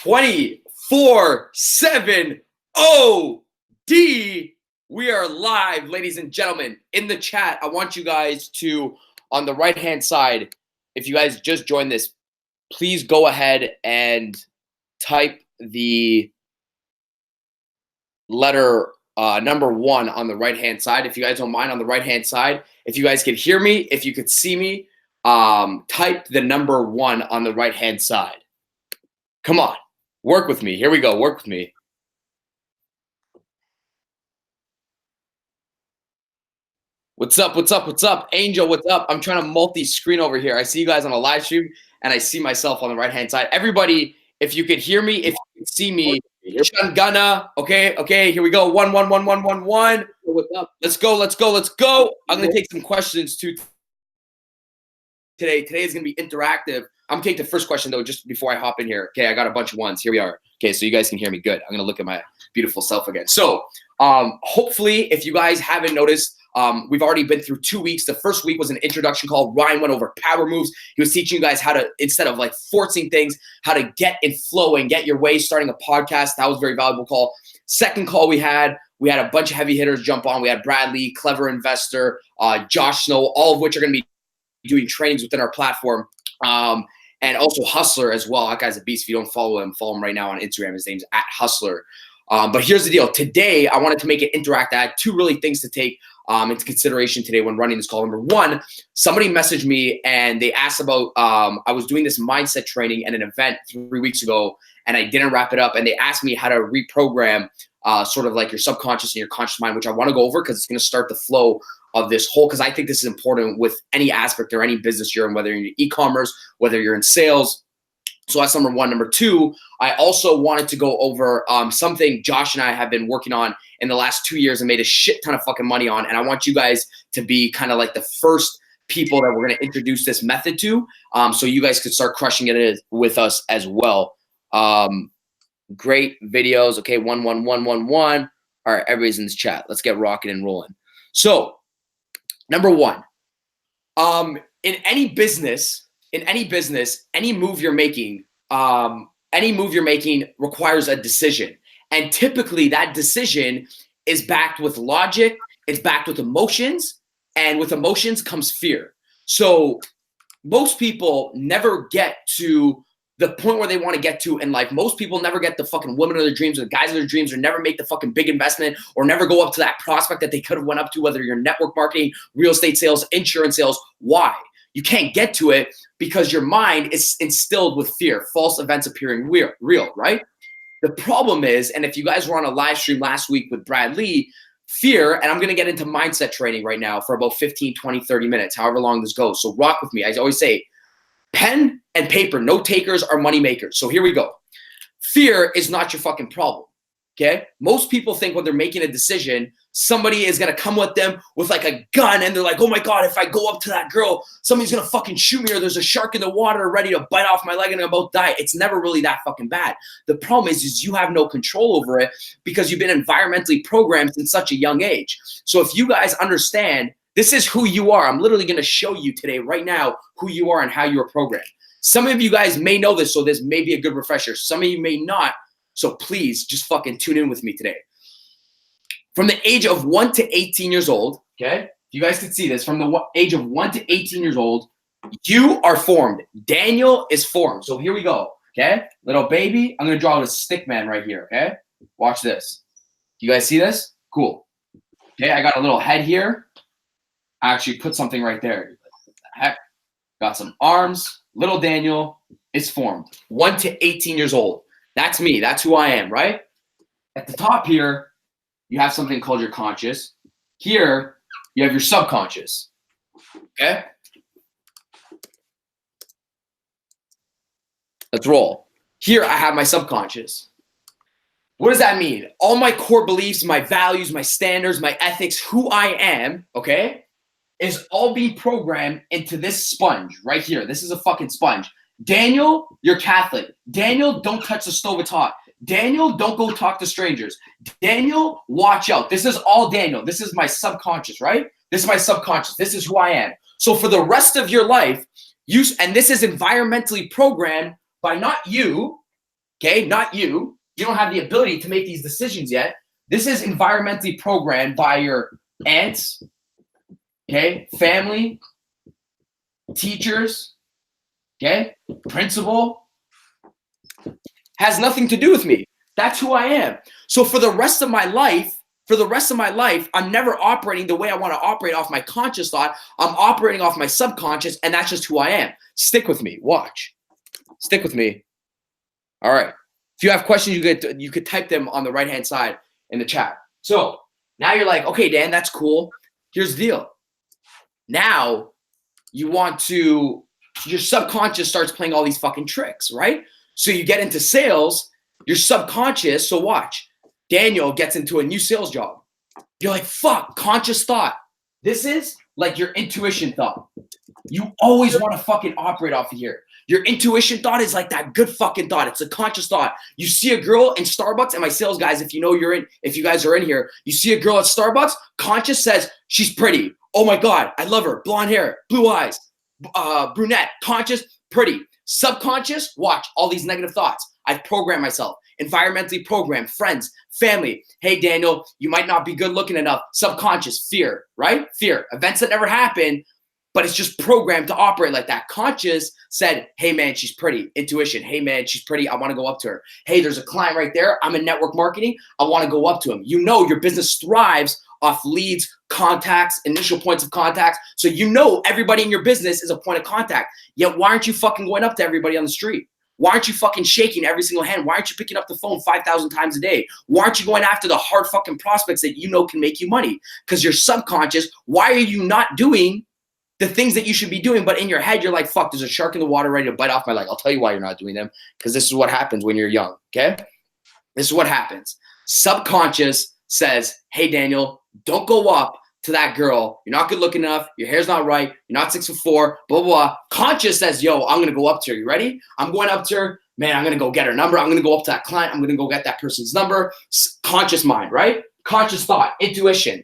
24/7 OD. We are live, ladies and gentlemen. In the chat, I want you guys to, on the right-hand side, if you guys just joined this, please go ahead and type the letter number 1 on the right-hand side. If you guys don't mind, on the right-hand side, if you guys could hear me, if you could see me, type the number 1 on the right-hand side. Come on, work with me. Here we go. Work with me. What's up? What's up? What's up? Angel, what's up? I'm trying to multi-screen over here. I see you guys on a live stream, and I see myself on the right-hand side. Everybody, if you could hear me, if you could see me, Shangana. Okay, here we go. 1, 1, 1, 1, 1, 1. What's up? Let's go, let's go, let's go. I'm gonna take some questions too today. Today is gonna be interactive. I'm gonna take the first question though, just before I hop in here. Okay, I got a bunch of ones. Here we are. Okay, so you guys can hear me good. I'm gonna look at my beautiful self again. So hopefully, if you guys haven't noticed, we've already been through 2 weeks. The first week was an introduction call. Ryan went over power moves. He was teaching you guys how to, instead of like forcing things, how to get in flow and get your way, starting a podcast. That was a very valuable call. Second call we had a bunch of heavy hitters jump on. We had Bradley, Clever Investor, Josh Snow, all of which are going to be doing trainings within our platform. And also Hustler as well. That guy's a beast. If you don't follow him right now on Instagram. His name's @Hustler. But here's the deal. Today, I wanted to make it interactive. I had 2 really things to take into consideration today when running this call. Number 1, somebody messaged me and they asked about, I was doing this mindset training at an event 3 weeks ago, and I didn't wrap it up. And they asked me how to reprogram sort of like your subconscious and your conscious mind, which I want to go over because it's going to start the flow of this whole, because I think this is important with any aspect or any business you're in, whether you're in e-commerce, whether you're in sales. So that's number 1. Number 2, I also wanted to go over something Josh and I have been working on in the last 2 years and made a shit ton of fucking money on. And I want you guys to be kind of like the first people that we're going to introduce this method to, so you guys could start crushing it with us as well. Great videos. Okay, 1, 1, 1, 1, 1. All right, everybody's in this chat. Let's get rocking and rolling. So number 1, in any business, any move you're making requires a decision. And typically that decision is backed with logic, it's backed with emotions, and with emotions comes fear. So most people never get to the point where they want to get to in life. Most people never get the fucking woman of their dreams or the guys of their dreams, or never make the fucking big investment, or never go up to that prospect that they could have went up to, whether you're network marketing, real estate sales, insurance sales. Why? You can't get to it because your mind is instilled with fear, false events appearing real, right? The problem is, and if you guys were on a live stream last week with Brad Lee, fear, and I'm going to get into mindset training right now for about 15, 20, 30 minutes, however long this goes. So rock with me. I always say, pen and paper, note takers are money makers. So here we go. Fear is not your fucking problem. Okay? Most people think when they're making a decision, somebody is going to come with them with like a gun and they're like, oh my God, if I go up to that girl, somebody's going to fucking shoot me, or there's a shark in the water ready to bite off my leg and I'm about to die. It's never really that fucking bad. The problem is you have no control over it because you've been environmentally programmed since such a young age. So if you guys understand, this is who you are. I'm literally going to show you today, right now, who you are and how you are programmed. Some of you guys may know this, so this may be a good refresher. Some of you may not. So please just fucking tune in with me today. From the age of 1 to 18 years old, okay? You guys can see this. From the age of 1 to 18 years old, you are formed. Daniel is formed. So here we go, okay? Little baby, I'm going to draw a stick man right here, okay? Watch this. You guys see this? Cool. Okay, I got a little head here. I actually put something right there. What the heck? Got some arms. Little Daniel is formed. 1 to 18 years old. That's me. That's who I am, right? At the top here, you have something called your conscious. Here, you have your subconscious. Okay? Let's roll. Here, I have my subconscious. What does that mean? All my core beliefs, my values, my standards, my ethics, who I am, okay, is all being programmed into this sponge right here. This is a fucking sponge. Daniel, you're Catholic. Daniel, don't touch the stove, it's hot. Daniel, don't go talk to strangers. Daniel, watch out. This is all Daniel. This is my subconscious, right? This is my subconscious. This is who I am. So for the rest of your life, and this is environmentally programmed by not you, okay? Not you. You don't have the ability to make these decisions yet. This is environmentally programmed by your aunts, okay? Family, teachers, okay? Principal. Has nothing to do with me. That's who I am. So for the rest of my life, I'm never operating the way I want to operate off my conscious thought. I'm operating off my subconscious, and that's just who I am. Stick with me. Watch. Stick with me. All right. If you have questions, you could type them on the right-hand side in the chat. So now you're like, okay, Dan, that's cool. Here's the deal. Now you want to, your subconscious starts playing all these fucking tricks, right? So you get into sales, your subconscious, so watch. Daniel gets into a new sales job. You're like, fuck, conscious thought. This is like your intuition thought. You always want to fucking operate off of here. Your intuition thought is like that good fucking thought. It's a conscious thought. You see a girl in Starbucks, and my sales guys, if you guys are in here, you see a girl at Starbucks, conscious says, she's pretty. Oh my God, I love her. Blonde hair, blue eyes, brunette, conscious, pretty. Subconscious, watch all these negative thoughts. I've programmed myself, environmentally programmed, friends, family. Hey, Daniel, you might not be good looking enough. Subconscious, fear, right? Fear, events that never happen, but it's just programmed to operate like that. Conscious said, hey man, she's pretty. Intuition, hey man, she's pretty. I want to go up to her. Hey, there's a client right there. I'm in network marketing. I want to go up to him. You know your business thrives off leads, contacts, initial points of contact. So you know everybody in your business is a point of contact. Yet why aren't you fucking going up to everybody on the street? Why aren't you fucking shaking every single hand? Why aren't you picking up the phone 5,000 times a day? Why aren't you going after the hard fucking prospects that you know can make you money? Because you're subconscious. Why are you not doing the things that you should be doing? But in your head, you're like, fuck, there's a shark in the water ready to bite off my leg. I'll tell you why you're not doing them. Because this is what happens when you're young, okay? This is what happens. Subconscious says, hey, Daniel, don't go up to that girl. You're not good looking enough. Your hair's not right. You're not 6'4", blah, blah, blah. Conscious says, yo, I'm going to go up to her. You ready? I'm going up to her. Man, I'm going to go get her number. I'm going to go up to that client. I'm going to go get that person's number. Conscious mind, right? Conscious thought, intuition.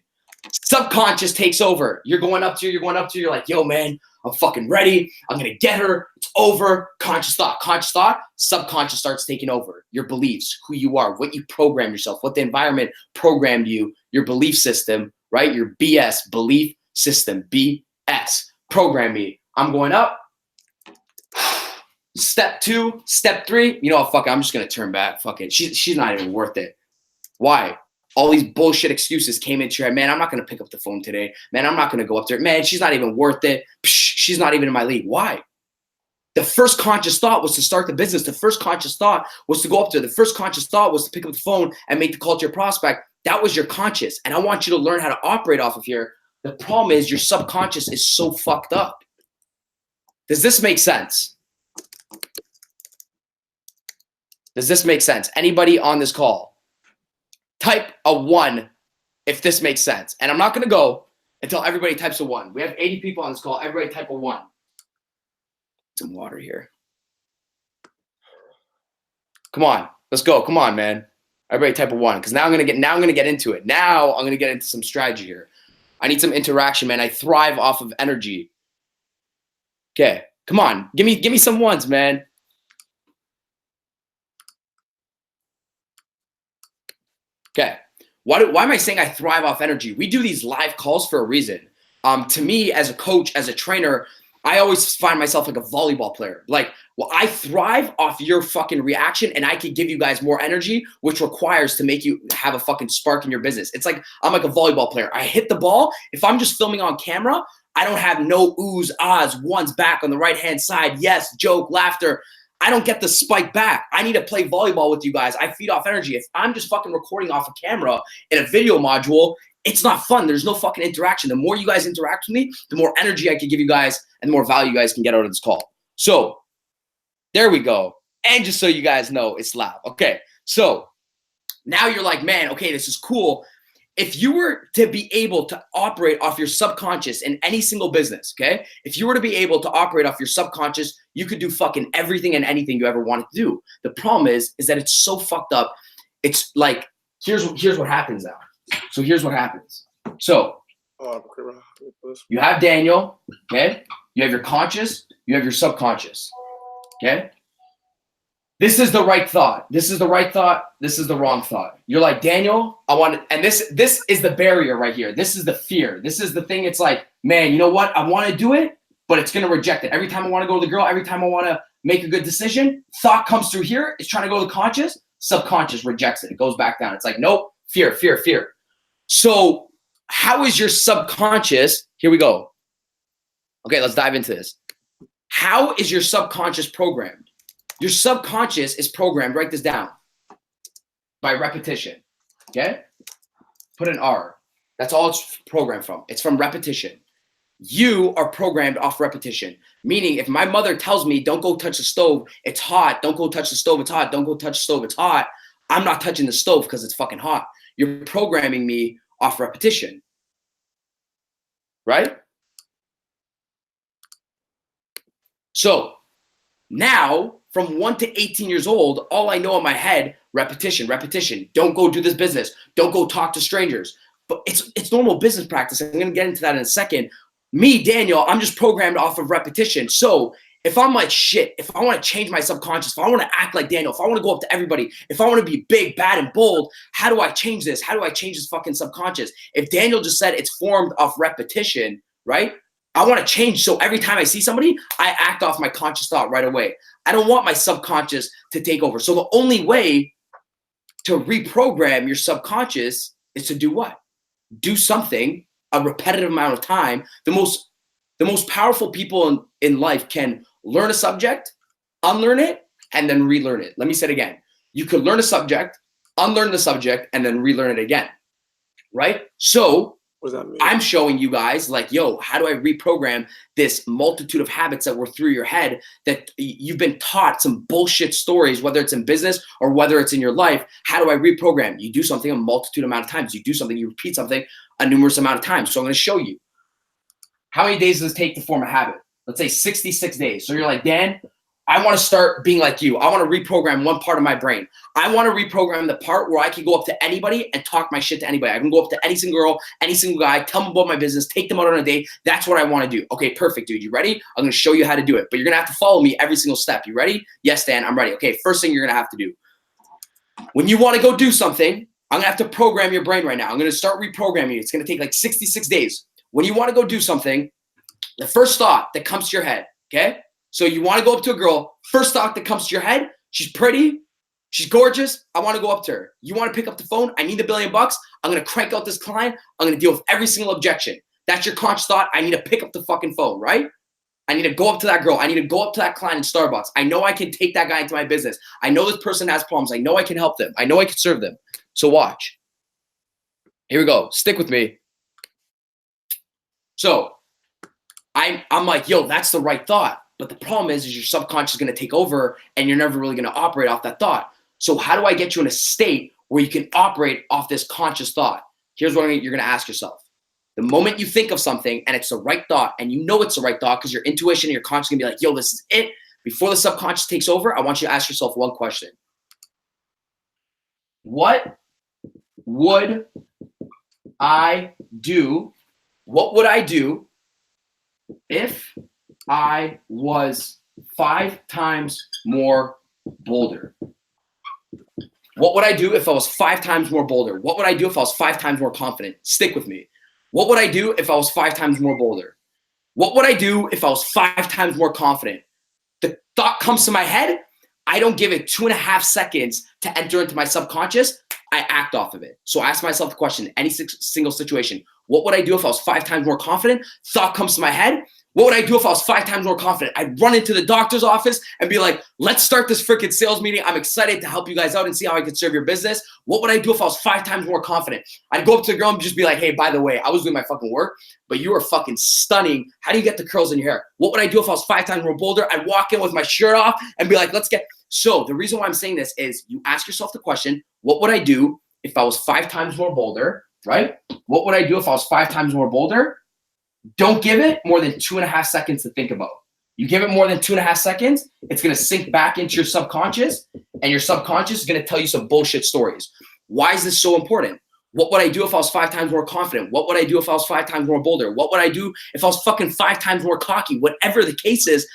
Subconscious takes over. You're going up to her. You're like, yo, man, I'm fucking ready. I'm going to get her. It's over. Conscious thought. Subconscious starts taking over. Your beliefs, who you are, what you program yourself, what the environment programmed you, your belief system, right? Your BS, belief system, BS. Program me. I'm going up. Step 2, step 3. You know what? Fuck it. I'm just going to turn back. Fuck it. She's not even worth it. Why? All these bullshit excuses came into your head. Man, I'm not going to pick up the phone today. Man, I'm not going to go up there. Man, she's not even worth it. Psh, she's not even in my league. Why? The first conscious thought was to start the business. The first conscious thought was to go up there. The first conscious thought was to pick up the phone and make the call to your prospect. That was your conscious. And I want you to learn how to operate off of here. The problem is your subconscious is so fucked up. Does this make sense? Does this make sense? Anybody on this call? Type a 1 if this makes sense. And I'm not going to go until everybody types a 1. We have 80 people on this call. Everybody type a 1. Some water here. Come on. Let's go. Come on, man. Everybody type a 1 because now I'm going to get into it. Now I'm going to get into some strategy here. I need some interaction, man. I thrive off of energy. Okay. Come on. Give me some 1s, man. Okay. Why am I saying I thrive off energy? We do these live calls for a reason. To me, as a coach, as a trainer, I always find myself like a volleyball player. Like, well, I thrive off your fucking reaction, and I could give you guys more energy, which requires to make you have a fucking spark in your business. It's like I'm like a volleyball player. I hit the ball. If I'm just filming on camera, I don't have no oohs, ahs, 1s back on the right-hand side. Yes, joke, laughter. I don't get the spike back. I need to play volleyball with you guys. I feed off energy. If I'm just fucking recording off a camera in a video module, it's not fun. There's no fucking interaction. The more you guys interact with me, the more energy I can give you guys and the more value you guys can get out of this call. So there we go. And just so you guys know, it's loud. Okay. So now you're like, man, okay, this is cool. If you were to be able to operate off your subconscious in any single business, okay? If you were to be able to operate off your subconscious, you could do fucking everything and anything you ever wanted to do. The problem is that it's so fucked up. It's like, here's what happens now. So here's what happens. So you have Daniel, okay? You have your conscious, you have your subconscious, okay? This is the right thought. This is the right thought. This is the wrong thought. You're like, Daniel, I want it. And this is the barrier right here. This is the fear. This is the thing. It's like, man, you know what? I want to do it, but it's going to reject it. Every time I want to go to the girl, every time I want to make a good decision, thought comes through here. It's trying to go to the conscious. Subconscious rejects it. It goes back down. It's like, nope, fear, fear, fear. So how is your subconscious? Here we go. Okay, let's dive into this. How is your subconscious programmed? Your subconscious is programmed, write this down, by repetition, okay? Put an R. That's all it's programmed from. It's from repetition. You are programmed off repetition, meaning if my mother tells me, don't go touch the stove, it's hot, don't go touch the stove, it's hot, don't go touch the stove, it's hot, I'm not touching the stove because it's fucking hot. You're programming me off repetition, right? So now, from 1 to 18 years old, all I know in my head, repetition, repetition. Don't go do this business. Don't go talk to strangers. But it's normal business practice. I'm going to get into that in a second. Me, Daniel, I'm just programmed off of repetition. So if I'm like, shit, if I want to change my subconscious, if I want to act like Daniel, if I want to go up to everybody, if I want to be big, bad, and bold, how do I change this? How do I change this fucking subconscious? If Daniel just said it's formed off repetition, right? I want to change. So every time I see somebody, I act off my conscious thought right away. I don't want my subconscious to take over. So the only way to reprogram your subconscious is to do what? Do something a repetitive amount of time. The most powerful people in life can learn a subject, unlearn it, and then relearn it. Let me say it again. You could learn a subject, unlearn the subject, and then relearn it again, right? So what does that mean? I'm showing you guys like, yo, how do I reprogram this multitude of habits that were through your head that you've been taught some bullshit stories, whether it's in business or whether it's in your life. How do I reprogram? You do something a multitude amount of times. You do something, you repeat something a numerous amount of times. So I'm going to show you. How many days does it take to form a habit? Let's say 66 days. So you're like, Dan, I want to start being like you. I want to reprogram one part of my brain. I want to reprogram the part where I can go up to anybody and talk my shit to anybody. I can go up to any single girl, any single guy, tell them about my business, take them out on a date. That's what I want to do. Okay, perfect, dude. You ready? I'm going to show you how to do it. But you're going to have to follow me every single step. You ready? Yes, Dan, I'm ready. Okay, first thing you're going to have to do. When you want to go do something, I'm going to have to program your brain right now. I'm going to start reprogramming you. It's going to take like 66 days. When you want to go do something, the first thought that comes to your head, okay? So you want to go up to a girl, first thought that comes to your head, she's pretty, she's gorgeous, I want to go up to her. You want to pick up the phone, I need $1 billion bucks, I'm going to crank out this client, I'm going to deal with every single objection. That's your conscious thought, I need to pick up the fucking phone, right? I need to go up to that girl, I need to go up to that client in Starbucks. I know I can take that guy into my business. I know this person has problems, I know I can help them, I know I can serve them. So watch. Here we go, stick with me. So I'm like, yo, that's the right thought. But the problem is your subconscious is going to take over and you're never really going to operate off that thought. So how do I get you in a state where you can operate off this conscious thought? Here's what you're going to ask yourself. The moment you think of something and it's the right thought and you know it's the right thought because your intuition and your conscious going to be like, yo, this is it. Before the subconscious takes over, I want you to ask yourself one question. What would I do? What would I do if I was 5 times more bolder? What would I do if I was 5 times more bolder? What would I do if I was 5 times more confident? Stick with me. What would I do if I was 5 times more bolder? What would I do if I was 5 times more confident? The thought comes to my head. I don't give it 2.5 seconds to enter into my subconscious. I act off of it. So I ask myself the question, any single situation, what would I do if I was 5 times more confident? Thought comes to my head. What would I do if I was 5 times more confident? I'd run into the doctor's office and be like, let's start this freaking sales meeting. I'm excited to help you guys out and see how I can serve your business. What would I do if I was 5 times more confident? I'd go up to the girl and just be like, hey, by the way, I was doing my fucking work, but you are fucking stunning. How do you get the curls in your hair? What would I do if I was 5 times more bolder? I'd walk in with my shirt off and be like, let's get. So the reason why I'm saying this is you ask yourself the question, what would I do if I was 5 times more bolder, right? What would I do if I was 5 times more bolder? Don't give it more than 2.5 seconds to think about. You give it more than 2.5 seconds, it's going to sink back into your subconscious, and your subconscious is going to tell you some bullshit stories. Why is this so important? What would I do if I was 5 times more confident? What would I do if I was 5 times more bolder? What would I do if I was fucking 5 times more cocky? Whatever the case is,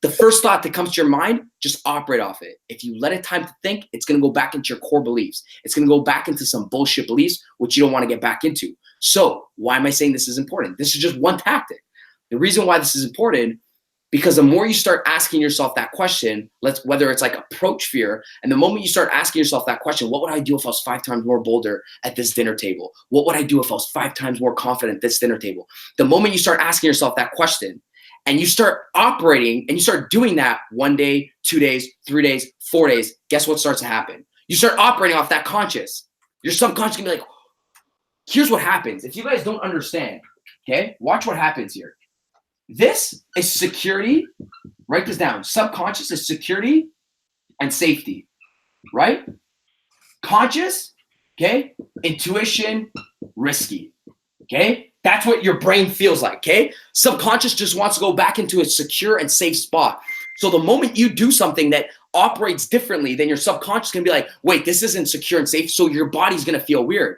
the first thought that comes to your mind, just operate off it. If you let it time to think, it's going to go back into your core beliefs. It's going to go back into some bullshit beliefs, which you don't want to get back into. So why am I saying this is important? This is just one tactic. The reason why this is important, because the more you start asking yourself that question, whether it's like approach fear, and the moment you start asking yourself that question, what would I do if I was 5 times more bolder at this dinner table? What would I do if I was 5 times more confident at this dinner table? The moment you start asking yourself that question, and you start operating and you start doing that 1 day, 2 days, 3 days, 4 days, guess what starts to happen? You start operating off that conscious. Your subconscious can be like, here's what happens. If you guys don't understand, okay, watch what happens here. This is security. Write this down. Subconscious is security and safety, right? Conscious, okay, intuition, risky, okay? That's what your brain feels like, okay? Subconscious just wants to go back into a secure and safe spot. So the moment you do something that operates differently, then your subconscious can be like, wait, this isn't secure and safe, so your body's gonna feel weird.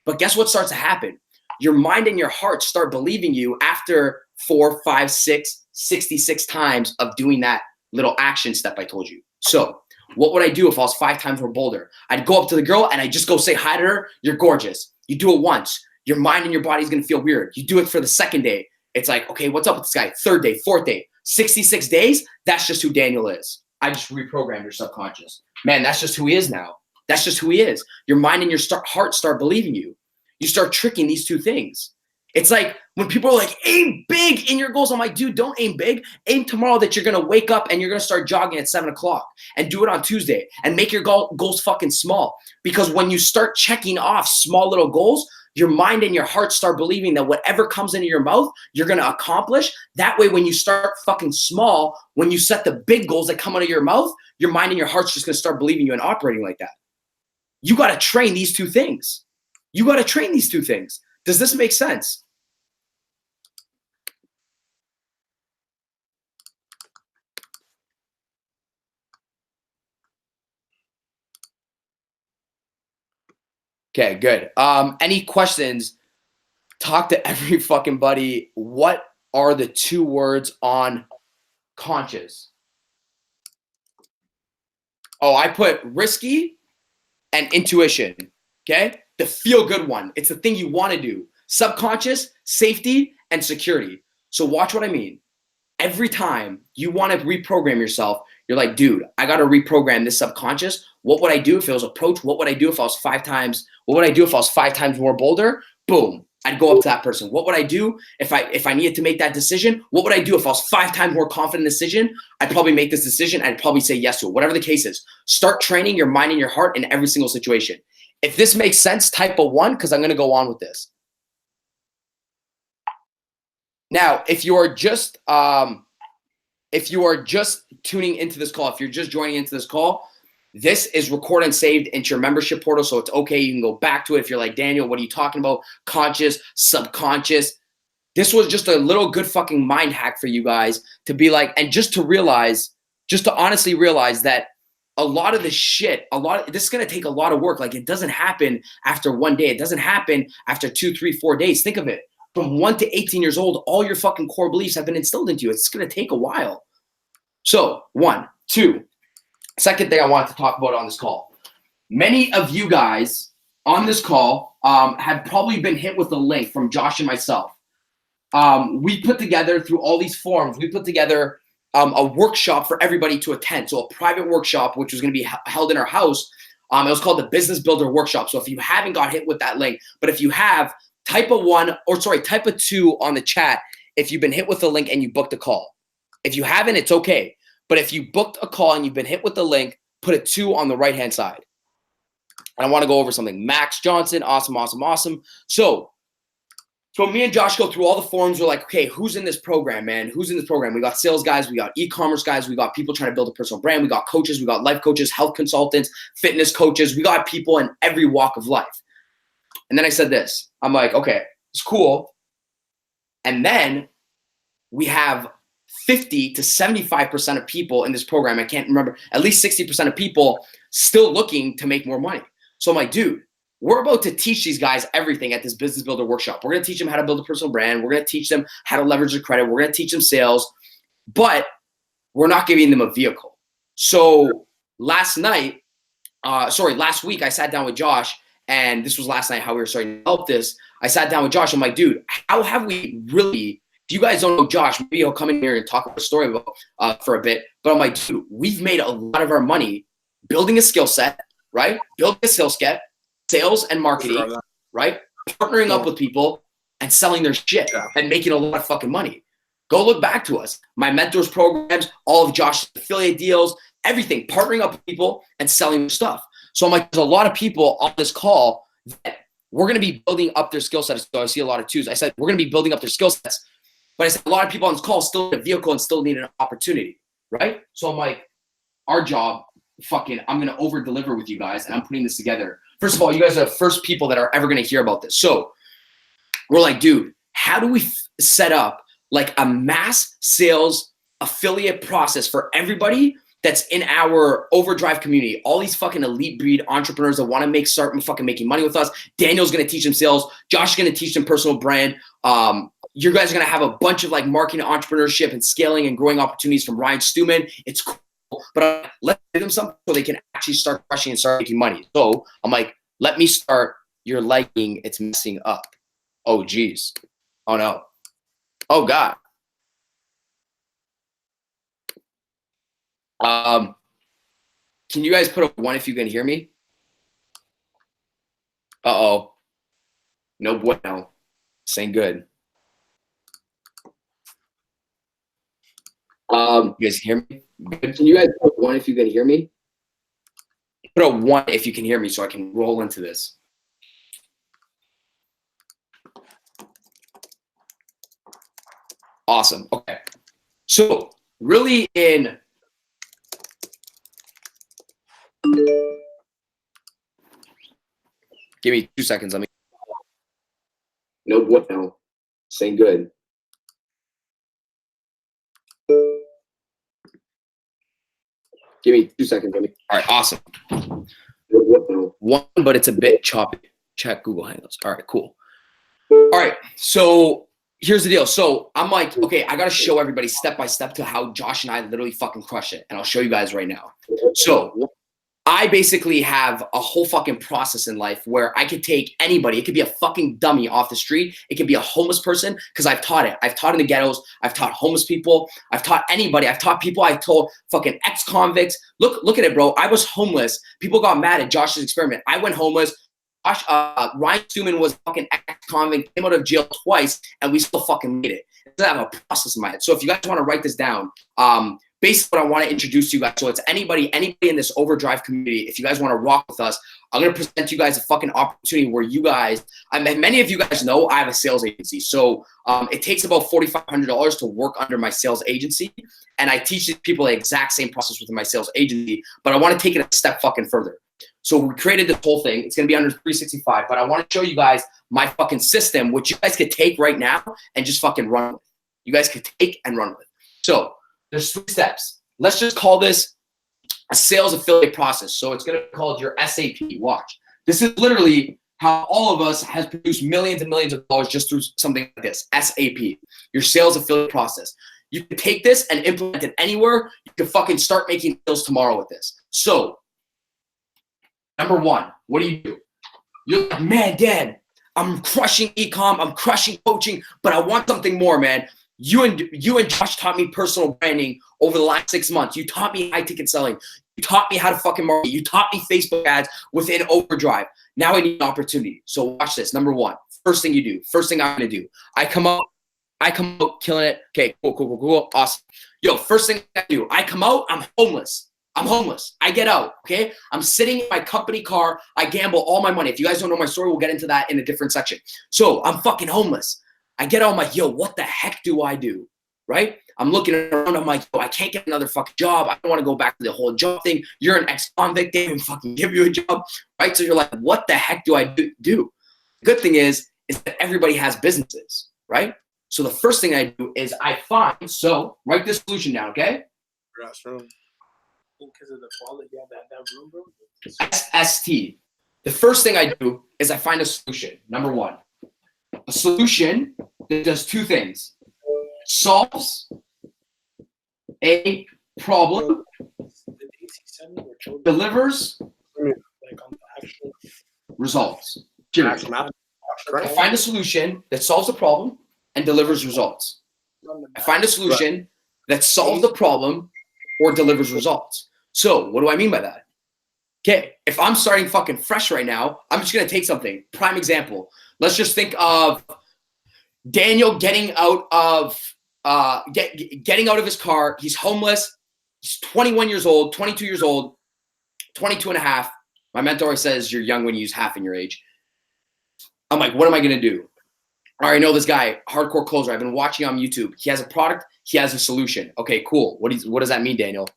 But guess what starts to happen? Your mind and your heart start believing you after 4, 5, 6, 66 times of doing that little action step I told you. So what would I do if I was 5 times more bolder? I'd go up to the girl and I just go say hi to her. You're gorgeous. You do it once. Your mind and your body's going to feel weird. You do it for the second day. It's like, okay, what's up with this guy? 3rd day, 4th day, 66 days. That's just who Daniel is. I just reprogrammed your subconscious. Man, that's just who he is now. That's just who he is. Your mind and your heart start believing you. You start tricking these two things. It's like when people are like, aim big in your goals. I'm like, dude, don't aim big. Aim tomorrow that you're going to wake up and you're going to start jogging at 7 o'clock and do it on Tuesday and make your goals fucking small. Because when you start checking off small little goals, your mind and your heart start believing that whatever comes into your mouth, you're going to accomplish. That way, when you start fucking small, when you set the big goals that come out of your mouth, your mind and your heart's just going to start believing you and operating like that. You got to train these two things. You got to train these two things. Does this make sense? Okay, good. Any questions? Talk to every fucking buddy. What are the 2 words on conscious? Oh, I put risky and intuition. Okay? The feel good one. It's the thing you want to do. Subconscious, safety, and security. So watch what I mean. Every time you want to reprogram yourself, you're like, dude, I got to reprogram this subconscious. What would I do if it was approach? What would I do if I was 5 times? What would I do if I was 5 times more bolder? Boom. I'd go up to that person. What would I do if I needed to make that decision? What would I do if I was 5 times more confident in the decision? I'd probably make this decision. I'd probably say yes to it. Whatever the case is, start training your mind and your heart in every single situation. If this makes sense, type a 1 because I'm going to go on with this. Now, if you are just tuning into this call, if you're just joining into this call, this is recorded and saved into your membership portal, so it's okay. You can go back to it if you're like, Daniel, what are you talking about? Conscious, subconscious. This was just a little good fucking mind hack for you guys to be like, and just to honestly realize that a lot of this shit, this is going to take a lot of work. Like, it doesn't happen after 1 day. It doesn't happen after 2, 3, 4 days. Think of it. From 1 to 18 years old, all your fucking core beliefs have been instilled into you. It's going to take a while. So 1, 2. Second thing I wanted to talk about on this call. Many of you guys on this call have probably been hit with a link from Josh and myself. We put together, through all these forums, we put together a workshop for everybody to attend. So a private workshop, which was going to be held in our house. It was called the Business Builder Workshop. So if you haven't got hit with that link, but if you have, type a 2 on the chat if you've been hit with the link and you booked a call. If you haven't, it's okay. But if you booked a call and you've been hit with the link, put a 2 on the right-hand side. And I want to go over something. Max Johnson, awesome, awesome, awesome. So me and Josh go through all the forums. We're like, okay, who's in this program, man? Who's in this program? We got sales guys. We got e-commerce guys. We got people trying to build a personal brand. We got coaches. We got life coaches, health consultants, fitness coaches. We got people in every walk of life. And then I said this. I'm like, okay, it's cool. And then we have 50 to 75% of people in this program, I can't remember, at least 60% of people still looking to make more money. So I'm like, dude, we're about to teach these guys everything at this Business Builder Workshop. We're going to teach them how to build a personal brand. We're going to teach them how to leverage their credit. We're going to teach them sales. But we're not giving them a vehicle. So last week, I sat down with Josh, and this was last night how we were starting to help this. I sat down with Josh. I'm like, dude, how have we really, if you guys don't know Josh, maybe he'll come in here and talk about the story about, for a bit. But I'm like, dude, we've made a lot of our money building a skill set, right? Building a skill set, sales and marketing, right? Partnering up with people and selling their shit and making a lot of fucking money. Go look back to us. My mentors programs, all of Josh's affiliate deals, everything, partnering up with people and selling their stuff. So I'm like, there's a lot of people on this call that we're going to be building up their skill sets. So I see a lot of twos. I said, we're going to be building up their skill sets. But I said, a lot of people on this call still need a vehicle and still need an opportunity, right? So I'm like, our job, I'm going to over deliver with you guys, and I'm putting this together. First of all, you guys are the first people that are ever going to hear about this. So we're like, dude, how do we set up like a mass sales affiliate process for everybody that's in our overdrive community? All these fucking elite breed entrepreneurs that want to start fucking making money with us. Daniel's going to teach them sales. Josh is going to teach them personal brand. You guys are going to have a bunch of like marketing, entrepreneurship, and scaling and growing opportunities from Ryan Stewman. It's cool, but let's give them something so they can actually start crushing and start making money. So I'm like, let me start. You're liking it's messing up. Oh, geez. Oh, no. Oh, God. Can you guys put a 1 if you can hear me? Uh-oh. No bueno. This ain't good. You guys hear me? Good. Can you guys put a 1 if you can hear me? Put a 1 if you can hear me so I can roll into this. Awesome. Okay. So really give me 2 seconds. Let me. No bueno. Saying good. Give me 2 seconds. Let me. All right. Awesome. One, but it's a bit choppy. Check Google Hangouts. All right. Cool. All right. So here's the deal. So I'm like, okay, I got to show everybody step by step to how Josh and I literally fucking crush it. And I'll show you guys right now. So I basically have a whole fucking process in life where I could take anybody. It could be a fucking dummy off the street. It could be a homeless person, because I've taught it. I've taught in the ghettos. I've taught homeless people. I've taught anybody. I've taught people. I told fucking ex-convicts. Look at it, bro. I was homeless. People got mad at Josh's experiment. I went homeless. Ryan Stewman was fucking ex-convict, came out of jail twice, and we still fucking made it. I have a process in my head. So if you guys want to write this down, basically what I want to introduce to you guys. So it's anybody in this overdrive community. If you guys want to rock with us, I'm going to present you guys a fucking opportunity where you guys, many of you guys know I have a sales agency. So it takes about $4,500 to work under my sales agency. And I teach these people the exact same process within my sales agency, but I want to take it a step fucking further. So we created this whole thing. It's going to be under 365, but I want to show you guys my fucking system, which you guys could take right now and just fucking run with. You guys could take and run with. So there's 3 steps. Let's just call this a sales affiliate process. So it's going to be called your SAP. Watch. This is literally how all of us has produced millions and millions of dollars just through something like this. SAP, your sales affiliate process. You can take this and implement it anywhere. You can fucking start making deals tomorrow with this. So number 1, what do? You're like, man, Dad, I'm crushing e-com, I'm crushing coaching, but I want something more, man. You and Josh taught me personal branding over the last 6 months. You taught me high ticket selling. You taught me how to fucking market. You taught me Facebook ads within overdrive. Now I need an opportunity. So watch this. Number 1, first thing you do, first thing I'm gonna do. I come out killing it. Okay, cool, awesome. Yo, first thing I do, I come out, I'm homeless. I get out, okay? I'm sitting in my company car. I gamble all my money. If you guys don't know my story, we'll get into that in a different section. So I'm fucking homeless. I get out, I'm like, yo, what the heck do I do, right? I'm looking around, I'm like, yo, I can't get another fucking job. I don't want to go back to the whole job thing. You're an ex-convict, they didn't fucking give you a job, right? So you're like, what the heck do I do? The good thing is that everybody has businesses, right? So the first thing I do is I find, so write this solution down, okay? Restroom. Because of the quality of that room, bro. SST. The first thing I do is I find a solution. Number 1, a solution that does 2 things. Solves a problem, The dates he sent me were children. delivers Like on the actual results. Period. Actual map. I find a solution that solves the problem and delivers results. I find a solution that solves the problem or delivers results. So what do I mean by that? Okay, if I'm starting fucking fresh right now, I'm just gonna take something. Prime example. Let's just think of Daniel getting out of getting out of his car. He's homeless. He's 21 years old, 22 years old, 22 and a half. My mentor always says you're young when you use half in your age. I'm like, what am I gonna do? I already know this guy, hardcore closer. I've been watching on YouTube. He has a product. He has a solution. Okay, cool. What does that mean, Daniel?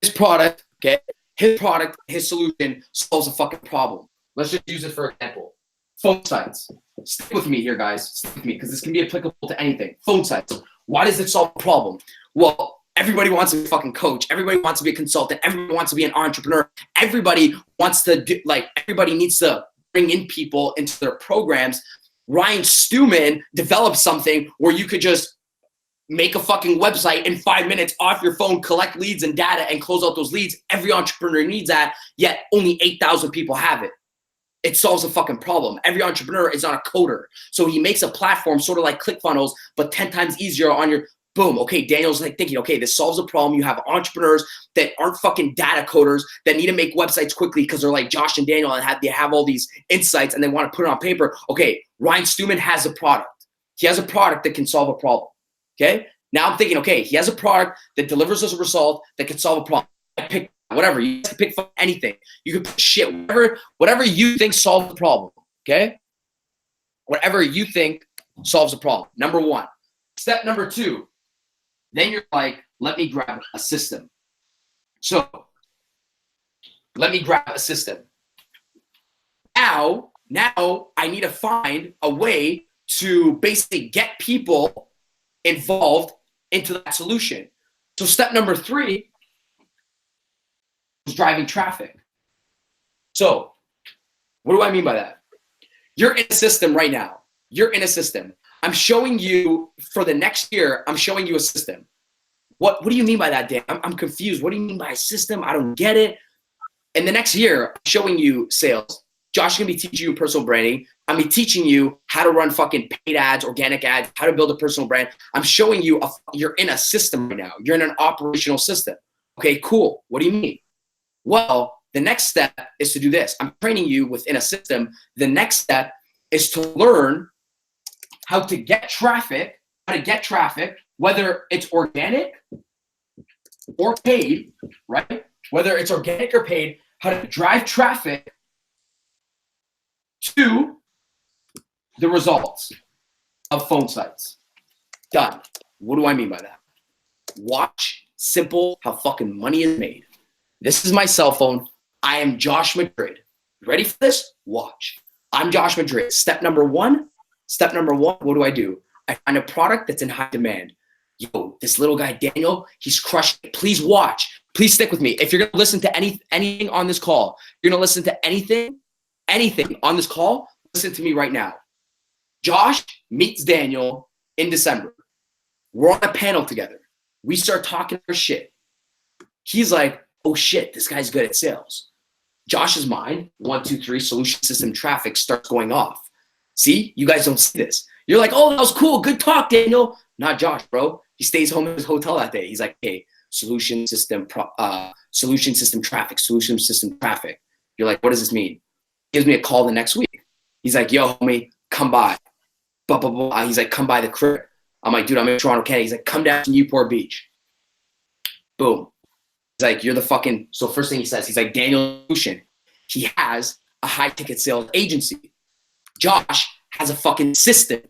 His product, okay, his solution solves a fucking problem. Let's just use it for example. Phone sites. Stick with me here, guys. Stick with me because this can be applicable to anything. Phone sites. Why does it solve a problem? Well, everybody wants to be a fucking coach. Everybody wants to be a consultant. Everybody wants to be an entrepreneur. Everybody wants to do, everybody needs to bring in people into their programs. Ryan Stewman developed something where you could just make a fucking website in 5 minutes off your phone, collect leads and data, and close out those leads. Every entrepreneur needs that, yet only 8,000 people have it. It solves a fucking problem. Every entrepreneur is not a coder. So he makes a platform sort of like ClickFunnels, but 10 times easier on your boom. Okay, Daniel's like thinking, okay, this solves a problem. You have entrepreneurs that aren't fucking data coders that need to make websites quickly because they're like Josh and Daniel and they have all these insights and they want to put it on paper. Okay, Ryan Stewman has a product. He has a product that can solve a problem. Okay, now I'm thinking, okay, he has a product that delivers us a result that can solve a problem. I pick whatever. You can pick anything. You can pick shit, whatever you think solves the problem. Okay, whatever you think solves the problem. Number one. Step number two. Then you're like, let me grab a system. So let me grab a system. Now I need to find a way to basically get people involved into that solution. So step number three is driving traffic. So what do I mean by that? You're in a system right now. You're in a system. I'm showing you for the next year, I'm showing you a system. What do you mean by that, Dan? I'm confused. What do you mean by a system? I don't get it. In the next year, I'm showing you sales. Josh is going to be teaching you personal branding. I'm going to be teaching you how to run fucking paid ads, organic ads, how to build a personal brand. I'm showing you, you're in a system right now. You're in an operational system. Okay, cool. What do you mean? Well, the next step is to do this. I'm training you within a system. The next step is to learn how to get traffic, whether it's organic or paid, right? Whether it's organic or paid, how to drive traffic to the results of phone sites. Done. What do I mean by that? Watch simple how fucking money is made. This is my cell phone. I am Josh Madrid. Ready for this? Watch. I'm Josh Madrid. Step number one, what do? I find a product that's in high demand. Yo, this little guy, Daniel, he's crushing it. Please watch. Please stick with me. If you're going to listen to anything on this call, you're going to listen to anything on this call, listen to me right now. Josh meets Daniel in December. We're on a panel together. We start talking our shit. He's like, oh shit, this guy's good at sales. Josh's mind, 1, 2, 3, solution system traffic starts going off. See, you guys don't see this. You're like, oh, that was cool. Good talk, Daniel. Not Josh, bro. He stays home in his hotel that day. He's like, hey, solution system traffic. You're like, what does this mean? He gives me a call the next week. He's like, yo, homie, come by. Blah, blah, blah. He's like, come by the crib. I'm like, dude, I'm in Toronto, Canada. He's like, come down to Newport Beach. Boom. He's like, you're the fucking, so first thing he says, he's like, Daniel Solution. He has a high ticket sales agency. Josh has a fucking system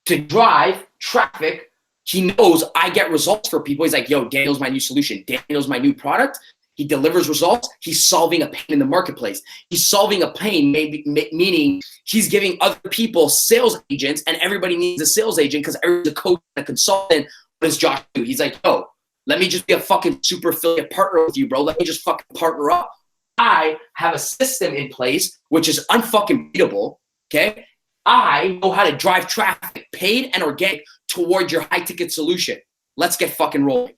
to drive traffic. He knows I get results for people. He's like, yo, Daniel's my new solution. Daniel's my new product. He delivers results. He's solving a pain in the marketplace. He's solving a pain, meaning he's giving other people sales agents, and everybody needs a sales agent because everybody's a coach and a consultant. What does Josh do? He's like, yo, let me just be a fucking super affiliate partner with you, bro. Let me just fucking partner up. I have a system in place, which is unfucking beatable, okay? I know how to drive traffic, paid and organic, toward your high-ticket solution. Let's get fucking rolling.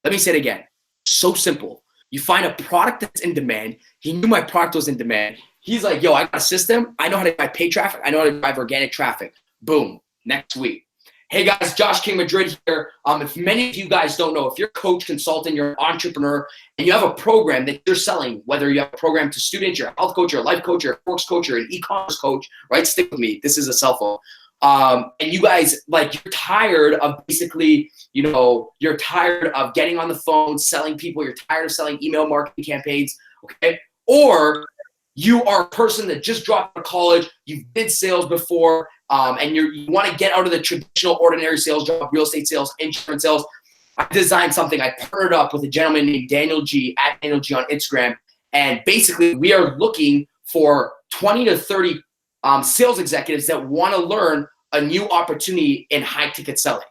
Let me say it again. So simple. You find a product that's in demand. He knew my product was in demand. He's like, yo, I got a system. I know how to drive paid traffic. I know how to drive organic traffic. Boom. Next week. Hey guys, Josh King Madrid here. If many of you guys don't know, if you're a coach, consultant, you're an entrepreneur, and you have a program that you're selling, whether you have a program to students, you're a health coach, you're a life coach, you're a Forex coach, you're an e-commerce coach, right? Stick with me. This is a cell phone. And you guys, like, you're tired of basically, you know, you're tired of getting on the phone, selling people. You're tired of selling email marketing campaigns, okay? Or you are a person that just dropped out of college, you did sales before, and you want to get out of the traditional ordinary sales job, real estate sales, insurance sales. I designed something. I partnered up with a gentleman named Daniel G, at Daniel G on Instagram. And basically, we are looking for 20 to 30 sales executives that want to learn a new opportunity in high ticket selling.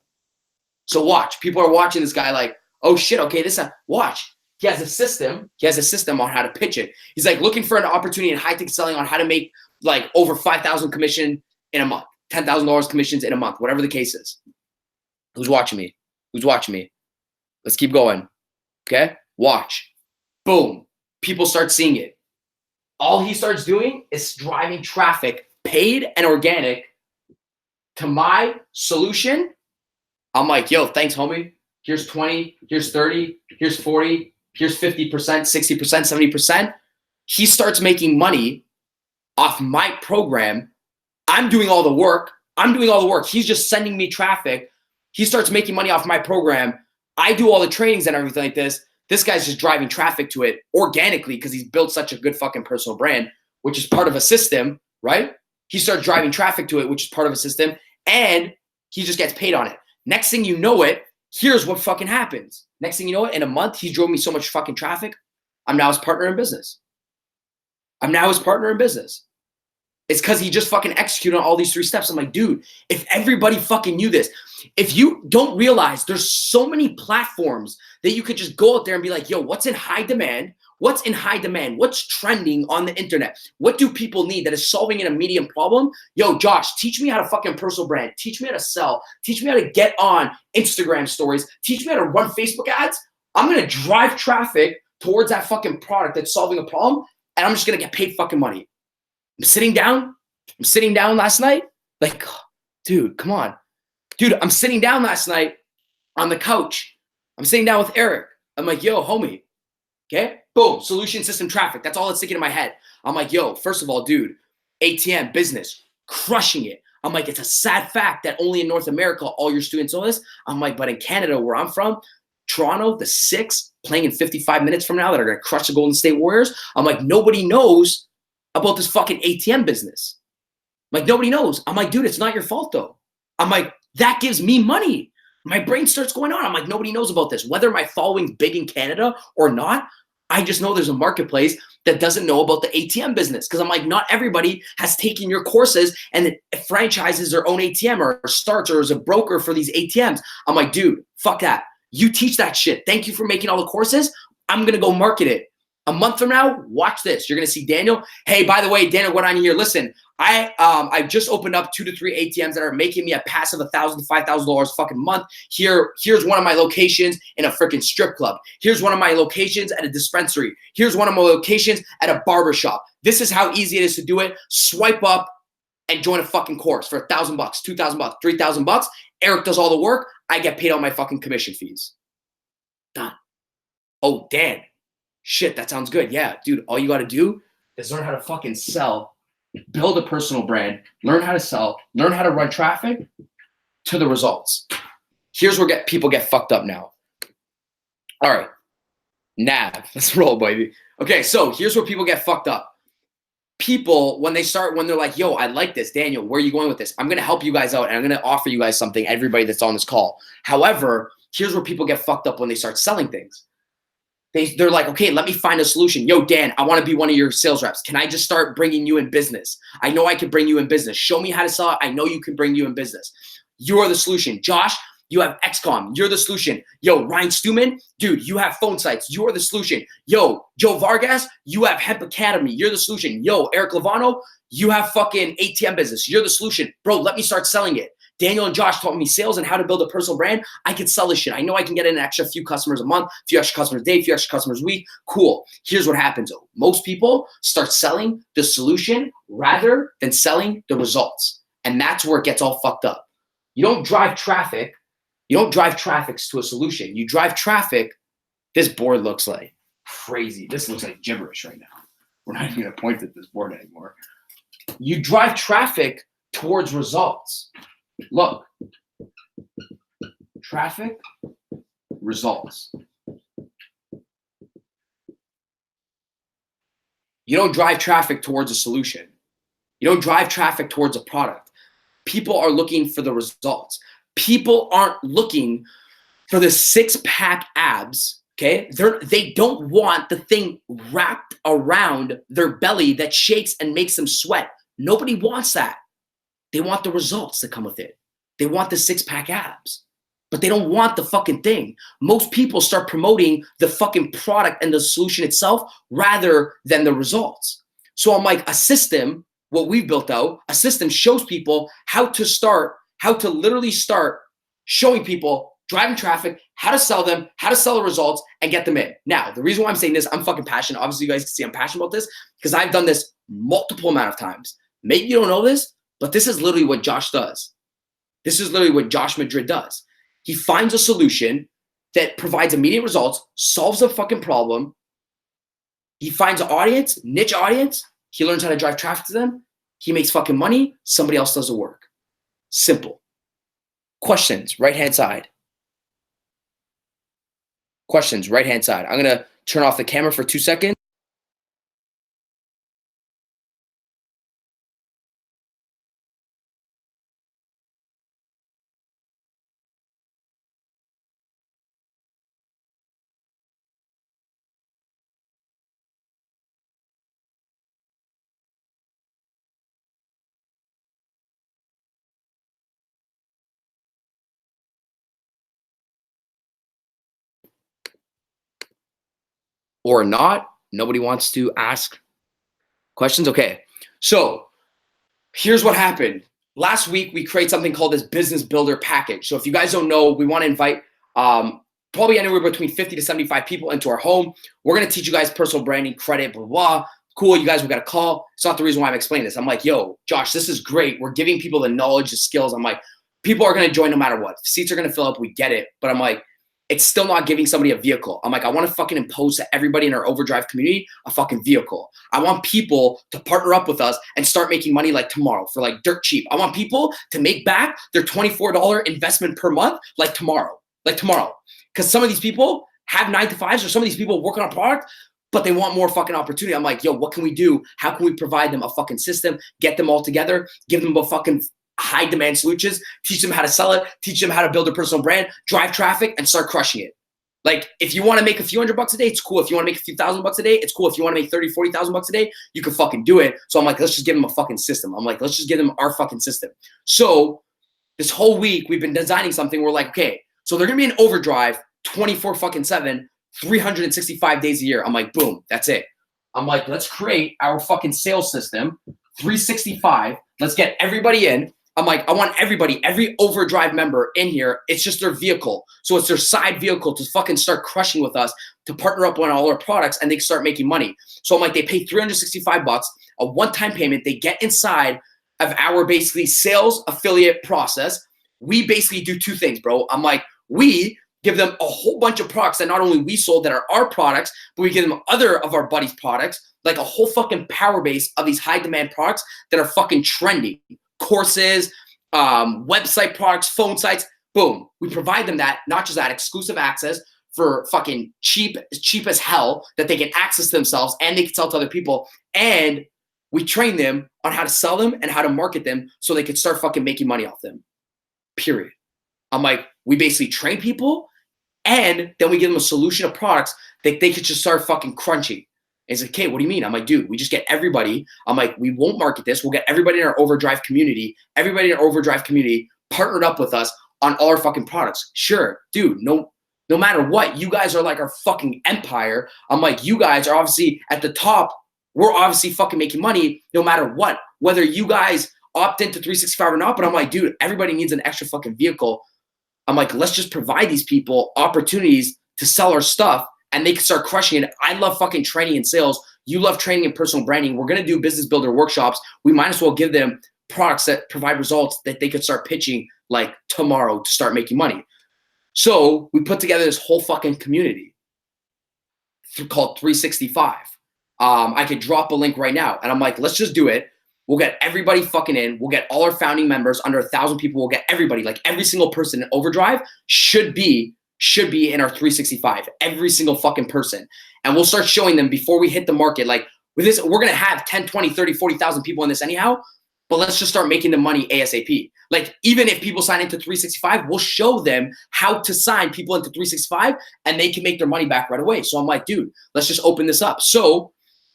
So watch. People are watching this guy like, oh shit, okay, watch. He has a system. He has a system on how to pitch it. He's like looking for an opportunity in high ticket selling on how to make like over 5,000 commission in a month, $10,000 commissions in a month, whatever the case is. Who's watching me? Who's watching me? Let's keep going. Okay? Watch. Boom. People start seeing it. All he starts doing is driving traffic, paid and organic, to my solution. I'm like, yo, thanks, homie. Here's 20, here's 30, here's 40, here's 50%, 60%, 70%. He starts making money off my program. I'm doing all the work. He's just sending me traffic. He starts making money off my program. I do all the trainings and everything like this. This guy's just driving traffic to it organically because he's built such a good fucking personal brand, which is part of a system, right? He starts driving traffic to it, which is part of a system, and he just gets paid on it. Next thing you know it, here's what fucking happens. Next thing you know it, in a month, he drove me so much fucking traffic. I'm now his partner in business. It's because he just fucking executed on all these 3 steps. I'm like, dude, if everybody fucking knew this, if you don't realize there's so many platforms that you could just go out there and be like, yo, what's in high demand? What's in high demand? What's trending on the internet? What do people need that is solving an immediate problem? Yo, Josh, teach me how to fucking personal brand. Teach me how to sell. Teach me how to get on Instagram stories. Teach me how to run Facebook ads. I'm going to drive traffic towards that fucking product that's solving a problem, and I'm just going to get paid fucking money. I'm sitting down last night. Like, dude, come on. Dude, I'm sitting down last night on the couch. I'm sitting down with Eric. I'm like, yo, homie. Okay? Boom, solution system traffic. That's all that's sticking in my head. I'm like, yo, first of all, dude, ATM business, crushing it. I'm like, it's a sad fact that only in North America, all your students know this. I'm like, but in Canada, where I'm from, Toronto, the 6 playing in 55 minutes from now that are going to crush the Golden State Warriors. I'm like, nobody knows about this fucking ATM business. Like, nobody knows. I'm like, dude, it's not your fault though. I'm like, that gives me money. My brain starts going on. I'm like, nobody knows about this. Whether my following's big in Canada or not, I just know there's a marketplace that doesn't know about the ATM business. Because I'm like, not everybody has taken your courses and franchises their own ATM or starts or is a broker for these ATMs. I'm like, dude, fuck that. You teach that shit. Thank you for making all the courses. I'm going to go market it. A month from now, watch this. You're going to see Daniel. Hey, by the way, Daniel, what on here? Listen, I've just opened up 2 to 3 ATMs that are making me a passive $1,000 to $5,000 fucking month. Here's one of my locations in a freaking strip club. Here's one of my locations at a dispensary. Here's one of my locations at a barbershop. This is how easy it is to do it. Swipe up and join a fucking course for $1,000, $2,000, $3,000. Eric does all the work. I get paid all my fucking commission fees. Done. Oh, Dan. Shit, that sounds good. Yeah, dude, all you got to do is learn how to fucking sell, build a personal brand, learn how to sell, learn how to run traffic to the results. Here's where people get fucked up now. All right, nav, let's roll, baby. Okay, so here's where people get fucked up. People, when they're like, yo, I like this. Daniel, where are you going with this? I'm going to help you guys out, and I'm going to offer you guys something, everybody that's on this call. However, here's where people get fucked up when they start selling things. They're like, okay, let me find a solution. Yo, Dan, I want to be one of your sales reps. Can I just start bringing you in business? I know I can bring you in business. Show me how to sell it. I know you can bring you in business. You're the solution. Josh, you have XCOM. You're the solution. Yo, Ryan Stewman, dude, you have phone sites. You're the solution. Yo, Joe Vargas, you have Hemp Academy. You're the solution. Yo, Eric Lavano, you have fucking ATM business. You're the solution. Bro, let me start selling it. Daniel and Josh taught me sales and how to build a personal brand. I could sell this shit. I know I can get an extra few customers a month, few extra customers a day, few extra customers a week. Cool. Here's what happens though. Most people start selling the solution rather than selling the results. And that's where it gets all fucked up. You don't drive traffic. You don't drive traffic to a solution. You drive traffic. This board looks like crazy. This looks like gibberish right now. We're not even going to point at this board anymore. You drive traffic towards results. Look. Traffic, results. You don't drive traffic towards a solution. You don't drive traffic towards a product. People are looking for the results. People aren't looking for the six-pack abs, okay? They don't want the thing wrapped around their belly that shakes and makes them sweat. Nobody wants that. They want the results that come with it. They want the six-pack abs, but they don't want the fucking thing. Most people start promoting the fucking product and the solution itself rather than the results. So I'm like, a system, what we've built out, a system shows people how to literally start showing people, driving traffic, how to sell them, how to sell the results, and get them in. Now, the reason why I'm saying this, I'm fucking passionate. Obviously, you guys can see I'm passionate about this because I've done this multiple amount of times. Maybe you don't know this, but this is literally what Josh does. This is literally what Josh Madrid does. He finds a solution that provides immediate results, solves a fucking problem. He finds an audience, niche audience. He learns how to drive traffic to them. He makes fucking money. Somebody else does the work. Simple. Questions, right-hand side. Questions, right-hand side. I'm going to turn off the camera for 2 seconds. Or not. Nobody wants to ask questions. Okay. So here's what happened. Last week, we created something called this business builder package. So if you guys don't know, we want to invite probably anywhere between 50 to 75 people into our home. We're going to teach you guys personal branding, credit, blah, blah. Cool. You guys, we got a call. It's not the reason why I'm explaining this. I'm like, yo, Josh, this is great. We're giving people the knowledge, the skills. I'm like, people are going to join no matter what. Seats are going to fill up. We get it. But I'm like, it's still not giving somebody a vehicle. I'm like, I want to fucking impose to everybody in our Overdrive community a fucking vehicle. I want people to partner up with us and start making money like tomorrow for like dirt cheap. I want people to make back their $24 investment per month like tomorrow. Because some of these people have 9-to-5s or some of these people work on a product, but they want more fucking opportunity. I'm like, yo, what can we do? How can we provide them a fucking system, get them all together, give them a fucking high demand solutions, teach them how to sell it, teach them how to build a personal brand, drive traffic, and start crushing it. Like, if you want to make a few $100 a day, it's cool. If you want to make a few $1,000 a day, it's cool. If you want to make 30, 40,000 bucks a day, you can fucking do it. So I'm like, let's just give them a fucking system. I'm like, let's just give them our fucking system. So this whole week we've been designing something. We're like, okay, so they're going to be in overdrive 24 fucking 7, 365 days a year. I'm like, boom, that's it. I'm like, let's create our fucking sales system, 365. Let's get everybody in. I'm like, I want everybody, every Overdrive member in here. It's just their vehicle. So it's their side vehicle to fucking start crushing with us, to partner up on all our products, and they can start making money. So I'm like, they pay $365, a one-time payment. They get inside of our basically sales affiliate process. We basically do two things, bro. I'm like, we give them a whole bunch of products that not only we sold that are our products, but we give them other of our buddies' products, like a whole fucking power base of these high demand products that are fucking trending. Courses, website products, phone sites, boom. We provide them that, not just that, exclusive access for fucking cheap as hell that they can access themselves and they can sell to other people. And we train them on how to sell them and how to market them so they can start fucking making money off them. Period. I'm like, we basically train people and then we give them a solution of products that they could just start fucking crunching. And he's like, okay, what do you mean? I'm like, dude, we just get everybody. I'm like, we won't market this. We'll get everybody in our Overdrive community, partnered up with us on all our fucking products. Sure, dude, no matter what, you guys are like our fucking empire. I'm like, you guys are obviously at the top. We're obviously fucking making money no matter what. Whether you guys opt into 365 or not, but I'm like, dude, everybody needs an extra fucking vehicle. I'm like, let's just provide these people opportunities to sell our stuff and they can start crushing it. I love fucking training and sales. You love training and personal branding. We're going to do business builder workshops. We might as well give them products that provide results that they could start pitching like tomorrow to start making money. So we put together this whole fucking community called 365. I could drop a link right now and I'm like, let's just do it. We'll get everybody fucking in. We'll get all our founding members, under 1,000 people. We'll get everybody, like every single person in Overdrive should be in our 365, every single fucking person. And we'll start showing them before we hit the market. Like with this, we're going to have 10, 20, 30, 40,000 people in this anyhow, but let's just start making the money ASAP. Like even if people sign into 365, we'll show them how to sign people into 365 and they can make their money back right away. So I'm like, dude, let's just open this up. So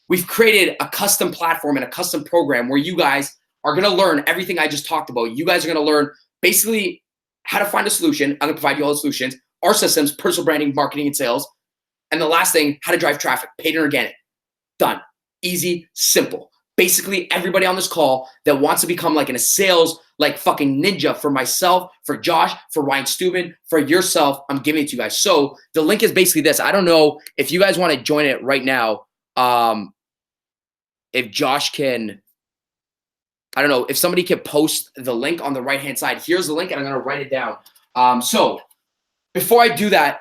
we've created a custom platform and a custom program where you guys are going to learn everything I just talked about. You guys are going to learn basically how to find a solution. I'm going to provide you all the solutions, our systems, personal branding, marketing, and sales. And the last thing, how to drive traffic, paid and organic. Done. Easy, simple. Basically, everybody on this call that wants to become like in a sales, like fucking ninja for myself, for Josh, for Ryan Steuben, for yourself, I'm giving it to you guys. So the link is basically this. I don't know if you guys want to join it right now. If Josh can, I don't know, if somebody can post the link on the right-hand side. Here's the link, and I'm going to write it down. So before I do that,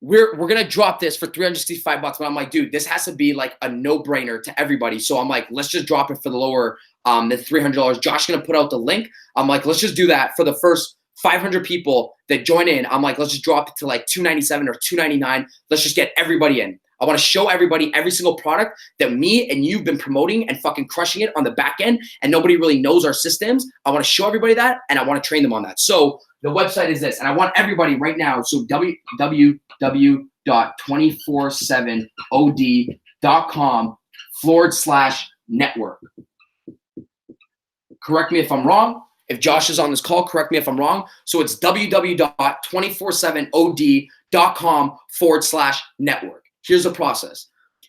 we're going to drop this for $365, but I'm like, dude, this has to be like a no-brainer to everybody. So I'm like, let's just drop it for the lower than $300. Josh is going to put out the link. I'm like, let's just do that for the first 500 people that join in. I'm like, let's just drop it to like $297 or $299. Let's just get everybody in. I want to show everybody every single product that me and you've been promoting and fucking crushing it on the back end, and nobody really knows our systems. I want to show everybody that, and I want to train them on that. So the website is this, and I want everybody right now. So www.247od.com/network. Correct me if I'm wrong. If Josh is on this call, correct me if I'm wrong. So it's www.247od.com/network. Here's the process.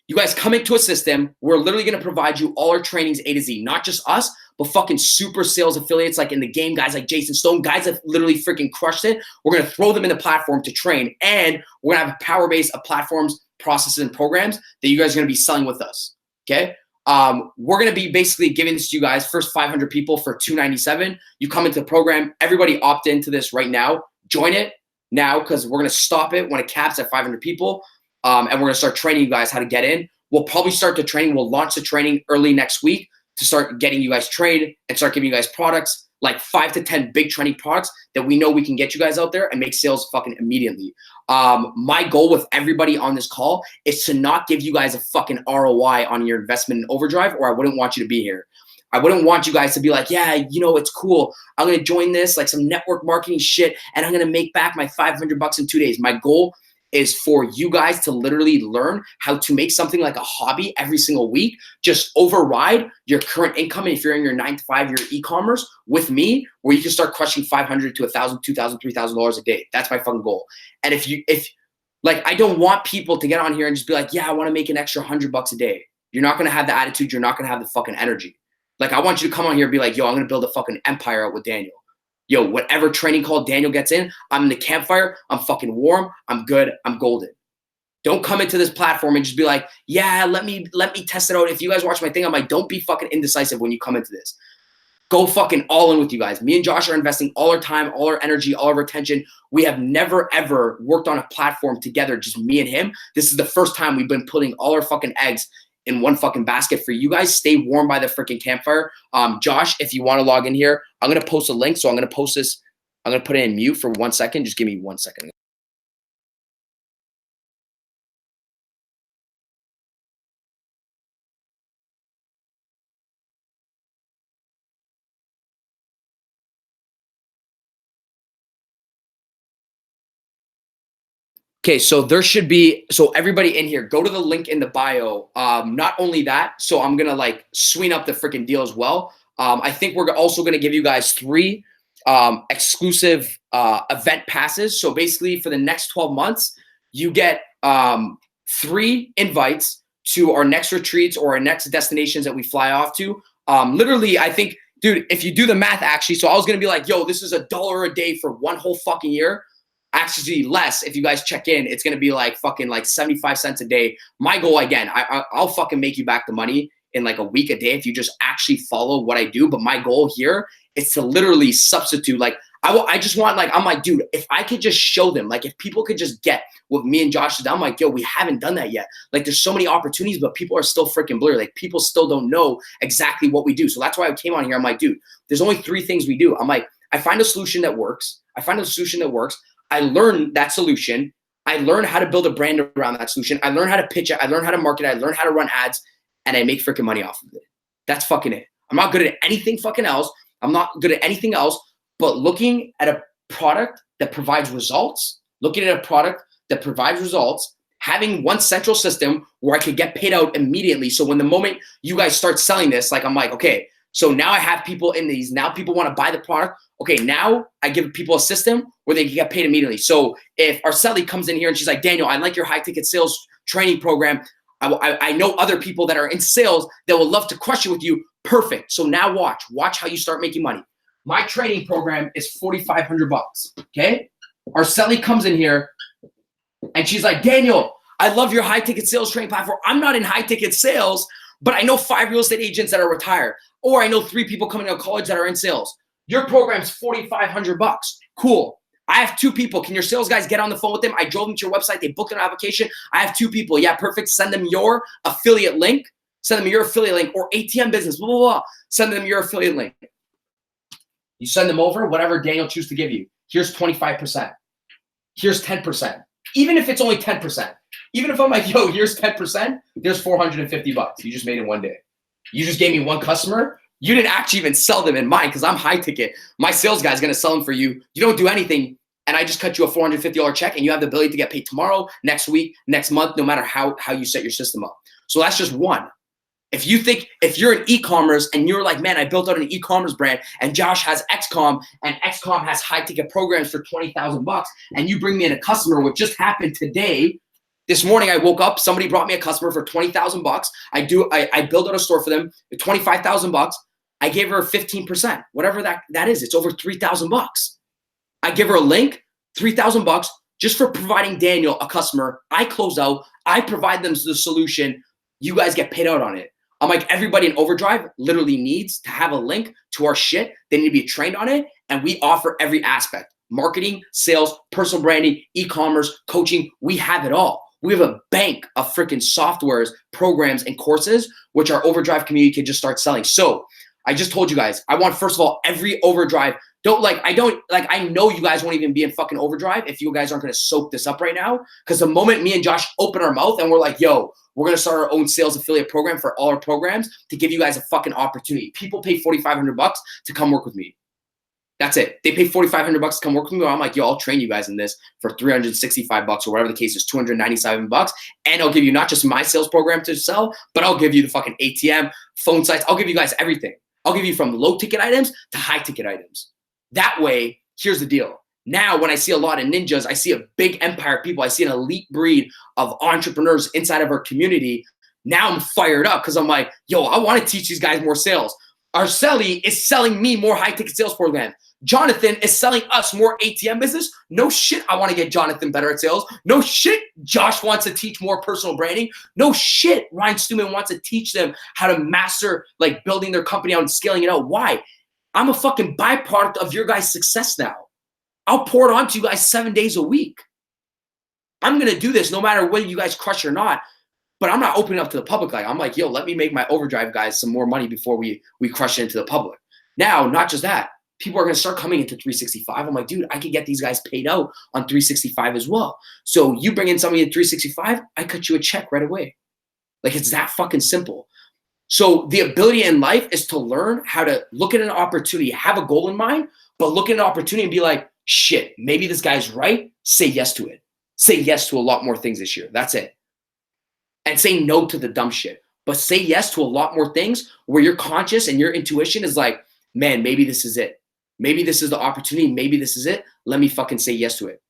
You guys come into a system. We're literally going to provide you all our trainings A to Z, not just us, but fucking super sales affiliates like in the game, guys like Jason Stone, guys that literally freaking crushed it. We're going to throw them in the platform to train, and we're going to have a power base of platforms, processes, and programs that you guys are going to be selling with us. Okay. We're going to be basically giving this to you guys, first 500 people for $297. You come into the program. Everybody opt into this right now. Join it now because we're going to stop it when it caps at 500 people. And we're going to start training you guys how to get in. We'll probably start the training. We'll launch the training early next week to start getting you guys trained and start giving you guys products, like 5 to 10 big training products that we know we can get you guys out there and make sales fucking immediately. My goal with everybody on this call is to not give you guys a fucking ROI on your investment in Overdrive, or I wouldn't want you to be here. I wouldn't want you guys to be like, yeah, you know, it's cool. I'm going to join this, like some network marketing shit, and I'm going to make back my $500 in 2 days. My goal is for you guys to literally learn how to make something like a hobby every single week, just override your current income. And if you're in your 9 to 5, your e-commerce with me, where you can start crushing $500 to $1,000, $2,000, $3,000 a day. That's my fucking goal. And if like, I don't want people to get on here and just be like, yeah, I want to make an extra $100 a day. You're not going to have the attitude. You're not going to have the fucking energy. Like, I want you to come on here and be like, yo, I'm going to build a fucking empire out with Daniel. Yo, whatever training call Daniel gets in, I'm in the campfire. I'm fucking warm. I'm good. I'm golden. Don't come into this platform and just be like, yeah, let me test it out. If you guys watch my thing, I'm like, don't be fucking indecisive when you come into this. Go fucking all in with you guys. Me and Josh are investing all our time, all our energy, all our attention. We have never, ever worked on a platform together, just me and him. This is the first time we've been putting all our fucking eggs in one fucking basket for you guys. Stay warm by the freaking campfire. Josh, if you want to log in here, I'm going to post a link. So I'm going to post this. I'm going to put it in mute for 1 second. Just give me 1 second. Okay, so there should be, so everybody in here, go to the link in the bio. Not only that, so I'm gonna like swing up the freaking deal as well. I think we're also gonna give you guys 3 exclusive event passes. So basically for the next 12 months, you get 3 invites to our next retreats or our next destinations that we fly off to. Literally, I think, dude, if you do the math actually, so I was going to be like, yo, this is $1 a day for one whole fucking year. Actually less. If you guys check in, it's going to be like fucking like 75 cents a day. My goal, again, I'll fucking make you back the money in like a week a day if you just actually follow what I do. But my goal here is to literally substitute. Like I just want, like, I'm like, dude, if I could just show them, like if people could just get what me and Josh did, I'm like, yo, we haven't done that yet. Like there's so many opportunities, but people are still freaking blurry. Like people still don't know exactly what we do. So that's why I came on here. I'm like, dude, there's only 3 things we do. I'm like, I find a solution that works. I learn that solution. I learn how to build a brand around that solution. I learn how to pitch it. I learn how to market it. I learn how to run ads, and I make freaking money off of it. That's fucking it. I'm not good at anything fucking else. I'm not good at anything else but looking at a product that provides results, having one central system where I could get paid out immediately. So when the moment you guys start selling this, like I'm like, okay, so now I have people in these. Now people want to buy the product. Okay, now I give people a system where they can get paid immediately. So if Arceli comes in here and she's like, Daniel, I like your high ticket sales training program. I know other people that are in sales that will love to crush it with you. Perfect. So now watch how you start making money. My training program is $4,500. Okay. Arceli comes in here and she's like, Daniel, I love your high ticket sales training platform. I'm not in high ticket sales, but I know 5 real estate agents that are retired, or I know 3 people coming out of college that are in sales. Your program's $4,500. Cool. I have 2 people. Can your sales guys get on the phone with them? I drove them to your website. They booked an application. I have 2 people. Yeah, perfect. Send them your affiliate link. Or ATM business, blah, blah, blah. Send them your affiliate link. You send them over, whatever Daniel chooses to give you. Here's 25%. Here's 10%. Even if it's only 10%. Even if I'm like, yo, here's 10%, there's $450. You just made it one day. You just gave me one customer. You didn't actually even sell them in mine because I'm high ticket. My sales guy's going to sell them for you. You don't do anything, and I just cut you a $450 check, and you have the ability to get paid tomorrow, next week, next month, no matter how you set your system up. So that's just one. If you're in e-commerce and you're like, man, I built out an e-commerce brand and Josh has XCOM and XCOM has high ticket programs for $20,000 and you bring me in a customer, which just happened today. This morning I woke up, somebody brought me a customer for $20,000. I build out a store for them at $25,000. I gave her 15%, whatever that is. It's over $3,000. I give her a link, $3,000 just for providing Daniel a customer. I close out, I provide them the solution. You guys get paid out on it. I'm like, everybody in Overdrive literally needs to have a link to our shit. They need to be trained on it. And we offer every aspect: marketing, sales, personal branding, e-commerce, coaching. We have it all. We have a bank of freaking softwares, programs, and courses, which our Overdrive community can just start selling. So I just told you guys, I want, first of all, every Overdrive. I know you guys won't even be in fucking Overdrive if you guys aren't going to soak this up right now. Because the moment me and Josh open our mouth and we're like, yo, we're going to start our own sales affiliate program for all our programs to give you guys a fucking opportunity. People pay $4,500 to come work with me. That's it. They pay $4,500 to come work with me. I'm like, yo, I'll train you guys in this for $365 or whatever the case is, $297. And I'll give you not just my sales program to sell, but I'll give you the fucking ATM, phone sites. I'll give you guys everything. I'll give you from low ticket items to high ticket items. That way, here's the deal. Now, when I see a lot of ninjas, I see a big empire of people. I see an elite breed of entrepreneurs inside of our community. Now I'm fired up because I'm like, yo, I want to teach these guys more sales. Arceli is selling me more high-ticket sales program. Jonathan is selling us more ATM business. No shit, I want to get Jonathan better at sales. No shit, Josh wants to teach more personal branding. No shit, Ryan Stewman wants to teach them how to master like building their company out and scaling it out. Why? I'm a fucking byproduct of your guys' success now. I'll pour it on to you guys 7 days a week. I'm going to do this no matter whether you guys crush or not, but I'm not opening up to the public. Like, I'm like, yo, let me make my Overdrive guys some more money before we crush it into the public. Now, not just that, people are going to start coming into 365. I'm like, dude, I can get these guys paid out on 365 as well. So you bring in somebody in 365, I cut you a check right away. Like, it's that fucking simple. So the ability in life is to learn how to look at an opportunity, have a goal in mind, but look at an opportunity and be like, shit, maybe this guy's right. Say yes to it. Say yes to a lot more things this year. That's it. And say no to the dumb shit. But say yes to a lot more things where your conscious and your intuition is like, man, maybe this is it. Maybe this is the opportunity. Maybe this is it. Let me fucking say yes to it.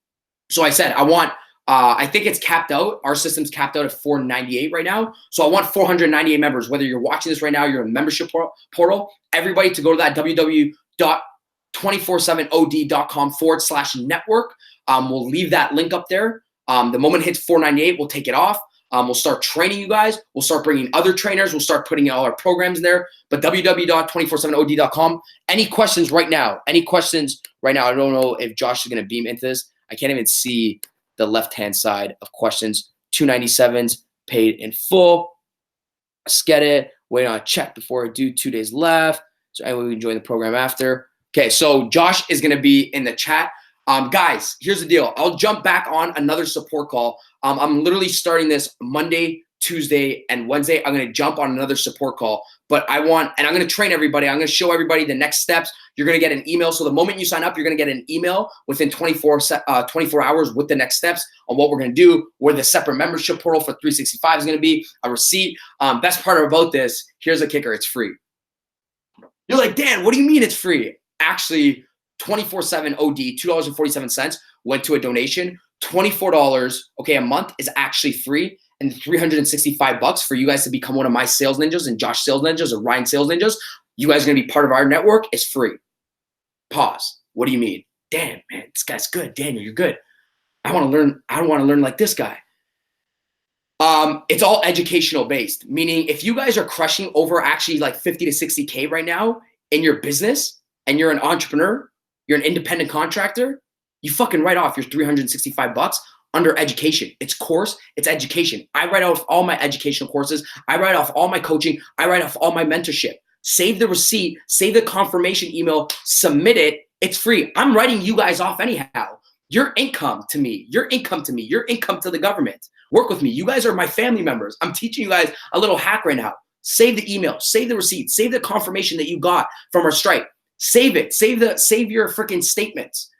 So I said, I want I think it's capped out. Our system's capped out at 498 right now. So I want 498 members. Whether you're watching this right now, you're in the membership portal, everybody to go to that www.247od.com/network. We'll leave that link up there. The moment it hits 498, we'll take it off. We'll start training you guys. We'll start bringing other trainers. We'll start putting all our programs in there. But www.247od.com. Any questions right now? Any questions right now? I don't know if Josh is going to beam into this. I can't even see the left-hand side of questions. 297s paid in full. Let's get it. Wait on a check before I do. 2 days left. So anyway, we can join the program after. Okay, so Josh is going to be in the chat. Guys, here's the deal. I'll jump back on another support call. I'm literally starting this Monday, Tuesday, and Wednesday. I'm going to jump on another support call. But I'm going to train everybody. I'm going to show everybody the next steps. You're going to get an email. So the moment you sign up, you're going to get an email within 24 hours with the next steps on what we're going to do, where the separate membership portal for 365 is going to be, a receipt. Best part about this, here's a kicker. It's free. You're like, Dan, what do you mean it's free? Actually, 24/7 OD, $2.47 went to a donation. $24, okay, a month is actually free, and $365 for you guys to become one of my sales ninjas and Josh sales ninjas or Ryan sales ninjas. You guys are gonna be part of our network. Is free. Pause. What do you mean? Damn, man, this guy's good. Daniel, you're good. I want to learn. I don't want to learn like this guy. It's all educational based, meaning if you guys are crushing over actually like 50 to 60K right now in your business and you're an entrepreneur, you're an independent contractor, you fucking write off your $365 under education. It's course, it's education. I write off all my educational courses. I write off all my coaching. I write off all my mentorship. Save the receipt, save the confirmation email, submit it. It's free. I'm writing you guys off anyhow. Your income to me, your income to me, your income to the government. Work with me. You guys are my family members. I'm teaching you guys a little hack right now. Save the email, save the receipt, save the confirmation that you got from our Stripe. Save it. Save your freaking statements.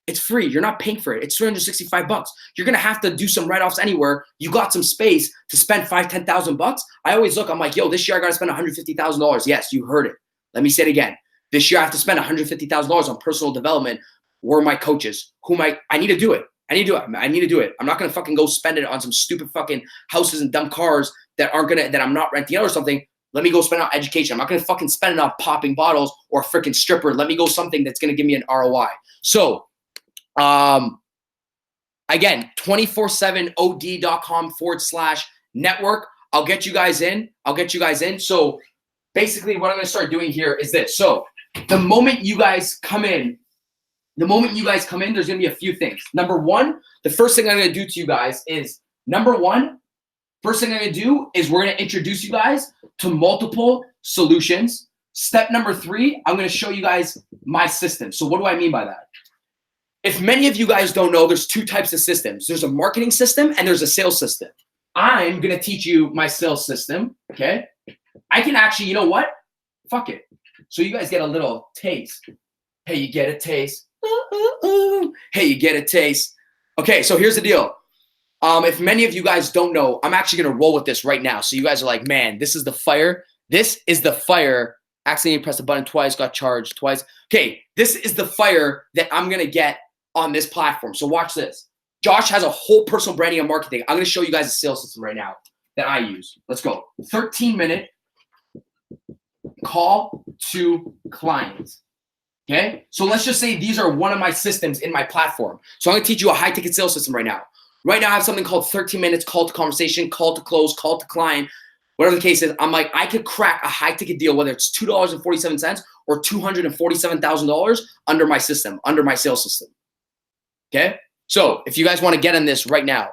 It's free. You're not paying for it. It's $365. You're gonna have to do some write-offs anywhere. You got some space to spend $5,000, $10,000. I always look. I'm like, yo, this year I gotta spend $150,000. Yes, you heard it. Let me say it again. This year I have to spend $150,000 on personal development. Where are my coaches? I need to do it. I need to do it. I'm not gonna fucking go spend it on some stupid fucking houses and dumb cars that I'm not renting out or something. Let me go spend it on education. I'm not gonna fucking spend it on popping bottles or a freaking stripper. Let me go something that's gonna give me an ROI. So again, 247od.com/network. I'll get you guys in. So basically what I'm gonna start doing here is this. So the moment you guys come in, there's gonna be a few things. Number one, the first thing I'm gonna do to you guys is we're gonna introduce you guys to multiple solutions. Step number 3, I'm gonna show you guys my system. So what do I mean by that? If many of you guys don't know, there's 2 types of systems. There's a marketing system and there's a sales system. I'm gonna teach you my sales system, okay? I can actually, you know what? Fuck it. So you guys get a little taste. Hey, you get a taste. Hey, you get a taste. Okay, so here's the deal. If many of you guys don't know, I'm actually gonna roll with this right now. So you guys are like, man, this is the fire. This is the fire. Accidentally pressed the button twice, got charged twice. Okay, this is the fire that I'm gonna get on this platform. So watch this. Josh has a whole personal branding and marketing. I'm gonna show you guys a sales system right now that I use. Let's go. 13-minute call to clients. Okay, so let's just say these are one of my systems in my platform. So I'm gonna teach you a high-ticket sales system right now. Right now I have something called 13 minutes, call to conversation, call to close, call to client, whatever the case is. I'm like, I could crack a high-ticket deal, whether it's $2.47 or $247,000 under my system, under my sales system. Okay, so if you guys want to get on this right now,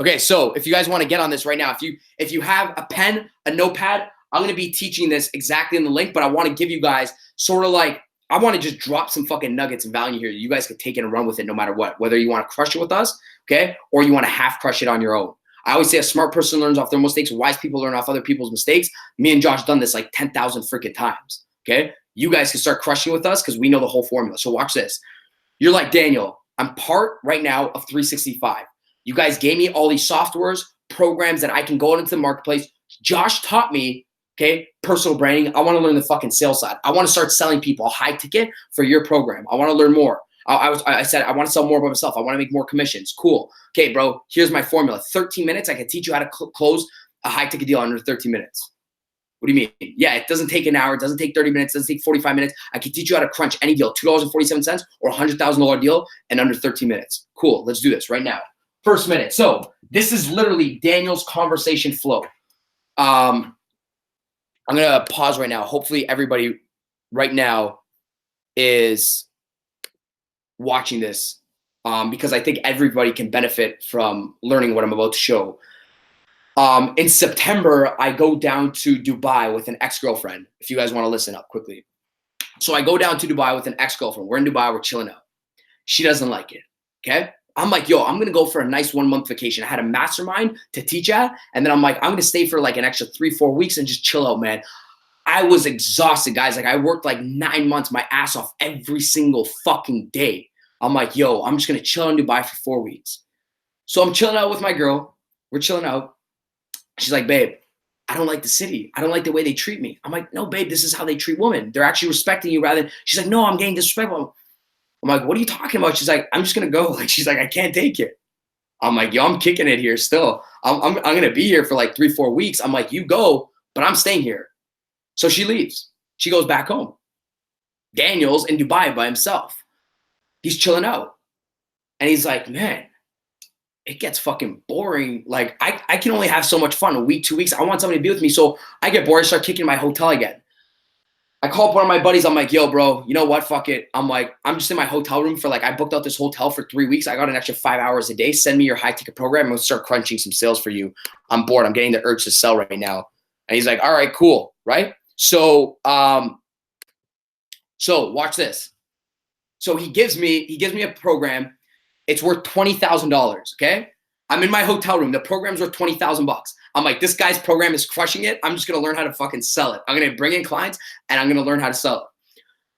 okay, so if you guys want to get on this right now, if you have a pen, a notepad, I'm going to be teaching this exactly in the link, but I want to give you guys sort of like, I want to just drop some fucking nuggets and value here. You guys could take it and run with it no matter what, whether you want to crush it with us, okay, or you want to half crush it on your own. I always say a smart person learns off their mistakes. Wise people learn off other people's mistakes. Me and Josh done this like 10,000 freaking times, okay? You guys can start crushing with us because we know the whole formula. So watch this. You're like, Daniel, I'm part right now of 365. You guys gave me all these softwares, programs that I can go into the marketplace. Josh taught me, okay, personal branding. I want to learn the fucking sales side. I want to start selling people a high ticket for your program. I want to learn more. I said, I want to sell more by myself. I want to make more commissions. Cool. Okay, bro, here's my formula. 13 minutes, I can teach you how to close a high ticket deal under 13 minutes. What do you mean? Yeah, it doesn't take an hour. It doesn't take 30 minutes. It doesn't take 45 minutes. I can teach you how to crunch any deal, $2.47 or $100,000 deal in under 13 minutes. Cool. Let's do this right now. First minute. So this is literally Daniel's conversation flow. I'm going to pause right now. Hopefully everybody right now is watching this because I think everybody can benefit from learning what I'm about to show. In September, I go down to Dubai with an ex-girlfriend, if you guys want to listen up quickly. So I go down to Dubai with an ex-girlfriend. We're in Dubai. We're chilling out. She doesn't like it, okay? I'm like, yo, I'm going to go for a nice 1 month vacation. I had a mastermind to teach at, and then I'm like, I'm going to stay for like an extra 3-4 weeks and just chill out, man. I was exhausted, guys. Like I worked like 9 months, my ass off every single fucking day. I'm like, yo, I'm just going to chill in Dubai for 4 weeks. So I'm chilling out with my girl. We're chilling out. She's like, babe, I don't like the city. I don't like the way they treat me. I'm like, no, babe, this is how they treat women. They're actually respecting you rather than, she's like, no, I'm getting disrespectful. I'm like, what are you talking about? She's like, I'm just going to go. Like, she's like, I can't take it. I'm like, yo, I'm kicking it here still. I'm going to be here for like 3-4 weeks. I'm like, you go, but I'm staying here. So she leaves. She goes back home. Daniel's in Dubai by himself. He's chilling out. And he's like, man, it gets fucking boring. Like I can only have so much fun a week, 2 weeks. I want somebody to be with me. So I get bored. I start kicking my hotel again. I call up one of my buddies. I'm like, yo, bro, you know what? Fuck it. I'm like, I'm just in my hotel room for like, I booked out this hotel for 3 weeks. I got an extra 5 hours a day. Send me your high ticket program. I'm going to start crunching some sales for you. I'm bored. I'm getting the urge to sell right now. And he's like, all right, cool. Right. So watch this. So he gives me a program. It's worth $20,000. Okay. I'm in my hotel room. The program's worth $20,000. I'm like, this guy's program is crushing it. I'm just going to learn how to fucking sell it. I'm going to bring in clients and I'm going to learn how to sell it.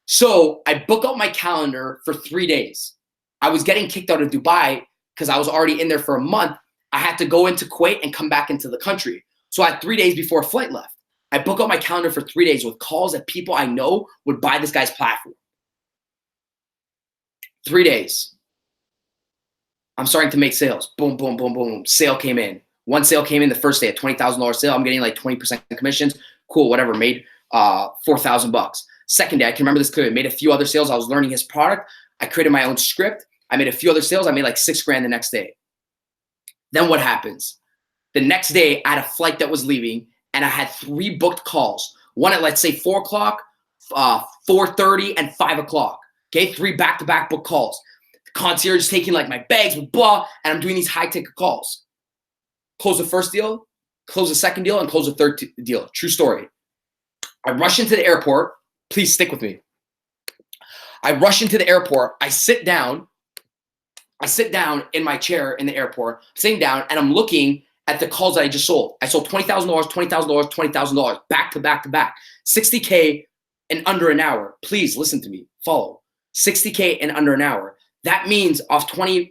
So I book out my calendar for 3 days. I was getting kicked out of Dubai because I was already in there for a month. I had to go into Kuwait and come back into the country. So I had 3 days before a flight left. I book out my calendar for 3 days with calls that people I know would buy this guy's platform. 3 days. I'm starting to make sales. Boom, boom, boom, boom. Sale came in. One sale came in the first day, a $20,000 sale. I'm getting like 20% commissions. Cool, whatever. Made $4,000. Second day, I can remember this clearly. Made a few other sales. I was learning his product. I created my own script. I made a few other sales. I made like $6,000 the next day. Then what happens? The next day, I had a flight that was leaving, and I had 3 booked calls. One at, let's say, 4 o'clock, 4:30, and 5 o'clock. Okay, 3 back-to-back book calls. The concierge is taking like my bags, blah, and I'm doing these high-ticket calls. Close the first deal, close the second deal, and close the third deal. True story. I rush into the airport. Please stick with me. I rush into the airport. I sit down in my chair in the airport, sitting down, and I'm looking at the calls that I just sold. I sold $20,000, $20,000, $20,000, back to back to back. 60K in under an hour. Please listen to me. Follow. 60K in under an hour. That means off 20%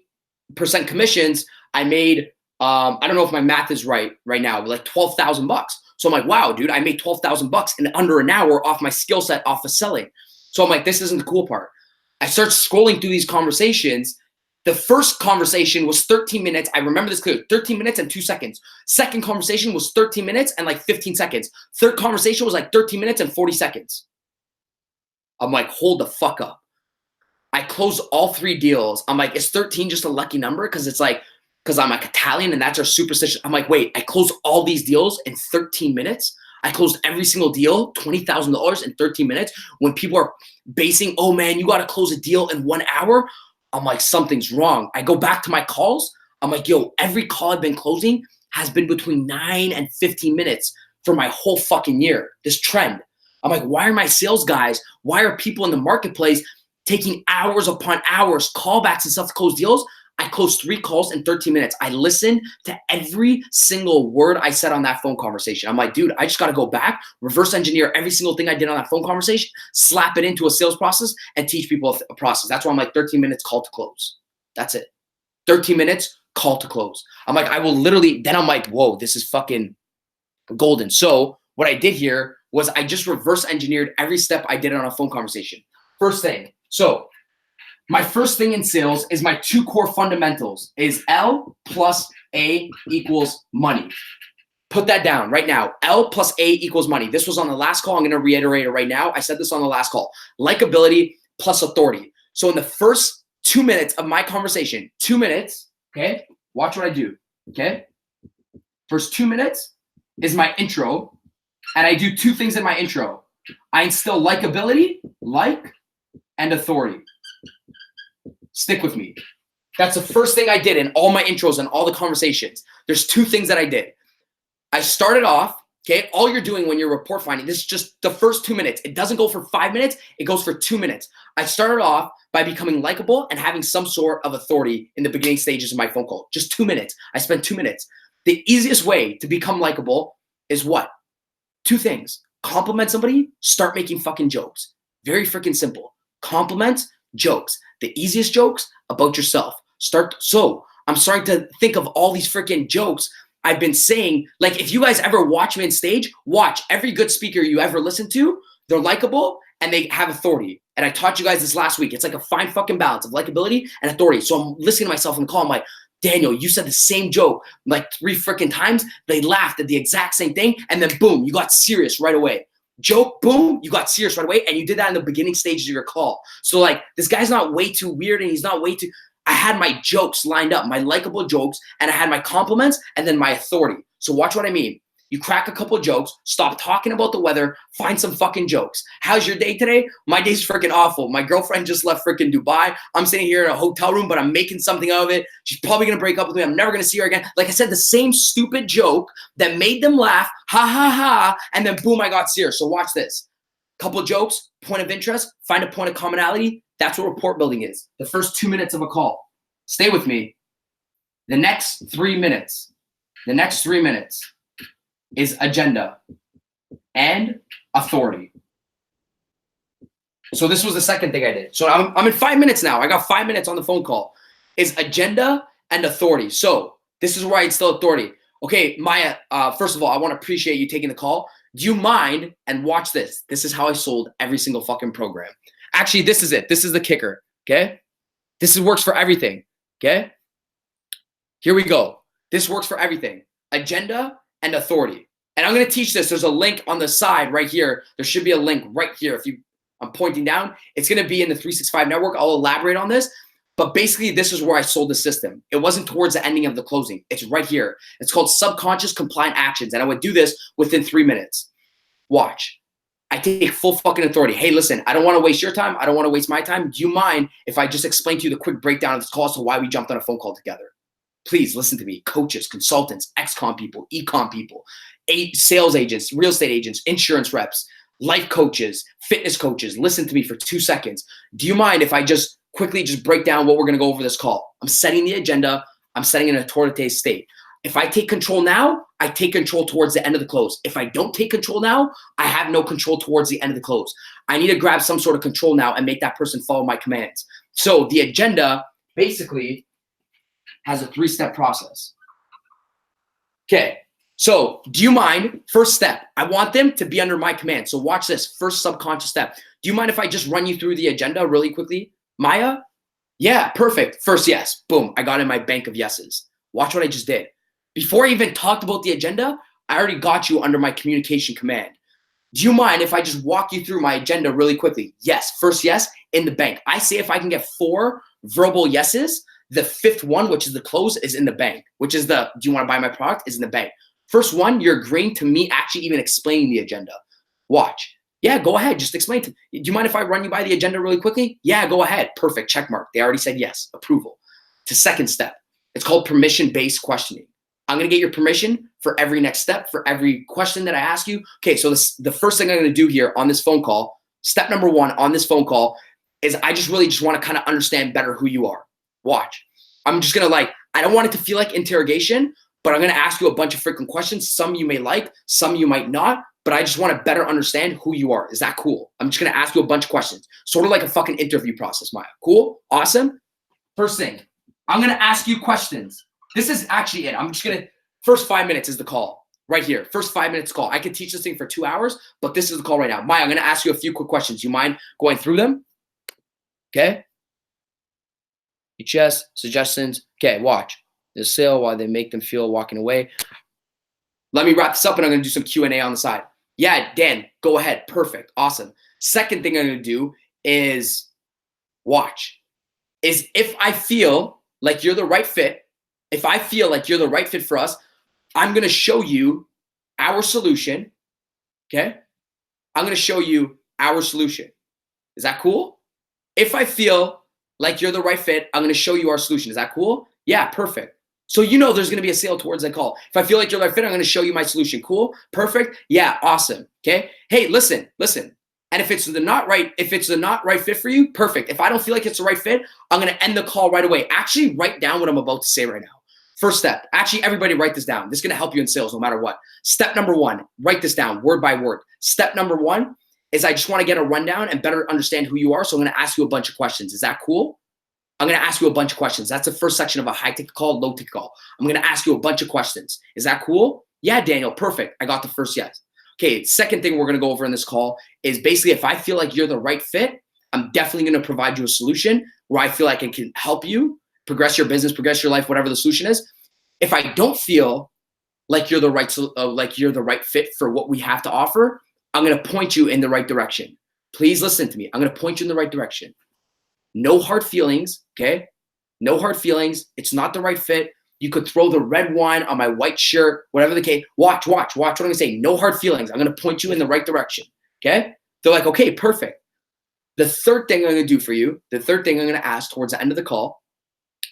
commissions, I made, I don't know if my math is right now, but like $12,000. So I'm like, wow, dude, I made $12,000 in under an hour off my skill set off of selling. So I'm like, this isn't the cool part. I start scrolling through these conversations. The first conversation was 13 minutes. I remember this clearly, 13 minutes and 2 seconds. Second conversation was 13 minutes and like 15 seconds. Third conversation was like 13 minutes and 40 seconds. I'm like, hold the fuck up. I closed all 3 deals. I'm like, is 13 just a lucky number? Because it's like, because I'm like Italian and that's our superstition. I'm like, wait, I closed all these deals in 13 minutes. I closed every single deal, $20,000 in 13 minutes. When people are basing, oh man, you got to close a deal in 1 hour. I'm like, something's wrong. I go back to my calls. I'm like, yo, every call I've been closing has been between 9 and 15 minutes for my whole fucking year. This trend. I'm like, why are my sales guys, why are people in the marketplace taking hours upon hours, callbacks and stuff to close deals? I closed 3 calls in 13 minutes. I listened to every single word I said on that phone conversation. I'm like, dude, I just got to go back, reverse engineer every single thing I did on that phone conversation, slap it into a sales process, and teach people a process. That's why I'm like 13 minutes call to close. That's it. 13 minutes call to close. I'm like, I will literally, then I'm like, whoa, this is fucking golden. So what I did here was I just reverse engineered every step I did on a phone conversation. First thing. So My first thing in sales is my 2 core fundamentals is L plus A equals money. Put that down right now. L plus A equals money. This was on the last call. I'm going to reiterate it right now. I said this on the last call. Likability plus authority. So in the first 2 minutes of my conversation, 2 minutes, okay, watch what I do, okay? First 2 minutes is my intro, and I do 2 things in my intro. I instill likability, like, and authority. Stick with me. That's the first thing I did in all my intros and all the conversations. There's 2 things that I did. I started off, okay, all you're doing when you're report finding, this is just the first 2 minutes. It doesn't go for 5 minutes, it goes for 2 minutes. I started off by becoming likable and having some sort of authority in the beginning stages of my phone call. Just 2 minutes. I spent 2 minutes. The easiest way to become likable is what? 2 things. Compliment somebody, start making fucking jokes. Very freaking simple. Compliments, jokes. The easiest jokes about yourself. So I'm starting to think of all these freaking jokes I've been saying. Like, if you guys ever watch me on stage, watch every good speaker you ever listen to. They're likable and they have authority. And I taught you guys this last week. It's like a fine fucking balance of likability and authority. So I'm listening to myself in the call. I'm like, Daniel, you said the same joke like 3 freaking times. They laughed at the exact same thing. And then boom, you got serious right away. Joke, boom, you got serious right away. And you did that in the beginning stages of your call. So like, this guy's not way too weird and he's not way too, I had my jokes lined up, my likable jokes, and I had my compliments and then my authority. So watch what I mean. You crack a couple of jokes, stop talking about the weather, find some fucking jokes. How's your day today? My day's freaking awful. My girlfriend just left freaking Dubai. I'm sitting here in a hotel room, but I'm making something out of it. She's probably gonna break up with me. I'm never gonna see her again. Like I said, the same stupid joke that made them laugh, ha ha ha, and then boom, I got serious. So watch this. Couple of jokes, point of interest, find a point of commonality. That's what report building is. The first 2 minutes of a call. Stay with me. The next 3 minutes is agenda and authority. So this was the second thing I did. So I'm in 5 minutes now. I got 5 minutes on the phone call. Is agenda and authority. So this is where I instill authority. Okay, Maya, first of all, I want to appreciate you taking the call. Do you mind? And watch this. This is how I sold every single fucking program. Actually, this is it. This is the kicker, okay? This works for everything, okay? Here we go. This works for everything. Agenda and authority. And I'm going to teach this. There's a link on the side right here. There should be a link right here. I'm pointing down, it's going to be in the 365 network. I'll elaborate on this. But basically, this is where I sold the system. It wasn't towards the ending of the closing. It's right here. It's called subconscious compliant actions. And I would do this within 3 minutes. Watch. I take full fucking authority. Hey, listen, I don't want to waste your time. I don't want to waste my time. Do you mind if I just explain to you the quick breakdown of this call as to why we jumped on a phone call together? Please listen to me. Coaches, consultants, ex-com people, e-com people, sales agents, real estate agents, insurance reps, life coaches, fitness coaches. Listen to me for 2 seconds. Do you mind if I just quickly just break down what we're going to go over this call? I'm setting the agenda. I'm setting an authoritative state. If I take control now, I take control towards the end of the close. If I don't take control now, I have no control towards the end of the close. I need to grab some sort of control now and make that person follow my commands. So the agenda basically has a 3-step process. Okay, so do you mind? First step, I want them to be under my command. So watch this, first subconscious step. Do you mind if I just run you through the agenda really quickly? Maya? Yeah, perfect. First yes, boom, I got in my bank of yeses. Watch what I just did. Before I even talked about the agenda, I already got you under my communication command. Do you mind if I just walk you through my agenda really quickly? Yes, first yes, in the bank. I say if I can get 4 verbal yeses, the 5th one, which is the close, is in the bank, which is the, do you want to buy my product, is in the bank. First one, you're agreeing to me actually even explaining the agenda. Watch. Yeah, go ahead. Just explain to me. Do you mind if I run you by the agenda really quickly? Yeah, go ahead. Perfect. Check mark. They already said yes. Approval. To second step. It's called permission-based questioning. I'm going to get your permission for every next step, for every question that I ask you. Okay, so the first thing I'm going to do here on this phone call, step number 1 on this phone call, is I just really want to kind of understand better who you are. Watch. I'm just going to I don't want it to feel like interrogation, but I'm going to ask you a bunch of freaking questions. Some you may like, some you might not, but I just want to better understand who you are. Is that cool? I'm just going to ask you a bunch of questions, sort of like a fucking interview process, Maya. Cool? Awesome? First thing, I'm going to ask you questions. This is actually it. I'm just going to, first 5 minutes is the call right here. First 5 minutes call. I could teach this thing for 2 hours, but this is the call right now. Maya, I'm going to ask you a few quick questions. You mind going through them? Okay. Yes, suggestions. Okay, watch. The sale while they make them feel walking away. Let me wrap this up and I'm going to do some Q&A on the side. Yeah, Dan, go ahead. Perfect. Awesome. Second thing I'm going to do is watch. Is if I feel like you're the right fit, if I feel like you're the right fit for us, I'm going to show you our solution. Okay? I'm going to show you our solution. Is that cool? If I feel like you're the right fit, I'm going to show you our solution. Is that cool? Yeah, perfect. So you know there's going to be a sale towards that call. If I feel like you're the right fit, I'm going to show you my solution. Cool? Perfect? Yeah, awesome. Okay? Hey, listen. And if it's the not right fit for you, perfect. If I don't feel like it's the right fit, I'm going to end the call right away. Actually, write down what I'm about to say right now. First step. Actually, everybody write this down. This is going to help you in sales no matter what. Step number 1, write this down word by word. Step number 1 is I just want to get a rundown and better understand who you are. So I'm going to ask you a bunch of questions. Is that cool? I'm going to ask you a bunch of questions. That's the first section of a high ticket call, low ticket call. I'm going to ask you a bunch of questions. Is that cool? Yeah, Daniel, perfect. I got the first yes. Okay, second thing we're going to go over in this call is basically if I feel like you're the right fit, I'm definitely going to provide you a solution where I feel like it can help you progress your business, progress your life, whatever the solution is. If I don't feel like you're the right fit for what we have to offer, I'm going to point you in the right direction. Please listen to me. I'm going to point you in the right direction. No hard feelings, okay? No hard feelings. It's not the right fit. You could throw the red wine on my white shirt, whatever the case. Watch what I'm going to say. No hard feelings. I'm going to point you in the right direction, okay? They're like, okay, perfect. The third thing I'm going to do for you, the third thing I'm going to ask towards the end of the call,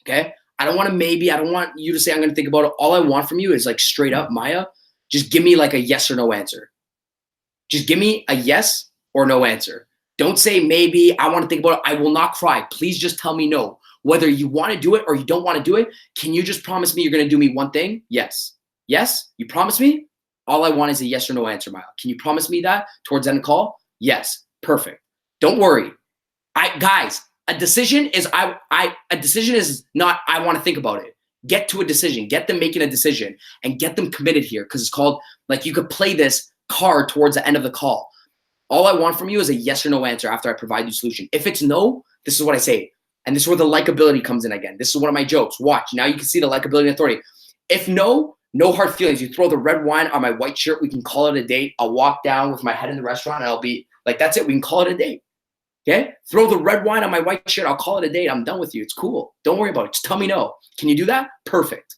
okay? I don't want you to say I'm going to think about it. All I want from you is like straight up, Maya, just give me like a yes or no answer. Just give me a yes or no answer. Don't say maybe, I want to think about it. I will not cry. Please just tell me no. Whether you want to do it or you don't want to do it, can you just promise me you're going to do me one thing? Yes. Yes? You promise me? All I want is a yes or no answer, Maya. Can you promise me that towards the end of the call? Yes. Perfect. Don't worry. Guys, a decision is not I want to think about it. Get to a decision. Get them making a decision and get them committed here because it's called, like, you could play this card towards the end of the call. All I want from you is a yes or no answer after I provide you a solution. If it's no, this is what I say. And this is where the likability comes in again. This is one of my jokes. Watch. Now you can see the likability and authority. If no, no hard feelings. You throw the red wine on my white shirt. We can call it a date. I'll walk down with my head in the restaurant and I'll be like, that's it. We can call it a date. Okay? Throw the red wine on my white shirt. I'll call it a date. I'm done with you. It's cool. Don't worry about it. Just tell me no. Can you do that? Perfect.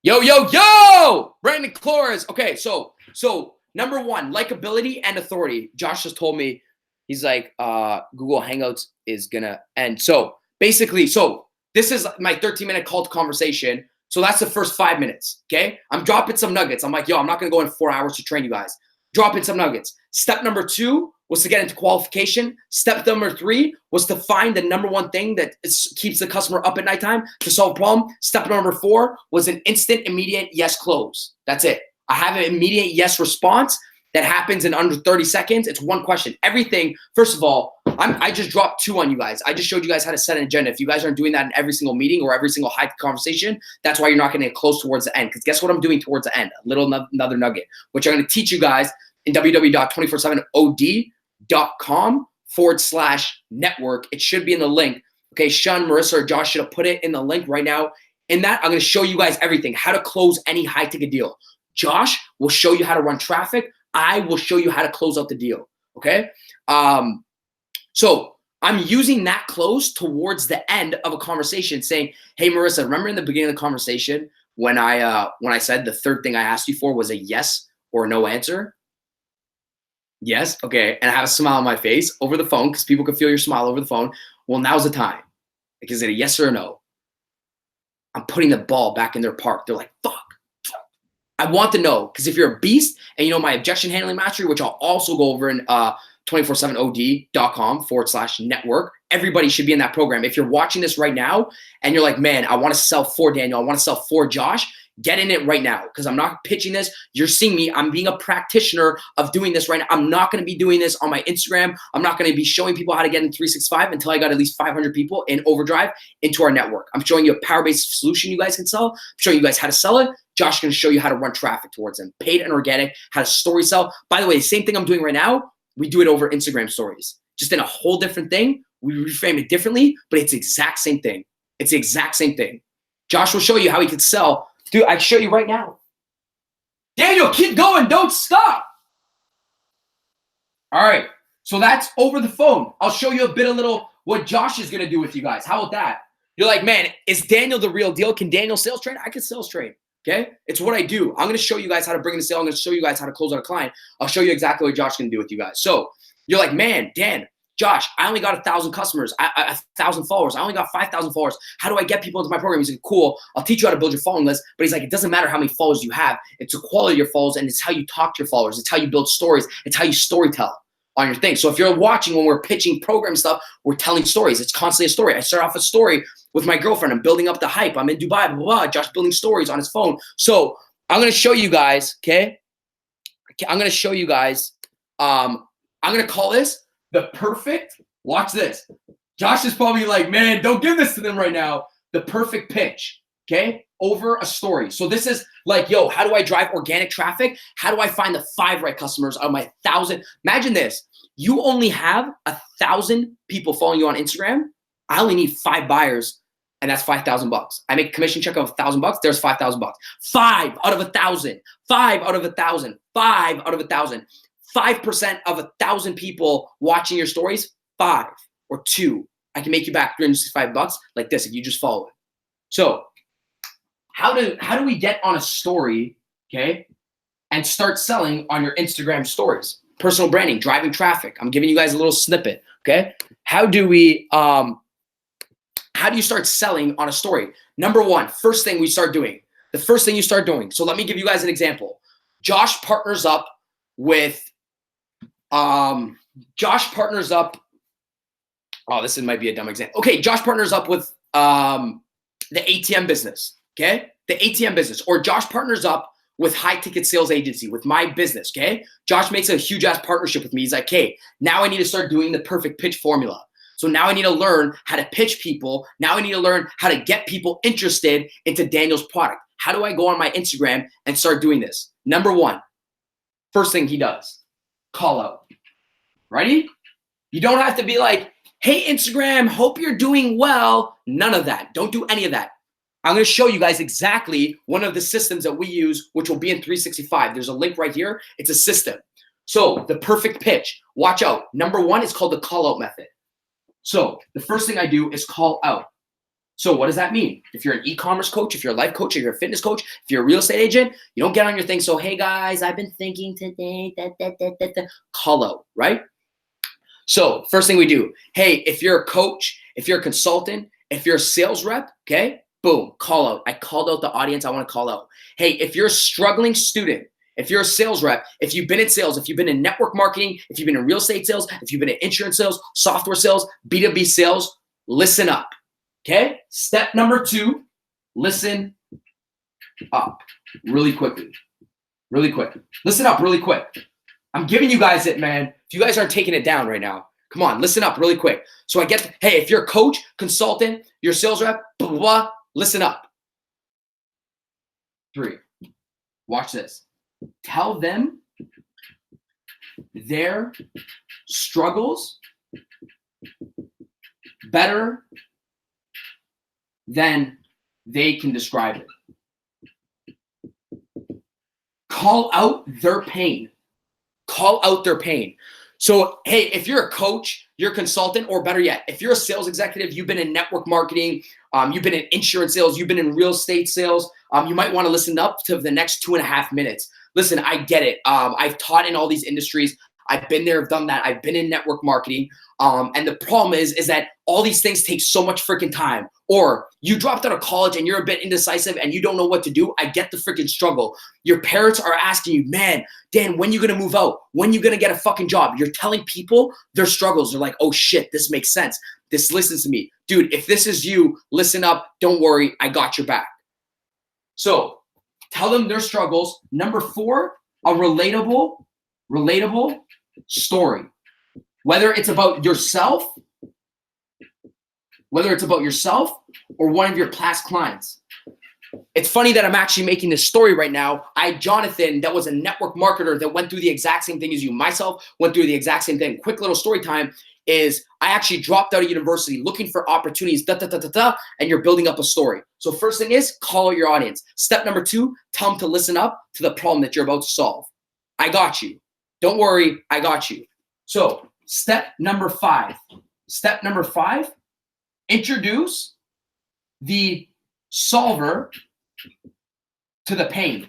Yo! Brandon Clores. Okay, so number 1, likability and authority. Josh just told me, he's like, Google Hangouts is gonna end. So basically, this is my 13-minute call to conversation. So that's the first 5 minutes, okay? I'm dropping some nuggets. I'm like, I'm not gonna go in 4 hours to train you guys. Dropping some nuggets. Step number 2 was to get into qualification. Step number 3 was to find the number 1 thing that keeps the customer up at nighttime to solve a problem. Step number 4 was an instant, immediate yes close. That's it. I have an immediate yes response that happens in under 30 seconds. It's one question. Everything, first of all, I just dropped 2 on you guys. I just showed you guys how to set an agenda. If you guys aren't doing that in every single meeting or every single high conversation, that's why you're not going to get close towards the end. Because guess what I'm doing towards the end? Another nugget, which I'm going to teach you guys in www.247od.com/network. It should be in the link. Okay, Sean, Marissa, or Josh should have put it in the link right now. In that, I'm going to show you guys everything, how to close any high ticket deal. Josh will show you how to run traffic. I will show you how to close out the deal. Okay. So I'm using that close towards the end of a conversation saying, hey, Marissa, remember in the beginning of the conversation when I said the third thing I asked you for was a yes or no answer? Yes. Okay. And I have a smile on my face over the phone because people can feel your smile over the phone. Well, now's the time. Like, is it a yes or a no? I'm putting the ball back in their park. They're like, fuck. I want to know, because if you're a beast and you know my objection handling mastery, which I'll also go over in 247od.com/network, everybody should be in that program. If you're watching this right now and you're like, man, I want to sell for Daniel, I want to sell for Josh, get in it right now, because I'm not pitching this. You're seeing me. I'm being a practitioner of doing this right now. I'm not going to be doing this on my Instagram. I'm not going to be showing people how to get in 365 until I got at least 500 people in overdrive into our network. I'm showing you a power-based solution you guys can sell. I'm showing you guys how to sell it. Josh is going to show you how to run traffic towards them, paid and organic, how to story sell. By the way, the same thing I'm doing right now, we do it over Instagram stories. just in a whole different thing. We reframe it differently, but it's the exact same thing. It's the exact same thing. Josh will show you how he can sell. Dude, I can show you right now. Daniel, keep going. Don't stop. All right. So that's over the phone. I'll show you a bit of little what Josh is going to do with you guys. How about that? You're like, man, is Daniel the real deal? Can Daniel sales train? I can sales train. Okay. It's what I do. I'm going to show you guys how to bring in a sale. I'm going to show you guys how to close out a client. I'll show you exactly what Josh can do with you guys. So you're like, man, Dan, Josh, I only got 1,000 customers, 1,000 followers. I only got 5,000 followers. How do I get people into my program? He's like, cool. I'll teach you how to build your following list. But he's like, it doesn't matter how many followers you have. It's the quality of your followers, and it's how you talk to your followers. It's how you build stories. It's how you storytell on your thing. So if you're watching when we're pitching program stuff, we're telling stories. It's constantly a story. I start off a story with my girlfriend. I'm building up the hype. I'm in Dubai, blah, blah, blah. Josh building stories on his phone. So I'm going to show you guys, okay? I'm going to show you guys. I'm going to call this the perfect, watch this. Josh is probably like, man, don't give this to them right now. The perfect pitch, okay? Over a story. So this is like, yo, how do I drive organic traffic? How do I find the 5 right customers out of my 1,000? Imagine this. You only have 1,000 people following you on Instagram. I only need 5 buyers, and that's $5,000. I make a commission check of $1,000. There's $5,000. 5 out of 1,000. 5 out of 1,000. 5 out of 1,000. 5% of 1,000 people watching your stories, 5 or 2. I can make you back $365 like this if you just follow it. So how do we get on a story, okay, and start selling on your Instagram stories? Personal branding, driving traffic. I'm giving you guys a little snippet, okay? How do you start selling on a story? Number 1, first thing we start doing. The first thing you start doing. So let me give you guys an example. Josh partners up with this might be a dumb example. Okay, Josh partners up with the ATM business, okay? The ATM business. Or Josh partners up with high ticket sales agency, with my business, okay? Josh makes a huge ass partnership with me. He's like, hey, now I need to start doing the perfect pitch formula. So now I need to learn how to pitch people. Now I need to learn how to get people interested into Daniel's product. How do I go on my Instagram and start doing this? Number 1, first thing he does, call out. Ready? You don't have to be like, hey, Instagram, hope you're doing well. None of that. Don't do any of that. I'm going to show you guys exactly one of the systems that we use, which will be in 365. There's a link right here. It's a system. So the perfect pitch, watch out. Number 1 is called the call out method. So the first thing I do is call out. So what does that mean? If you're an e-commerce coach, if you're a life coach, if you're a fitness coach, if you're a real estate agent, you don't get on your thing. So, hey guys, I've been thinking today, call out, right? So first thing we do, hey, if you're a coach, if you're a consultant, if you're a sales rep, okay, boom, call out. I called out the audience I want to call out. Hey, if you're a struggling student, if you're a sales rep, if you've been in sales, if you've been in network marketing, if you've been in real estate sales, if you've been in insurance sales, software sales, B2B sales, listen up, okay? Step number 2, listen up really quickly, really quick. Listen up really quick. I'm giving you guys it, man. If you guys aren't taking it down right now, come on, listen up really quick. So I get, hey, if you're a coach, consultant, you're a sales rep, blah, blah, blah, listen up. 3, watch this. Tell them their struggles better than they can describe it. Call out their pain. Call out their pain. So, hey, if you're a coach, you're a consultant, or better yet, if you're a sales executive, you've been in network marketing, you've been in insurance sales, you've been in real estate sales, you might want to listen up to the next 2.5 minutes. Listen, I get it. I've taught in all these industries. I've been there, I've done that. I've been in network marketing. And the problem is that all these things take so much freaking time. Or you dropped out of college and you're a bit indecisive and you don't know what to do. I get the freaking struggle. Your parents are asking you, man, Dan, when you gonna move out? When you gonna get a fucking job? You're telling people their struggles. They're like, oh shit, this makes sense. This listens to me. Dude, if this is you, listen up. Don't worry, I got your back. So tell them their struggles. Number 4, a relatable story. Whether it's about yourself or one of your past clients. It's funny that I'm actually making this story right now. I had Jonathan that was a network marketer that went through the exact same thing as you. Myself went through the exact same thing. Quick little story time. is I actually dropped out of university looking for opportunities, and you're building up a story. So first thing is call out your audience. Step number 2, tell them to listen up to the problem that you're about to solve. I got you. Don't worry, I got you. So step number 5. Step number 5, introduce the solver to the pain.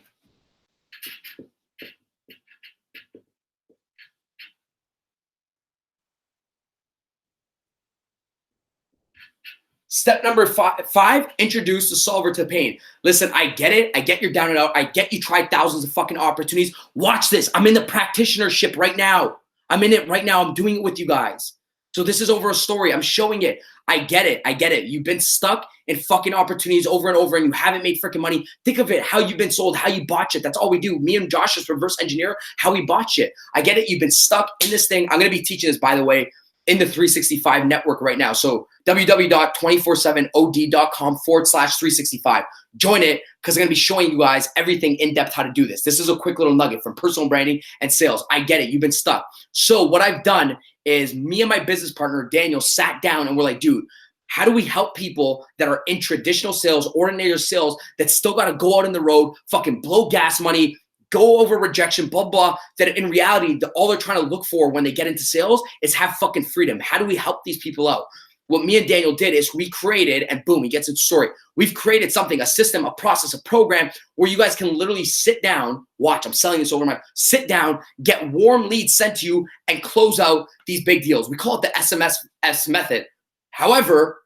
Step number 5, introduce the solver to pain. Listen, I get it. I get you're down and out. I get you tried thousands of fucking opportunities. Watch this. I'm in the practitionership right now. I'm in it right now. I'm doing it with you guys. So this is over a story. I'm showing it. I get it. I get it. You've been stuck in fucking opportunities over and over and you haven't made freaking money. Think of it, how you've been sold, how you bought shit. That's all we do. Me and Josh just reverse engineer how we bought shit. I get it. You've been stuck in this thing. I'm going to be teaching this, by the way, in the 365 network right now. So www.247od.com/365. Join it because I'm going to be showing you guys everything in depth how to do this. This is a quick little nugget from personal branding and sales. I get it. You've been stuck. So what I've done is me and my business partner, Daniel, sat down and we're like, dude, how do we help people that are in traditional sales, ordinary sales, that still got to go out on the road, fucking blow gas money, go over rejection, blah, blah, that in reality, all they're trying to look for when they get into sales is have fucking freedom. How do we help these people out? What me and Daniel did is we created, and boom, he gets into story. We've created something, a system, a process, a program where you guys can literally sit down, watch, I'm selling this over my, sit down, get warm leads sent to you and close out these big deals. We call it the SMS method. However,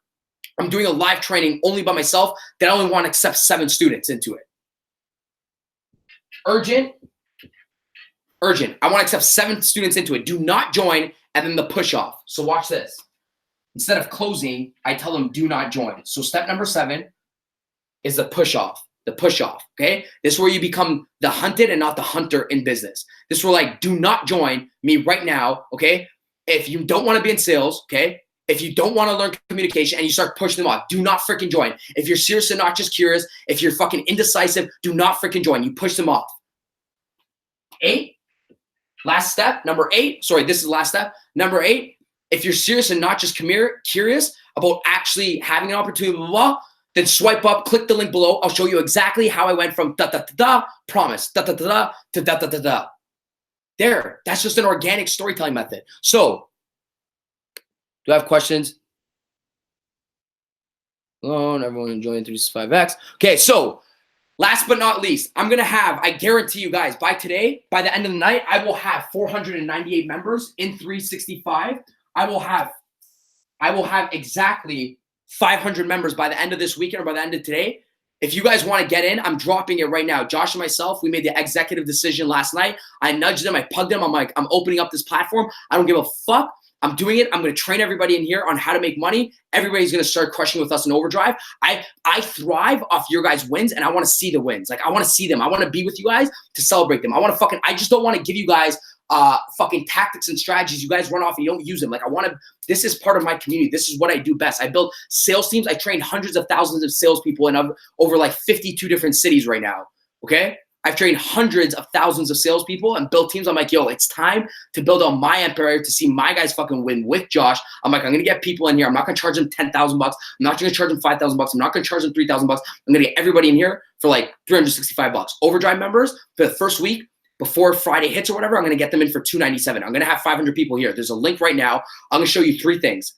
I'm doing a live training only by myself that I only want to accept 7 students into it. Urgent. I want to accept 7 students into it. Do not join, and then the push off. So watch this. Instead of closing, I tell them do not join. So step number 7 is the push off. The push off. Okay. This is where you become the hunted and not the hunter in business. This is where, like, do not join me right now. Okay. If you don't want to be in sales, okay. If you don't want to learn communication and you start pushing them off, do not freaking join. If you're serious and not just curious, if you're fucking indecisive, do not freaking join. You push them off. 8. Last step. Number 8. Sorry, this is the last step. Number 8. If you're serious and not just curious about actually having an opportunity, blah, blah, blah, then swipe up, click the link below. I'll show you exactly how I went from promise, to There, that's just an organic storytelling method. So, do I have questions? Hello, everyone enjoying 365X. Okay, so last but not least, I'm going to have, I guarantee you guys, by today, by the end of the night, I will have 498 members in 365. I will have exactly 500 members by the end of this weekend or by the end of today. If you guys want to get in, I'm dropping it right now. Josh and myself, we made the executive decision last night. I nudged them. I pugged them. I'm like, I'm opening up this platform. I don't give a fuck. I'm doing it. I'm going to train everybody in here on how to make money. Everybody's going to start crushing with us in overdrive. I thrive off your guys' wins, and I want to see the wins. Like, I want to see them. I want to be with you guys to celebrate them. I just don't want to give you guys fucking tactics and strategies you guys run off and you don't use them. Like, this is part of my community. This is what I do best. I build sales teams. I train hundreds of thousands of salespeople in over like 52 different cities right now. Okay. I've trained hundreds of thousands of salespeople and built teams. I'm like, yo, it's time to build on my empire to see my guys fucking win with Josh. I'm like, I'm going to get people in here. I'm not going to charge them $10,000. I'm not going to charge them $5,000. I'm not going to charge them $3,000. I'm going to get everybody in here for like $365. Overdrive members for the first week before Friday hits or whatever, I'm going to get them in for $297. I'm going to have 500 people here. There's a link right now. I'm going to show you 3 things.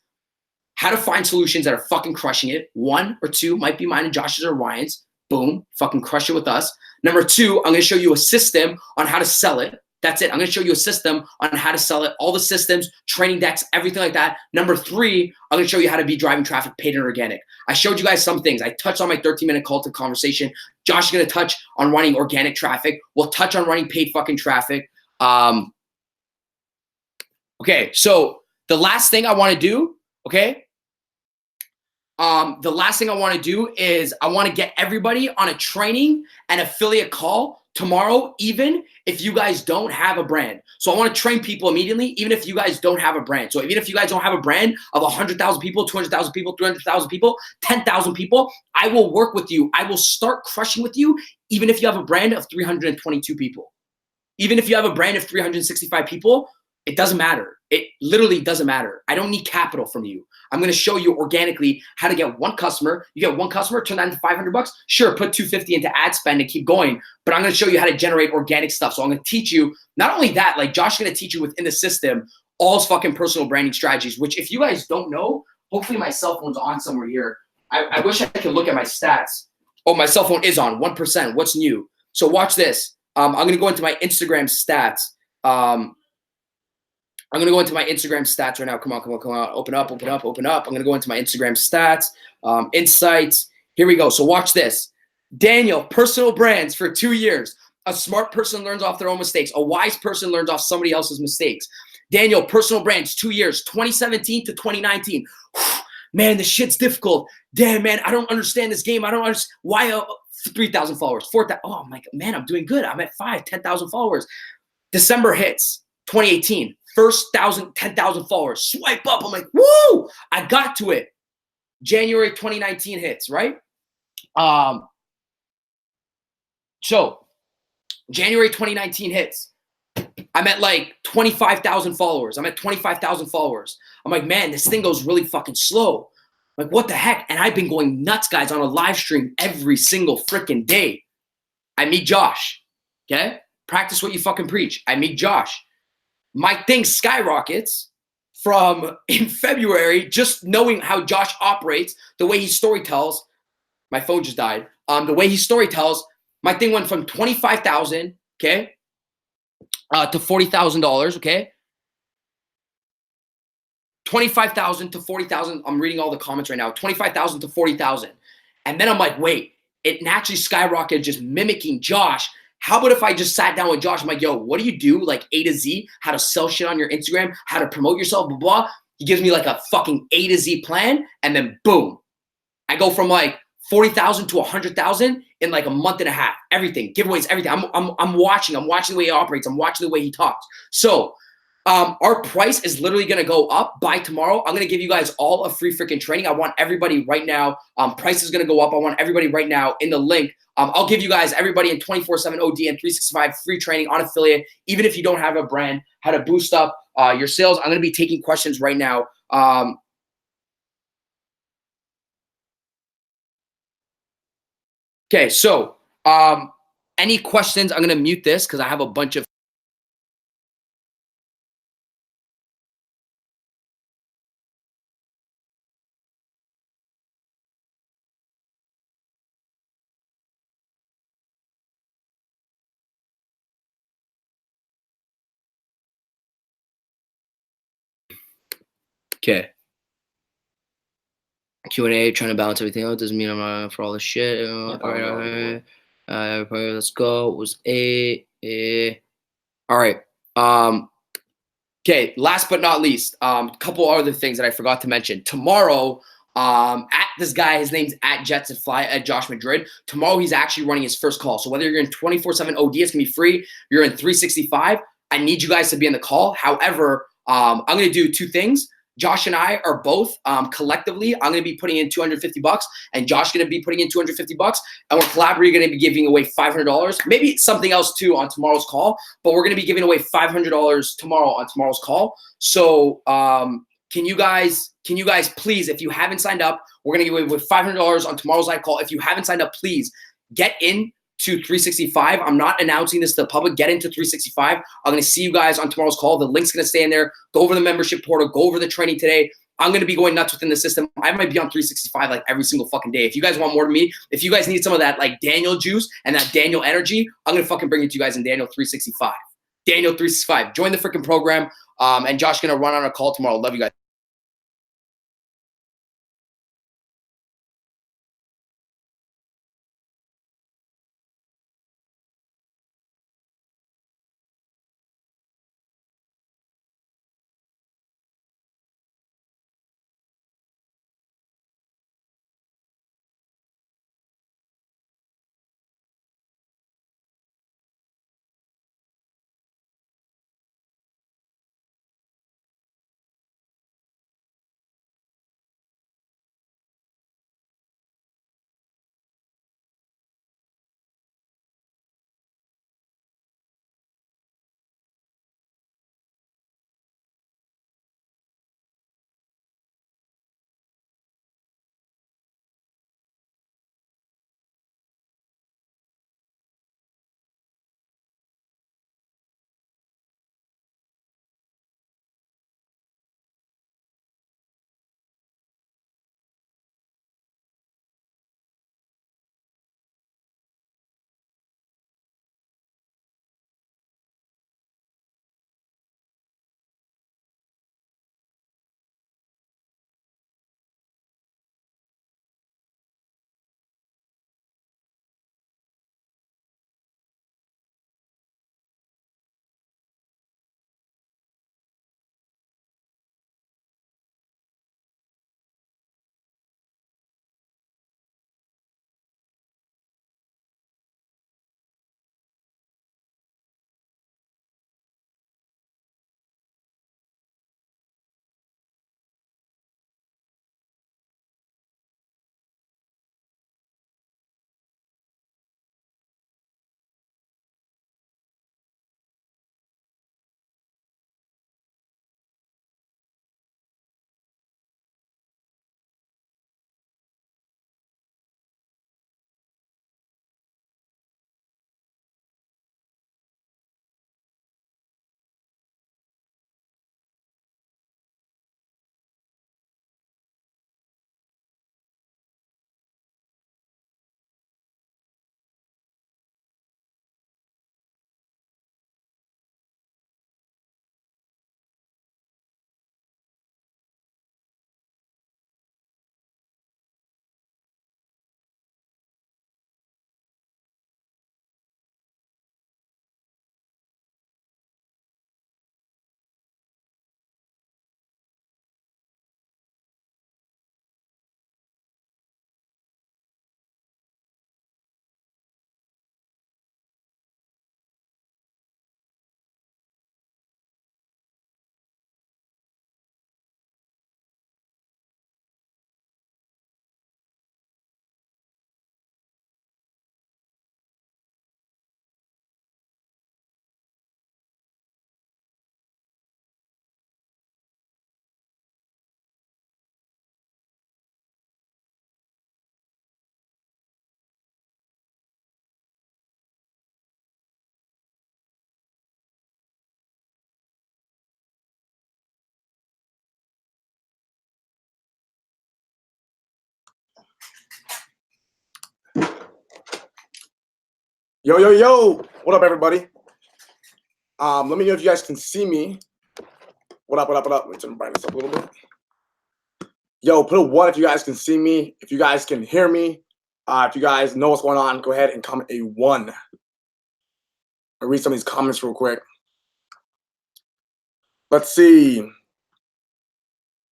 How to find solutions that are fucking crushing it. 1 or 2 might be mine and Josh's or Ryan's. Boom, fucking crush it with us. Number 2, I'm going to show you a system on how to sell it. That's it. I'm going to show you a system on how to sell it, all the systems, training decks, everything like that. Number 3, I'm going to show you how to be driving traffic, paid and organic. I showed you guys some things. I touched on my 13-minute call to conversation. Josh is going to touch on running organic traffic. We'll touch on running paid fucking traffic. Okay, so the last thing I want to do, okay, the last thing I want to do is I want to get everybody on a training and affiliate call tomorrow, even if you guys don't have a brand. So I want to train people immediately, even if you guys don't have a brand. So even if you guys don't have a brand of 100,000 people, 200,000 people, 300,000 people, 10,000 people, I will work with you. I will start crushing with you, even if you have a brand of 322 people. Even if you have a brand of 365 people, It doesn't matter. It literally doesn't matter. I don't need capital from you. I'm going to show you organically how to get one customer. You get one customer, turn that into $500. Sure, put 250 into ad spend and keep going. But I'm going to show you how to generate organic stuff. So I'm going to teach you not only that, like Josh is going to teach you within the system all his fucking personal branding strategies, which if you guys don't know, hopefully my cell phone's on somewhere here. I wish I could look at my stats. Oh, my cell phone is on 1%. What's new? So watch this. I'm going to go into my Instagram stats. I'm going to go into my Instagram stats right now. Come on. Open up. I'm going to go into my Instagram stats, insights. Here we go. So watch this. Daniel, personal brands for 2 years. A smart person learns off their own mistakes. A wise person learns off somebody else's mistakes. Daniel, personal brands, 2 years, 2017 to 2019. Man, this shit's difficult. Damn, man, I don't understand this game. I don't understand why 3,000 followers, 4,000. Oh my God, man, I'm doing good. I'm at 10,000 followers. December hits, 2018. First 10,000 followers. Swipe up. I'm like, woo! I got to it. January 2019 hits, right? So January 2019 hits. I'm at like 25,000 followers. I'm at 25,000 followers. I'm like, man, this thing goes really fucking slow. Like, what the heck? And I've been going nuts, guys, on a live stream every single freaking day. I meet Josh. Okay? Practice what you fucking preach. I meet Josh. My thing skyrockets from in February, just knowing how Josh operates, the way he storytells. My phone just died. The way he storytells, my thing went from 25,000, okay, to $40,000, okay. 25,000 to 40,000. I'm reading all the comments right now. 25,000 to 40,000, and then I'm like, wait, it naturally skyrocketed, just mimicking Josh. How about if I just sat down with Josh? I'm like, yo, what do you do? Like A to Z, how to sell shit on your Instagram, how to promote yourself, blah, blah. He gives me like a fucking A to Z plan. And then boom, I go from like 40,000 to 100,000 in like a month and a half. Everything, giveaways, everything. I'm watching the way he operates. I'm watching the way he talks. So our price is literally going to go up by tomorrow. I'm going to give you guys all a free freaking training. I want everybody right now. Price is going to go up. I want everybody right now in the link. I'll give you guys, everybody, in 24/7 OD and 365 free training on affiliate, even if you don't have a brand, how to boost up your sales. I'm going to be taking questions right now. Okay, so any questions? I'm going to mute this because I have a bunch of okay. Q&A, trying to balance everything out. Doesn't mean I'm not for all this shit. All right. Let's go. It was all right. Okay, last but not least, couple other things that I forgot to mention. Tomorrow, at this guy, his name's at Jets and Fly at Josh Madrid. Tomorrow, he's actually running his first call. So whether you're in 24/7 OD, it's gonna be free. You're in 365. I need you guys to be in the call. However, I'm gonna do two things. Josh and I are both collectively. I'm gonna be putting in $250, and Josh gonna be putting in $250, and we're collaborating. Gonna be giving away $500. Maybe something else too on tomorrow's call, but we're gonna be giving away $500 tomorrow on tomorrow's call. So can you guys please, if you haven't signed up, we're gonna give away with $500 on tomorrow's live call. If you haven't signed up, please get in to 365. I'm not announcing this to the public. Get into 365. I'm going to see you guys on tomorrow's call. The link's going to stay in there. Go over the membership portal. Go over the training today. I'm going to be going nuts within the system. I might be on 365 like every single fucking day. If you guys want more than me, if you guys need some of that like Daniel juice and that Daniel energy, I'm going to fucking bring it to you guys in Daniel 365. Daniel 365. Join the freaking program. And Josh's going to run on a call tomorrow. Love you guys. Yo, yo, yo! What up, everybody? Let me know if you guys can see me. What up, what up, what up? Let me turn the brightness up a little bit. Yo, put a 1 if you guys can see me. If you guys can hear me. If you guys know what's going on, go ahead and comment a 1. I'll read some of these comments real quick. Let's see.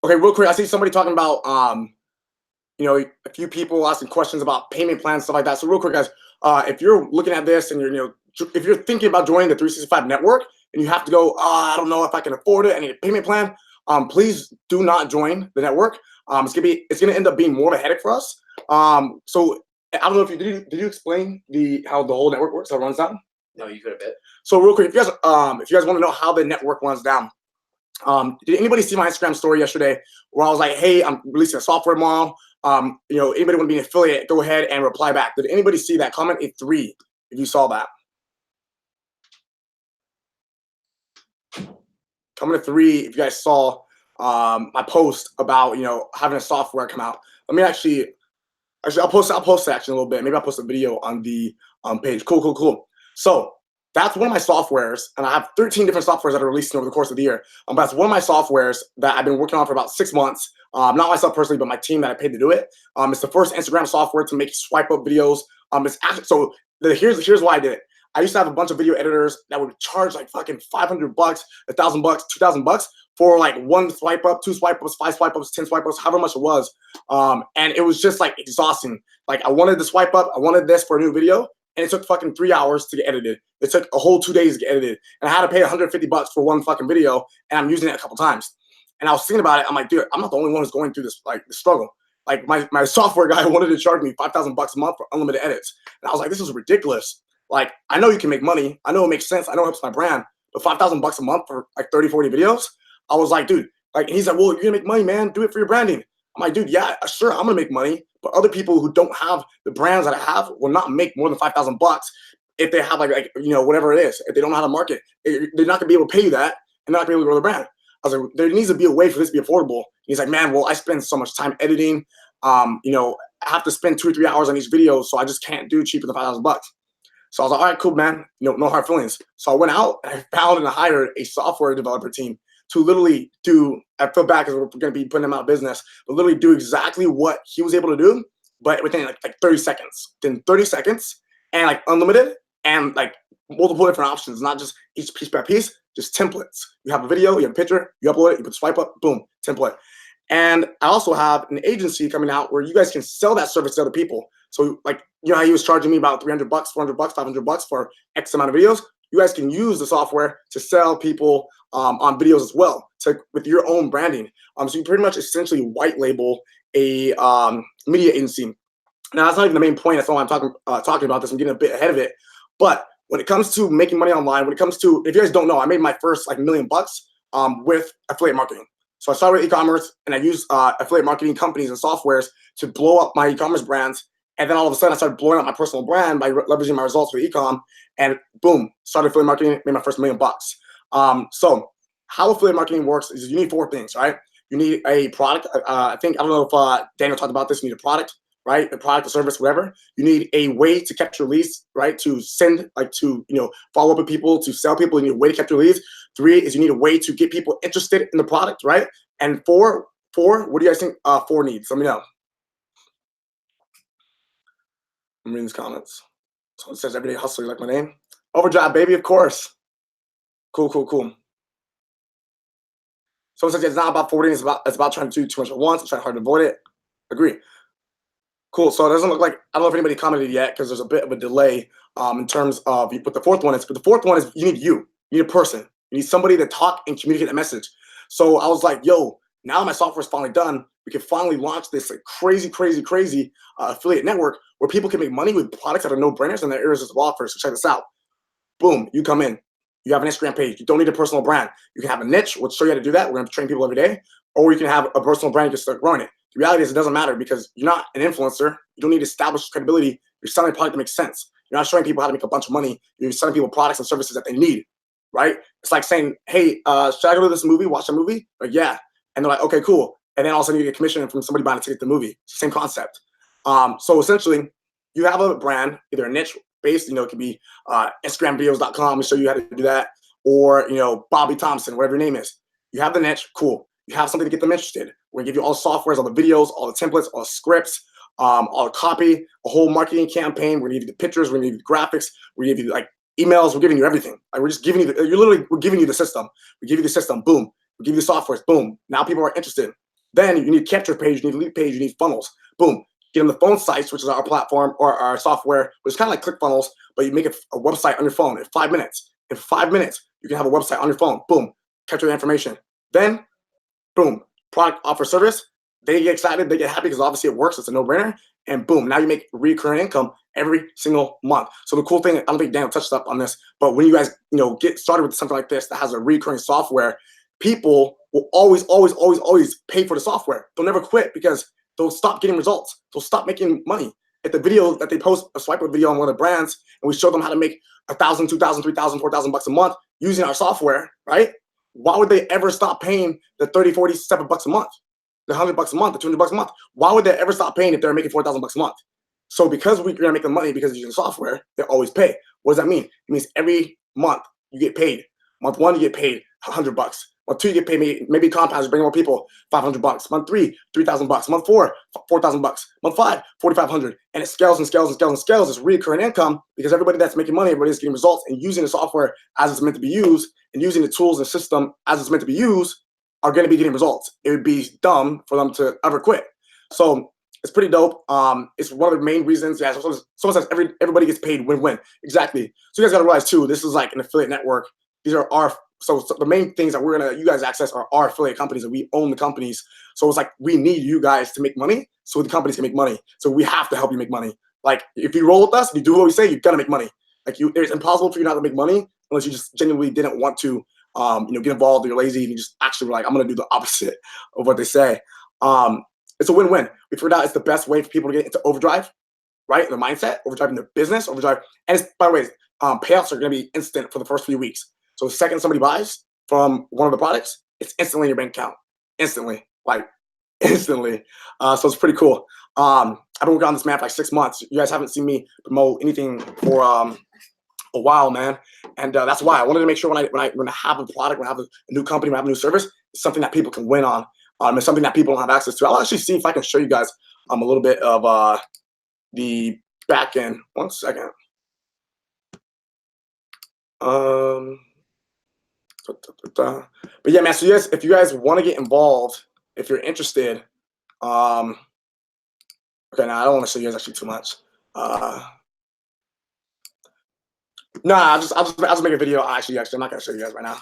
Okay, real quick, I see somebody talking about, a few people asking questions about payment plans, stuff like that. So real quick, guys, if you're looking at this and you're, if you're thinking about joining the 365 network and you have to go, I don't know if I can afford it, I need a payment plan, please do not join the network. It's gonna end up being more of a headache for us. So I don't know if did you explain how the whole network works, how it runs down? No, you could a bit. So real quick, if you guys want to know how the network runs down, did anybody see my Instagram story yesterday where I was like, hey, I'm releasing a software tomorrow. Anybody want to be an affiliate, go ahead and reply back. Did anybody see that? Comment a 3 if you saw that. Comment a 3 if you guys saw my post about having a software come out. Let me actually I'll post it actually in a little bit. Maybe I'll post a video on the page. Cool. So that's one of my softwares, and I have 13 different softwares that are releasing over the course of the year. But that's one of my softwares that I've been working on for about 6 months. Not myself personally, but my team that I paid to do it. It's the first Instagram software to make swipe up videos. It's actually here's why I did it. I used to have a bunch of video editors that would charge like fucking $500, $1,000, $2,000 for like 1 swipe up, 2 swipe ups, 5 swipe ups, 10 swipe ups, however much it was. And it was just like exhausting. Like I wanted to swipe up, I wanted this for a new video, and it took fucking 3 hours to get edited. It took a whole 2 days to get edited, and I had to pay $150 for 1 fucking video, and I'm using it a couple times. And I was thinking about it. I'm like, dude, I'm not the only one who's going through this the struggle. Like my software guy wanted to charge me $5,000 a month for unlimited edits, and I was like, this is ridiculous. Like I know you can make money, I know it makes sense, I know it helps my brand, but $5,000 a month for like 30, 40 videos. I was like, dude, and he's like, well, you're gonna make money, man. Do it for your branding. I'm like, dude, yeah, sure, I'm gonna make money, but other people who don't have the brands that I have will not make more than $5,000 if they have like whatever it is. If they don't know how to market, they're not gonna be able to pay you that, and they're not gonna be able to grow their brand. I was like, there needs to be a way for this to be affordable. He's like, man, well, I spend so much time editing. I have to spend 2 or 3 hours on each video, so I just can't do cheaper than $5,000. So I was like, all right, cool, man. No hard feelings. So I went out and I found and I hired a software developer team to literally do, I feel bad because we're going to be putting him out of business, but literally do exactly what he was able to do, but within like 30 seconds. Within 30 seconds, and like unlimited, and like multiple different options, not just each piece by piece, just templates. You have a video, you have a picture, you upload it, you put swipe up, boom, template. And I also have an agency coming out where you guys can sell that service to other people. So like, how he was charging me about $300, $400, $500 for X amount of videos. You guys can use the software to sell people on videos as well, with your own branding. So you pretty much essentially white label a media agency. Now that's not even the main point. That's all I'm talking about this. I'm getting a bit ahead of it. But when it comes to making money online, when it comes to, if you guys don't know, I made my first like $1 million with affiliate marketing. So I started with e-commerce, and I used affiliate marketing companies and softwares to blow up my e-commerce brands. And then all of a sudden, I started blowing up my personal brand by leveraging my results with e-com. And boom, started affiliate marketing, made my first $1 million. So how affiliate marketing works is you need 4 things, right? You need a product. I don't know if Daniel talked about this. You need a product, right? A product, a service, whatever. You need a way to capture leads, right? To send, follow up with people, to sell people. You need a way to capture leads. 3 is you need a way to get people interested in the product, right? And 4, what do you guys think 4 needs? Let me know. I'm reading these comments. Someone says, everyday hustler, you like my name? Overdrive, baby, of course. Cool. Someone says, it's not about forwarding, it's about trying to do too much at once. I'm trying hard to avoid it. Agree. Cool. So it doesn't look like, I don't know if anybody commented yet because there's a bit of a delay in terms of what the 4th one is. But the 4th one is you need you. You need a person. You need somebody to talk and communicate a message. So I was like, yo, now my software is finally done. We can finally launch this like crazy affiliate network where people can make money with products that are no-brainers and their areas of offers. So check this out. Boom, you come in. You have an Instagram page. You don't need a personal brand. You can have a niche. We'll show you how to do that. We're going to train people every day. Or you can have a personal brand and just start growing it. The reality is it doesn't matter because you're not an influencer. You don't need to establish credibility. You're selling a product that makes sense. You're not showing people how to make a bunch of money. You're selling people products and services that they need, right? It's like saying, hey, should I go to this movie, watch a movie? Like, yeah. And they're like, okay, cool. And then all of a sudden you get commission from somebody buying a ticket to the movie. It's the same concept. So essentially, you have a brand, either a niche, based. You know, it could be InstagramVideos.com to show you how to do that, or, you know, Bobby Thompson, whatever your name is. You have the niche, cool. You have something to get them interested. We're gonna give you all the softwares, all the videos, all the templates, all the scripts, all the copy, a whole marketing campaign. We're gonna give you the pictures, we're gonna give you the graphics, we're gonna give you like emails, we're giving you everything. Like, we're just giving you we're giving you the system. We give you the system, boom. We give you the softwares, boom. Now people are interested. Then you need a capture page, you need a lead page, you need funnels, boom. Get on the phone sites, which is our platform or our software, which is kind of like ClickFunnels, but you make a website on your phone in 5 minutes. In 5 minutes, you can have a website on your phone, boom, capture the information. Then, boom, product offer service. They get excited, they get happy because obviously it works, it's a no-brainer, and boom, now you make recurring income every single month. So the cool thing, I don't think Dan touched up on this, but when you guys, you know, get started with something like this that has a recurring software, people will always pay for the software. They'll never quit because they'll stop getting results. They'll stop making money. At the video that they post, a swipe up video on one of the brands, and we show them how to make $1,000, $2,000, $3,000, $4,000 a month using our software, right? Why would they ever stop paying the 30, 40, $7 a month, the $100 a month, the $200 a month? Why would they ever stop paying if they're making $4,000 a month? So because we're gonna make the money because using software, they always pay. What does that mean? It means every month you get paid. Month 1 you get paid $100. Month 2 you get paid, maybe compounds, bring more people, $500. Month 3, $3,000. Month 4, $4,000. Month 5, $4,500. And it scales and scales and scales and scales. It's recurring income because everybody that's making money, everybody's getting results and using the software as it's meant to be used and using the tools and system as it's meant to be used are going to be getting results. It would be dumb for them to ever quit. So it's pretty dope. It's one of the main reasons. Yeah, someone says everybody gets paid win-win. Exactly. So you guys got to realize too, this is like an affiliate network. These are our so the main things that you guys access are our affiliate companies, and we own the companies. So it's like we need you guys to make money so the companies can make money. So we have to help you make money. Like if you roll with us, if you do what we say, you've got to make money. Like it's impossible for you not to make money unless you just genuinely didn't want to, get involved. Or you're lazy and you just actually were like, I'm gonna do the opposite of what they say. It's a win-win. We figured out it's the best way for people to get into overdrive, right? Their mindset, overdrive in their business, overdrive. And it's, by the way, payouts are gonna be instant for the first few weeks. So the second somebody buys from one of the products, it's instantly in your bank account. Instantly, like instantly. So it's pretty cool. I've been working on this man for like 6 months. You guys haven't seen me promote anything for a while, man. And that's why I wanted to make sure when I have a product, when I have a new company, when I have a new service, it's something that people can win on. It's something that people don't have access to. I'll actually see if I can show you guys a little bit of the back end. 1 second. But yeah, man, so if you guys want to get involved, if you're interested, okay, now I don't want to show you guys actually too much. No, I'll just make a video. Actually, I'm not gonna show you guys right now.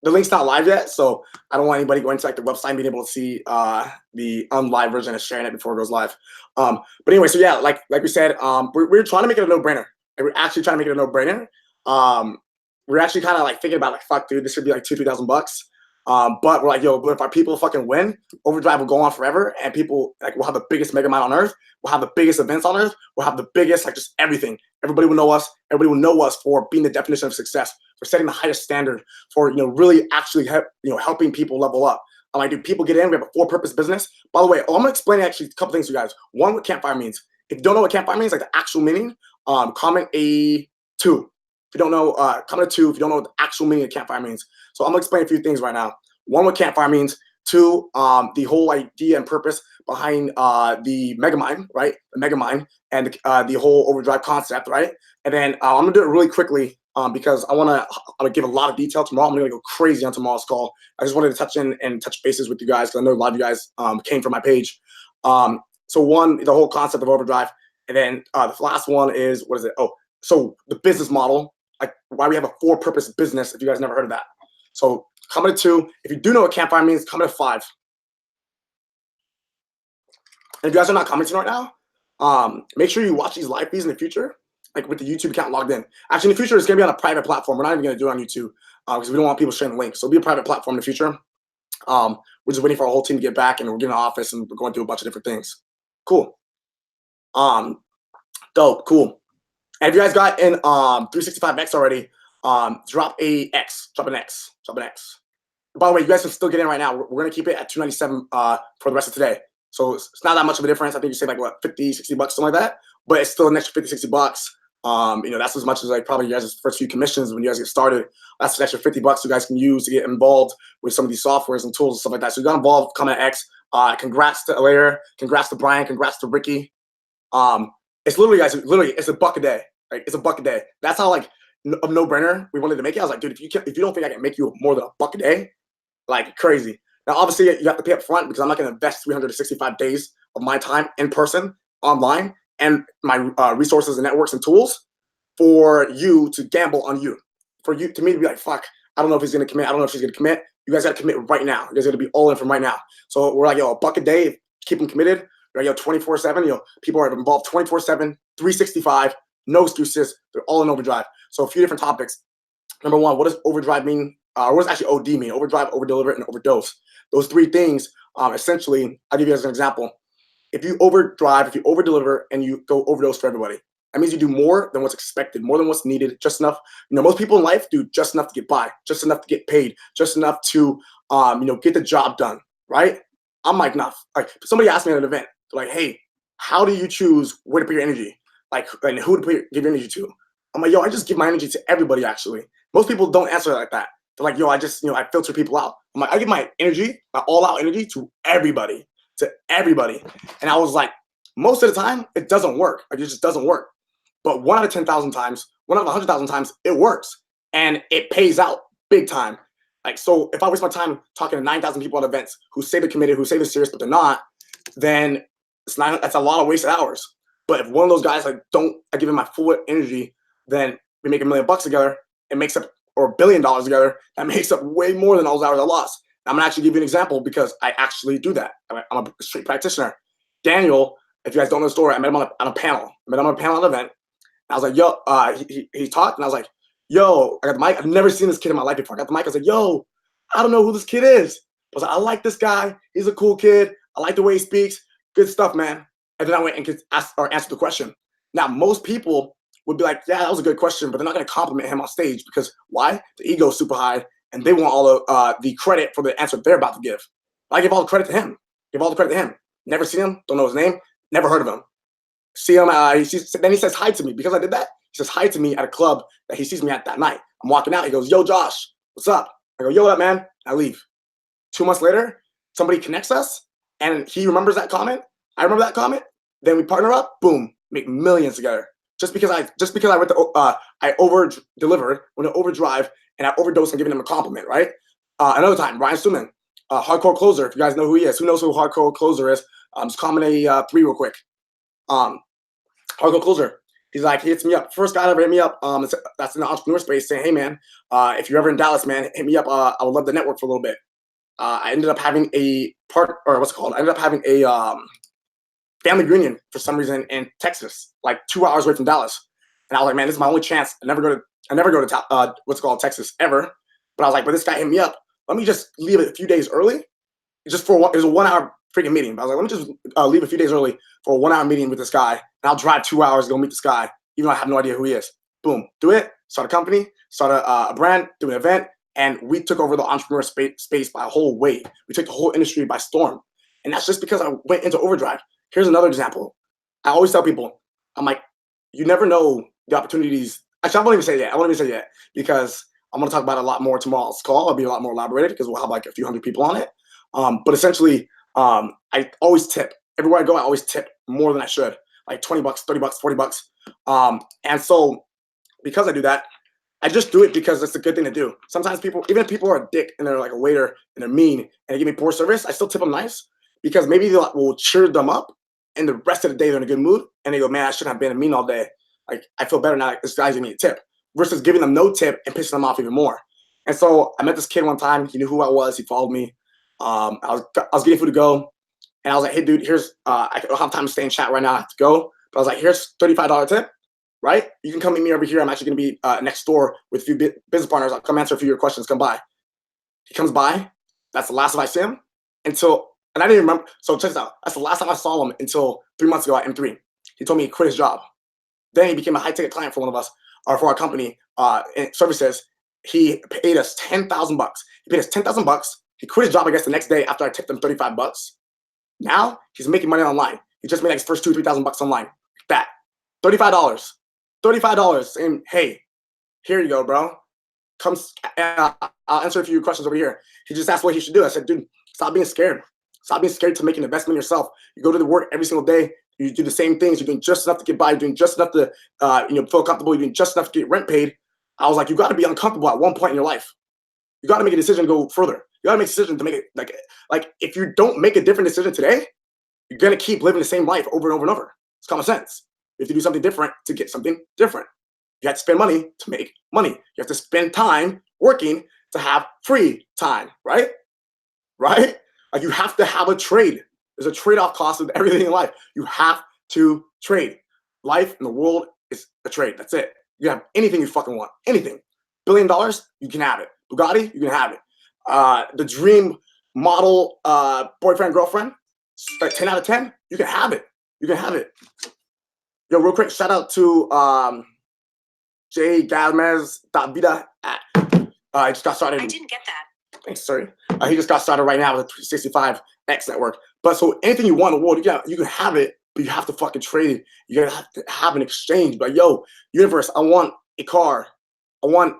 The link's not live yet, so I don't want anybody going to like the website and being able to see the unlive version and sharing it before it goes live. But anyway, so yeah, like we said, we're trying to make it a no-brainer. And we're actually trying to make it a no-brainer. We're actually kind of like thinking about like, fuck, dude, this should be like $2,000-$3,000. But we're like, yo, but if our people fucking win, overdrive will go on forever, and people like will have the biggest mega mind on earth. We'll have the biggest events on earth. We'll have the biggest, like, just everything. Everybody will know us. Everybody will know us for being the definition of success, for setting the highest standard, for really actually helping people level up. I'm like, dude, people get in. We have a for-purpose business. By the way, I'm gonna explain actually a couple things to you guys. One, what campfire means. If you don't know what campfire means, like the actual meaning, comment a 2. If you don't know, comment a 2 if you don't know what the actual meaning of campfire means. So I'm gonna explain a few things right now. One, what campfire means. 2, the whole idea and purpose behind the megamind, right? The megamind and the whole overdrive concept, right? And then I'm gonna do it really quickly because I'm gonna give a lot of detail tomorrow. I'm gonna go crazy on tomorrow's call. I just wanted to touch in and touch bases with you guys because I know a lot of you guys came from my page. So one, the whole concept of overdrive, and then the last one is, what is it? Oh, so the business model, like why we have a for-purpose business. If you guys never heard of that, so comment a 2. If you do know what campfire means, comment a 5. And if you guys are not commenting right now, make sure you watch these live feeds in the future, like with the YouTube account logged in. Actually, in the future, it's gonna be on a private platform. We're not even gonna do it on YouTube because we don't want people sharing the link. So it'll be a private platform in the future. We're just waiting for our whole team to get back, and we're getting an office, and we're going through a bunch of different things. Cool. Dope. Cool. And if you guys got in 365X already, drop an X. By the way, you guys can still get in right now. We're gonna keep it at $297 for the rest of today. So it's not that much of a difference. I think you save like what, $50, $60, something like that. But it's still an extra $50, $60. That's as much as like probably you guys' first few commissions when you guys get started. That's an extra $50 you guys can use to get involved with some of these softwares and tools and stuff like that. So you got involved, comment X. Congrats to Alaire, congrats to Brian, congrats to Ricky. It's literally, guys, it's $1 a day. Like it's $1 a day. That's how like a no-brainer we wanted to make it. I was like, dude, if you don't think I can make you more than $1 a day, like crazy. Now, obviously, you have to pay up front because I'm not going to invest 365 days of my time in person, online, and my resources and networks and tools for you to gamble on you. For you, to me, to be like, fuck, I don't know if he's going to commit. I don't know if she's going to commit. You guys got to commit right now. You guys got to be all in from right now. So we're like, yo, $1 a day, keep them committed. We're like, yo, 24/7. People are involved 24/7, 365, no excuses. They're all in overdrive. So a few different topics. Number one, what does overdrive mean? What does actually OD mean? Overdrive, overdeliver, and overdose. Those three things, essentially, I'll give you as an example. If you overdrive, if you overdeliver, and you go overdose for everybody, that means you do more than what's expected, more than what's needed, just enough. Most people in life do just enough to get by, just enough to get paid, just enough to, get the job done, right? I'm like, nah. Like somebody asked me at an event, like, hey, how do you choose where to put your energy? Like, and who to give your energy to? I'm like, yo, I just give my energy to everybody, actually. Most people don't answer like that. They're like, yo, I just, I filter people out. I'm like, I give my energy, my all-out energy to everybody, And I was like, most of the time, it doesn't work. Like, it just doesn't work. But 1 out of 10,000 times, 1 out of 100,000 times, it works. And it pays out big time. Like, so if I waste my time talking to 9,000 people at events who say they're committed, who say they're serious, but they're not, then that's a lot of wasted hours. But if one of those guys, I give him my full energy, then we make $1 million together. It makes up, or $1 billion together. That makes up way more than all those hours I lost. I'm gonna actually give you an example because I actually do that. I'm a straight practitioner. Daniel, if you guys don't know the story, I met him on a panel. I met him on a panel at an event. I was like, yo, he talked, and I was like, yo, I got the mic. I've never seen this kid in my life before. I got the mic. I was like, yo, I don't know who this kid is. I was like, I like this guy. He's a cool kid. I like the way he speaks. Good stuff, man. And then I went and answered the question. Now, most people would be like, yeah, that was a good question, but they're not going to compliment him on stage because why? The ego is super high, and they want all of the credit for the answer they're about to give. I give all the credit to him. Never seen him. Don't know his name. Never heard of him. See him. Then he says hi to me because I did that. He says hi to me at a club that he sees me at that night. I'm walking out. He goes, yo, Josh, what's up? I go, yo, what up, man? I leave. 2 months later, somebody connects us, and he remembers that comment. I remember that comment. Then we partner up. Boom, make millions together. Just because I went to I over delivered, went to overdrive, and I overdosed on giving him a compliment. Right. Another time, Ryan Suman, hardcore closer. If you guys know who he is, who knows who hardcore closer is? Just comment a 3 real quick. Hardcore closer. He hits me up. First guy to ever hit me up. That's in the entrepreneur space, saying, hey man, if you're ever in Dallas, man, hit me up. I would love to network for a little bit. I ended up having I ended up having a family reunion for some reason in Texas, like 2 hours away from Dallas. And I was like, man, this is my only chance. I never go to Texas ever. But I was like, but this guy hit me up. Let me just leave it a few days early. It was a 1 hour freaking meeting. But I was like, let me just leave a few days early for a 1 hour meeting with this guy. And I'll drive 2 hours to go meet this guy, even though I have no idea who he is. Boom, do it. Start a company, start a brand, do an event. And we took over the entrepreneur space by a whole wave. We took the whole industry by storm. And that's just because I went into overdrive. Here's another example. I always tell people, I'm like, you never know the opportunities. Actually, I won't even say it yet because I'm going to talk about it a lot more tomorrow's call. I'll be a lot more elaborated because we'll have like a few hundred people on it. But essentially, I always tip. Everywhere I go, I always tip more than I should. Like $20, $30, $40. And so because I do that, I just do it because it's a good thing to do. Sometimes people, even if people are a dick and they're like a waiter and they're mean and they give me poor service, I still tip them nice because maybe they will cheer them up and the rest of the day they're in a good mood and they go, man, I shouldn't have been mean all day. Like, I feel better now that this guy's giving me a tip versus giving them no tip and pissing them off even more. And so I met this kid one time. He knew who I was. He followed me. I was getting food to go. And I was like, hey, dude, here's, I don't have time to stay in chat right now. I have to go. But I was like, here's $35 tip, right? You can come meet me over here. I'm actually going to be next door with a few business partners. I'll come answer a few of your questions. Come by. He comes by. That's the last time I see him until, and I didn't remember. So check this out. That's the last time I saw him until 3 months ago at M3. He told me he quit his job. Then he became a high-ticket client for one of us, or for our company in services. He paid us $10,000. He paid us $10,000. He quit his job, I guess, the next day after I tipped him $35. Now he's making money online. He just made like his first $2,000 to $3,000 online. Like that. $35. $35 saying, hey, here you go, bro. Come, I'll answer a few questions over here. He just asked what he should do. I said, dude, stop being scared. Stop being scared to make an investment in yourself. You go to the work every single day. You do the same things. You're doing just enough to get by. You're doing just enough to feel comfortable. You're doing just enough to get rent paid. I was like, you got to be uncomfortable at one point in your life. You got to make a decision to go further. You got to make a decision to make it like if you don't make a different decision today, you're going to keep living the same life over and over and over. It's common sense. You have to do something different to get something different. You have to spend money to make money. You have to spend time working to have free time, right? Right? Like you have to have a trade. There's a trade-off cost of everything in life. You have to trade. Life in the world is a trade. That's it. You have anything you fucking want. Anything. $1 billion, you can have it. Bugatti, you can have it. The dream model boyfriend, girlfriend, like 10 out of 10, you can have it. You can have it. Yo, real quick, shout out to J. Galmez.vida. I just got started. I didn't get that. Thanks, sorry. He just got started right now with the 365X network. But so anything you want in the world, you can have it, but you have to fucking trade it. You gotta have to have an exchange. But yo, universe, I want a car. I want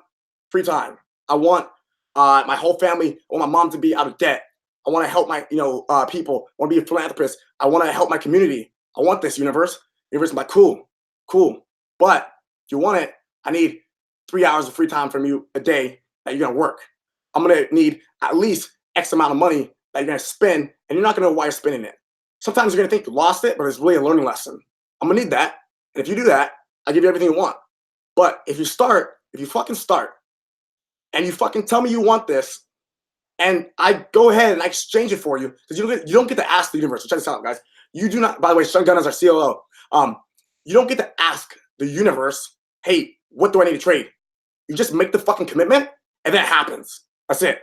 free time. I want my whole family. I want my mom to be out of debt. I want to help my people. I want to be a philanthropist. I want to help my community. I want this, universe. Universe, I'm like, cool. But if you want it, I need 3 hours of free time from you a day that you're gonna work. I'm gonna need at least X amount of money that you're gonna spend, and you're not gonna know why you're spending it. Sometimes you're gonna think you lost it, but it's really a learning lesson. I'm gonna need that. And if you do that, I'll give you everything you want. But if you fucking start, and you fucking tell me you want this, and I go ahead and I exchange it for you, because you don't get to ask the universe. So check this out, guys. You do not, by the way, Sean Gunn is our COO. You don't get to ask the universe, hey, what do I need to trade? You just make the fucking commitment, and then it happens. That's it.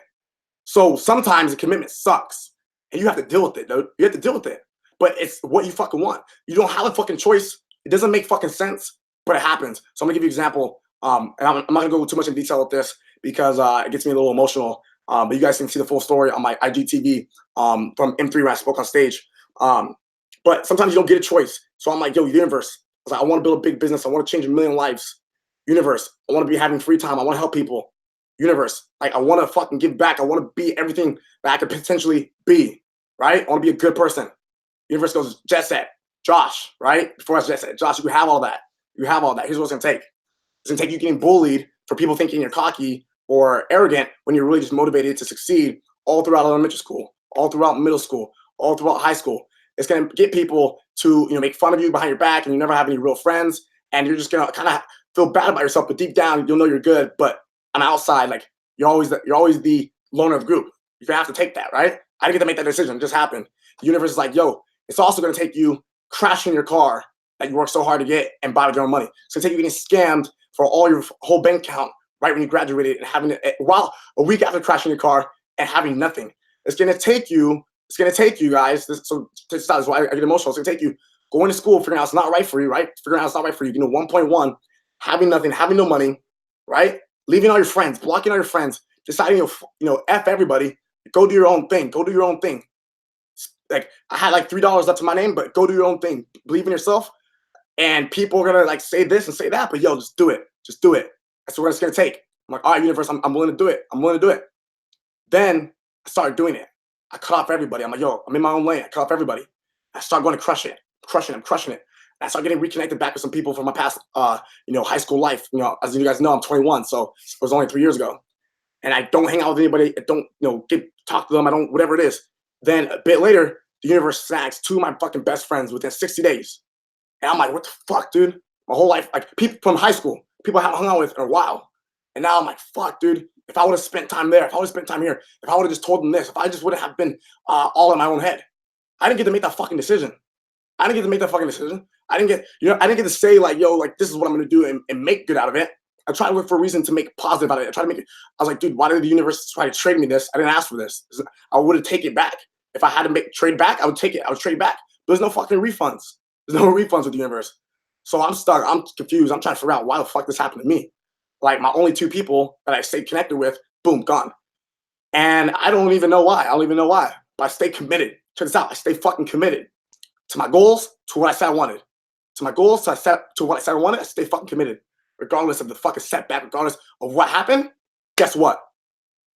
So sometimes the commitment sucks, and you have to deal with it, dude. You have to deal with it. But it's what you fucking want. You don't have a fucking choice. It doesn't make fucking sense, but it happens. So I'm gonna give you an example, and I'm not gonna go too much in detail with this because it gets me a little emotional. But you guys can see the full story on my IGTV from M3 when I spoke on stage. But sometimes you don't get a choice. So I'm like, yo, universe. I was like, I want to build a big business. I want to change 1 million lives. Universe, I want to be having free time. I want to help people. Universe, like I want to fucking give back. I want to be everything that I could potentially be, right? I want to be a good person. Universe goes, Jet Set, Josh, right? Before I was Jet Set, Josh, you have all that. You have all that. Here's what it's going to take. It's going to take you getting bullied for people thinking you're cocky or arrogant when you're really just motivated to succeed all throughout elementary school, all throughout middle school, all throughout high school. It's going to get people to make fun of you behind your back, and you never have any real friends, and you're just going to kind of feel bad about yourself, but deep down you'll know you're good. But on the outside, like you're always the loner of the group. You're gonna have to take that, right? I didn't get to make that decision. It just happened. The universe is like, yo, it's also gonna take you crashing your car that you worked so hard to get and buy with your own money. It's gonna take you getting scammed for all your whole bank account right when you graduated and having it while a week after crashing your car and having nothing. It's gonna take you guys. So this is why I get emotional. It's gonna take you going to school, figuring out it's not right for you, right? Figuring out it's not right for you. 1.1, having nothing, having no money, right? Leaving all your friends, blocking all your friends, deciding F everybody, go do your own thing. Go do your own thing. Like I had like $3 left to my name, but go do your own thing. Believe in yourself. And people are gonna like say this and say that, but yo, just do it. Just do it. That's what it's gonna take. I'm like, all right, universe, I'm willing to do it. I'm willing to do it. Then I started doing it. I cut off everybody. I'm like, yo, I'm in my own lane. I cut off everybody. I started going to crush it. I'm crushing it. I started getting reconnected back with some people from my past, high school life. As you guys know, I'm 21, so it was only 3 years ago. And I don't hang out with anybody. I don't, talk to them. I don't, whatever it is. Then a bit later, the universe snags 2 of my fucking best friends within 60 days. And I'm like, what the fuck, dude? My whole life, like people from high school, people I haven't hung out with in a while. And now I'm like, fuck, dude. If I would have spent time there, if I would have spent time here, if I would have just told them this, if I just would have been all in my own head, I didn't get to make that fucking decision. I didn't get to say like, yo, like this is what I'm gonna do and make good out of it. I try to look for a reason to make positive out of it. I try to make it. I was like, dude, why did the universe try to trade me this? I didn't ask for this. I would have taken it back. If I had to trade back, I would take it. I would trade back. There's no fucking refunds. There's no refunds with the universe. So I'm stuck. I'm confused. I'm trying to figure out why the fuck this happened to me. Like my only 2 people that I stayed connected with, boom, gone. And I don't even know why. But I stay committed. Check this out. I stay fucking committed to my goals, to what I said I wanted. to my goals, to what I said I wanted, I stay fucking committed. Regardless of the fucking setback, regardless of what happened, guess what?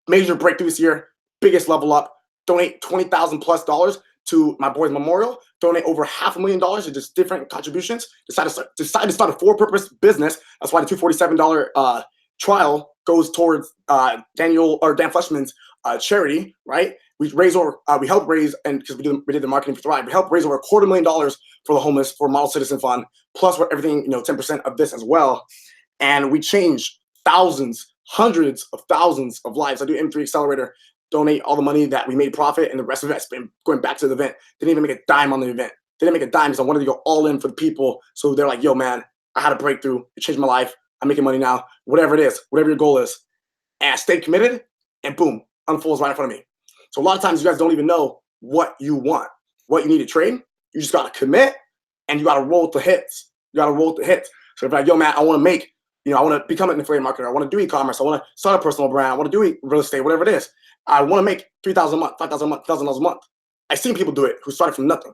Major breakthrough this year, biggest level up, donate $20,000+ to my boy's memorial, donate over $500,000 to just different contributions, decide to start a for-purpose business. That's why the $247 trial goes towards Dan Fleshman's charity, right? We helped raise, and because we did the marketing for Thrive, we helped raise over $250,000 for the homeless, for Model Citizen Fund, plus for everything, 10% of this as well. And we changed thousands, hundreds of thousands of lives. I do M3 Accelerator, donate all the money that we made profit, and the rest of it's been going back to the event. Didn't even make a dime on the event. Didn't make a dime because I wanted to go all in for the people. So they're like, yo, man, I had a breakthrough. It changed my life. I'm making money now. Whatever it is, whatever your goal is. And I stayed committed, and boom, unfolds right in front of me. So a lot of times you guys don't even know what you want, what you need to trade. You just got to commit, and you got to roll with the hits. You got to roll with the hits. So if you're like, yo, man, I want to make, I want to become an affiliate marketer. I want to do e-commerce. I want to start a personal brand. I want to do real estate, whatever it is. I want to make $3,000 a month, $5,000 a month, $1,000 a month. I've seen people do it who started from nothing.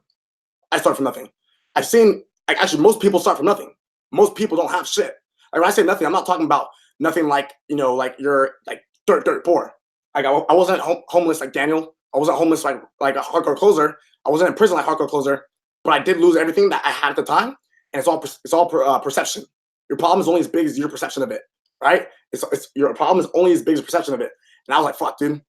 I started from nothing. I've seen, actually, most people start from nothing. Most people don't have shit. Like when I say nothing, I'm not talking about nothing like, like you're like dirt poor. Like I wasn't homeless like Daniel. I wasn't homeless like a hardcore closer. I wasn't in prison like hardcore closer. But I did lose everything that I had at the time, and it's all perception. Your problem is only as big as your perception of it, right? Your problem is only as big as your perception of it. And I was like, fuck, dude,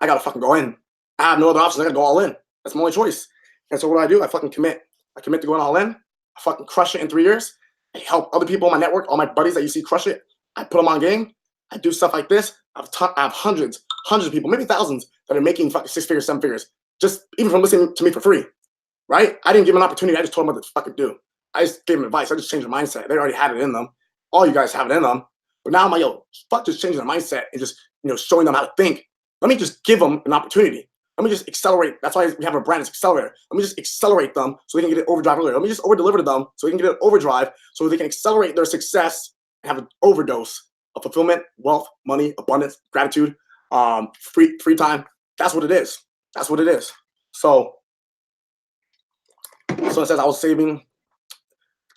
I gotta fucking go in. I have no other options. I gotta go all in. That's my only choice. And so what do? I fucking commit. I commit to going all in. I fucking crush it in 3 years. I help other people in my network, all my buddies that you see crush it. I put them on game. I do stuff like this. I have hundreds of people, maybe thousands, that are making fucking 6 figures, 7 figures, just even from listening to me for free, right? I didn't give them an opportunity. I just told them what to fucking do. I just gave them advice. I just changed their mindset. They already had it in them. All you guys have it in them. But now I'm like, yo, fuck just changing their mindset and just, showing them how to think. Let me just give them an opportunity. Let me just accelerate. That's why we have a brand as Accelerator. Let me just accelerate them so they can get it overdrive earlier. Let me just over-deliver to them so they can get it overdrive so they can accelerate their success and have an overdose of fulfillment, wealth, money, abundance, gratitude, free time. That's what it is. That's what it is. So someone says I was saving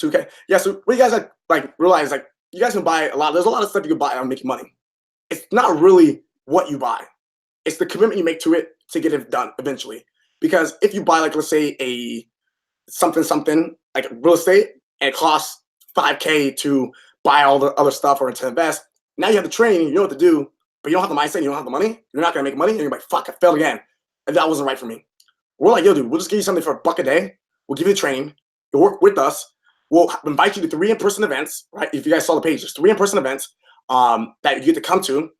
$2K. Yeah, so what you guys like realize, like, you guys can buy a lot. There's a lot of stuff you can buy on making money. It's not really what you buy. It's the commitment you make to it to get it done eventually. Because if you buy, like, let's say a something like real estate, and it costs $5K to buy all the other stuff or to invest, now you have the training, you know what to do, but you don't have the mindset, you don't have the money, you're not gonna make money, and you're like, fuck, I failed again. And that wasn't right for me. We're like, yo, dude, we'll just give you something for $1 a day. We'll give you the training. You'll work with us. We'll invite you to 3 in-person events, right? If you guys saw the page, there's 3 in-person events that you get to come to,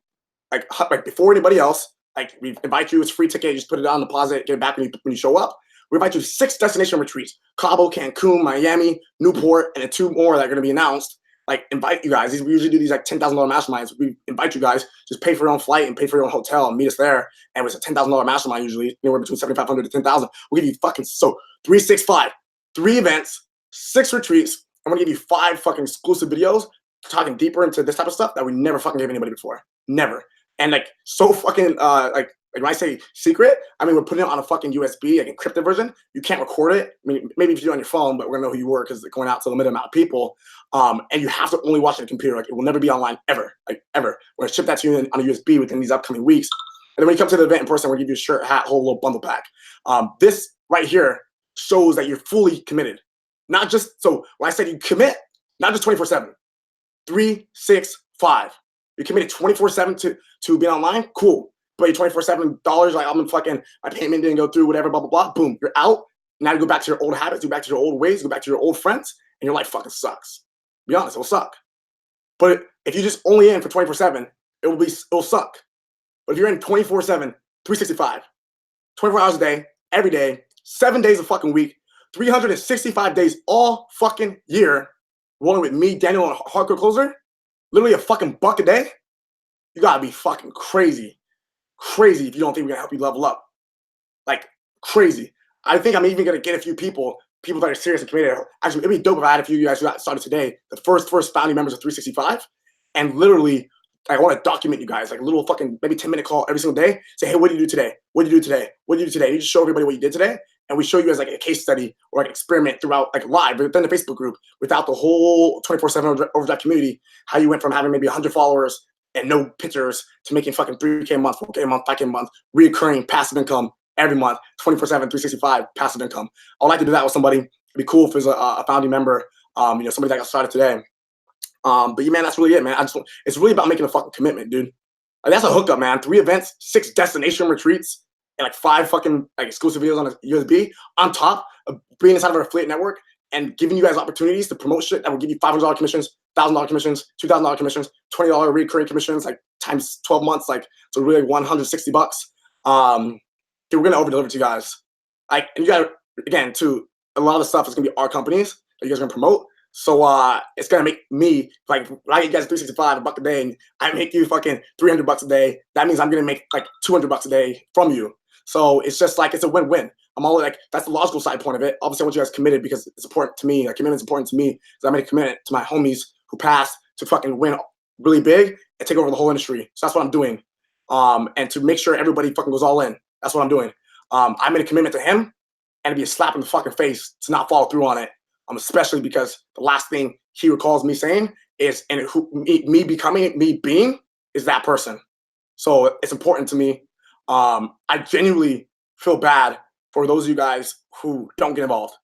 like before anybody else. Like, we invite you, it's free ticket, you just put it on deposit, get it back when you show up. We invite you to 6 destination retreats: Cabo, Cancun, Miami, Newport, and then 2 more that are gonna be announced. Like, invite you guys. We usually do these like $10,000 masterminds. We invite you guys, just pay for your own flight and pay for your own hotel and meet us there. And it's a $10,000 mastermind, usually anywhere between $7,500 to $10,000. We'll give you fucking 365, 3 events, 6 retreats. I'm gonna give you 5 fucking exclusive videos talking deeper into this type of stuff that we never fucking gave anybody before. Never. And like, so fucking like when I say secret, I mean we're putting it on a fucking USB, like encrypted version. You can't record it. I mean, maybe if you do it on your phone, but we're gonna know who you were because it's going out to a limited amount of people. And you have to only watch it on a computer. Like, it will never be online ever, like ever. We're gonna ship that to you on a USB within these upcoming weeks. And then when you come to the event in person, we're gonna give you a shirt, hat, whole little bundle pack. This right here shows that you're fully committed. Not just, so when I said you commit, not just 24/7, 365. You're committed 24/7 to being online, cool. But your $24/7, like, I'm fucking, my payment didn't go through, whatever, blah, blah, blah. Boom, you're out. Now you go back to your old habits, go back to your old ways, go back to your old friends, and your life fucking sucks. Be honest, it'll suck. But if you just only in for 24/7, it'll suck. But if you're in 24/7, 365, 24 hours a day, every day, 7 days a fucking week, 365 days all fucking year, rolling with me, Daniel, and Hardcore Closer, literally a fucking $1 a day, you gotta be fucking crazy. Crazy if you don't think we're gonna help you level up. Like, crazy. I think I'm even gonna get a few people that are serious and committed. Actually, it'd be dope if I had a few of you guys who got started today, the first founding members of 365, and literally, I want to document you guys, like a little fucking maybe 10-minute call every single day. Say, hey, what did you do today? What did you do today? What did you do today? You just show everybody what you did today, and we show you as like a case study or an experiment throughout like live within the Facebook group without the whole 24/7 Overdrive community, how you went from having maybe 100 followers and no pictures to making fucking 3K a month, 4K a month, 5K a month, reoccurring passive income every month, 24/7, 365 passive income. I would like to do that with somebody. It'd be cool if there's a founding member, somebody that got started today. But yeah, man, that's really it, man. It's really about making a fucking commitment, dude. Like, that's a hookup, man. 3 events, 6 destination retreats, and like 5 fucking like exclusive videos on a USB on top of being inside of our affiliate network and giving you guys opportunities to promote shit that will give you $500 commissions, $1,000 commissions, $2,000 commissions, $20 recurring commissions, like times 12 months, like so really $160. Dude, we're gonna over deliver to you guys. Like, and you gotta, again, too, a lot of the stuff is gonna be our companies that you guys are gonna promote. So it's gonna make me, like, when I get you guys $365 $1 a day, and I make you fucking $300 a day. That means I'm gonna make like $200 a day from you. So it's just like, it's a win-win. I'm all like, that's the logical side point of it. Obviously, I want you guys committed because it's important to me. Like, commitment's important to me because I made a commitment to my homies who passed to fucking win really big and take over the whole industry. So that's what I'm doing. And to make sure everybody fucking goes all in. That's what I'm doing. I made a commitment to him, and it'd be a slap in the fucking face to not follow through on it. Especially because the last thing he recalls me saying is, and me becoming, me being, is that person. So it's important to me. I genuinely feel bad for those of you guys who don't get involved.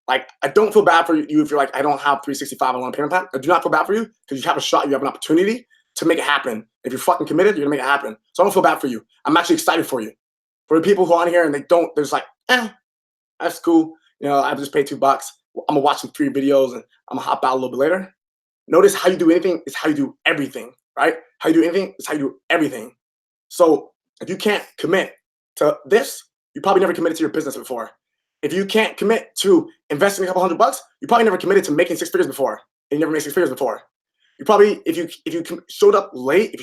Like, I don't feel bad for you if you're like, I don't have 365 on one payment plan. I do not feel bad for you because you have a shot, you have an opportunity to make it happen. If you're fucking committed, you're gonna make it happen. So I don't feel bad for you. I'm actually excited for you. For the people who are on here and they're just like, that's cool. I just paid $2. I'm gonna watch some free videos and I'm gonna hop out a little bit later. Notice how you do anything is how you do everything, right? How you do anything is how you do everything. So if you can't commit to this, you probably never committed to your business before. If you can't commit to investing a couple $100, you probably never committed to making 6 figures before. And you never made 6 figures before. You probably, if you showed up late,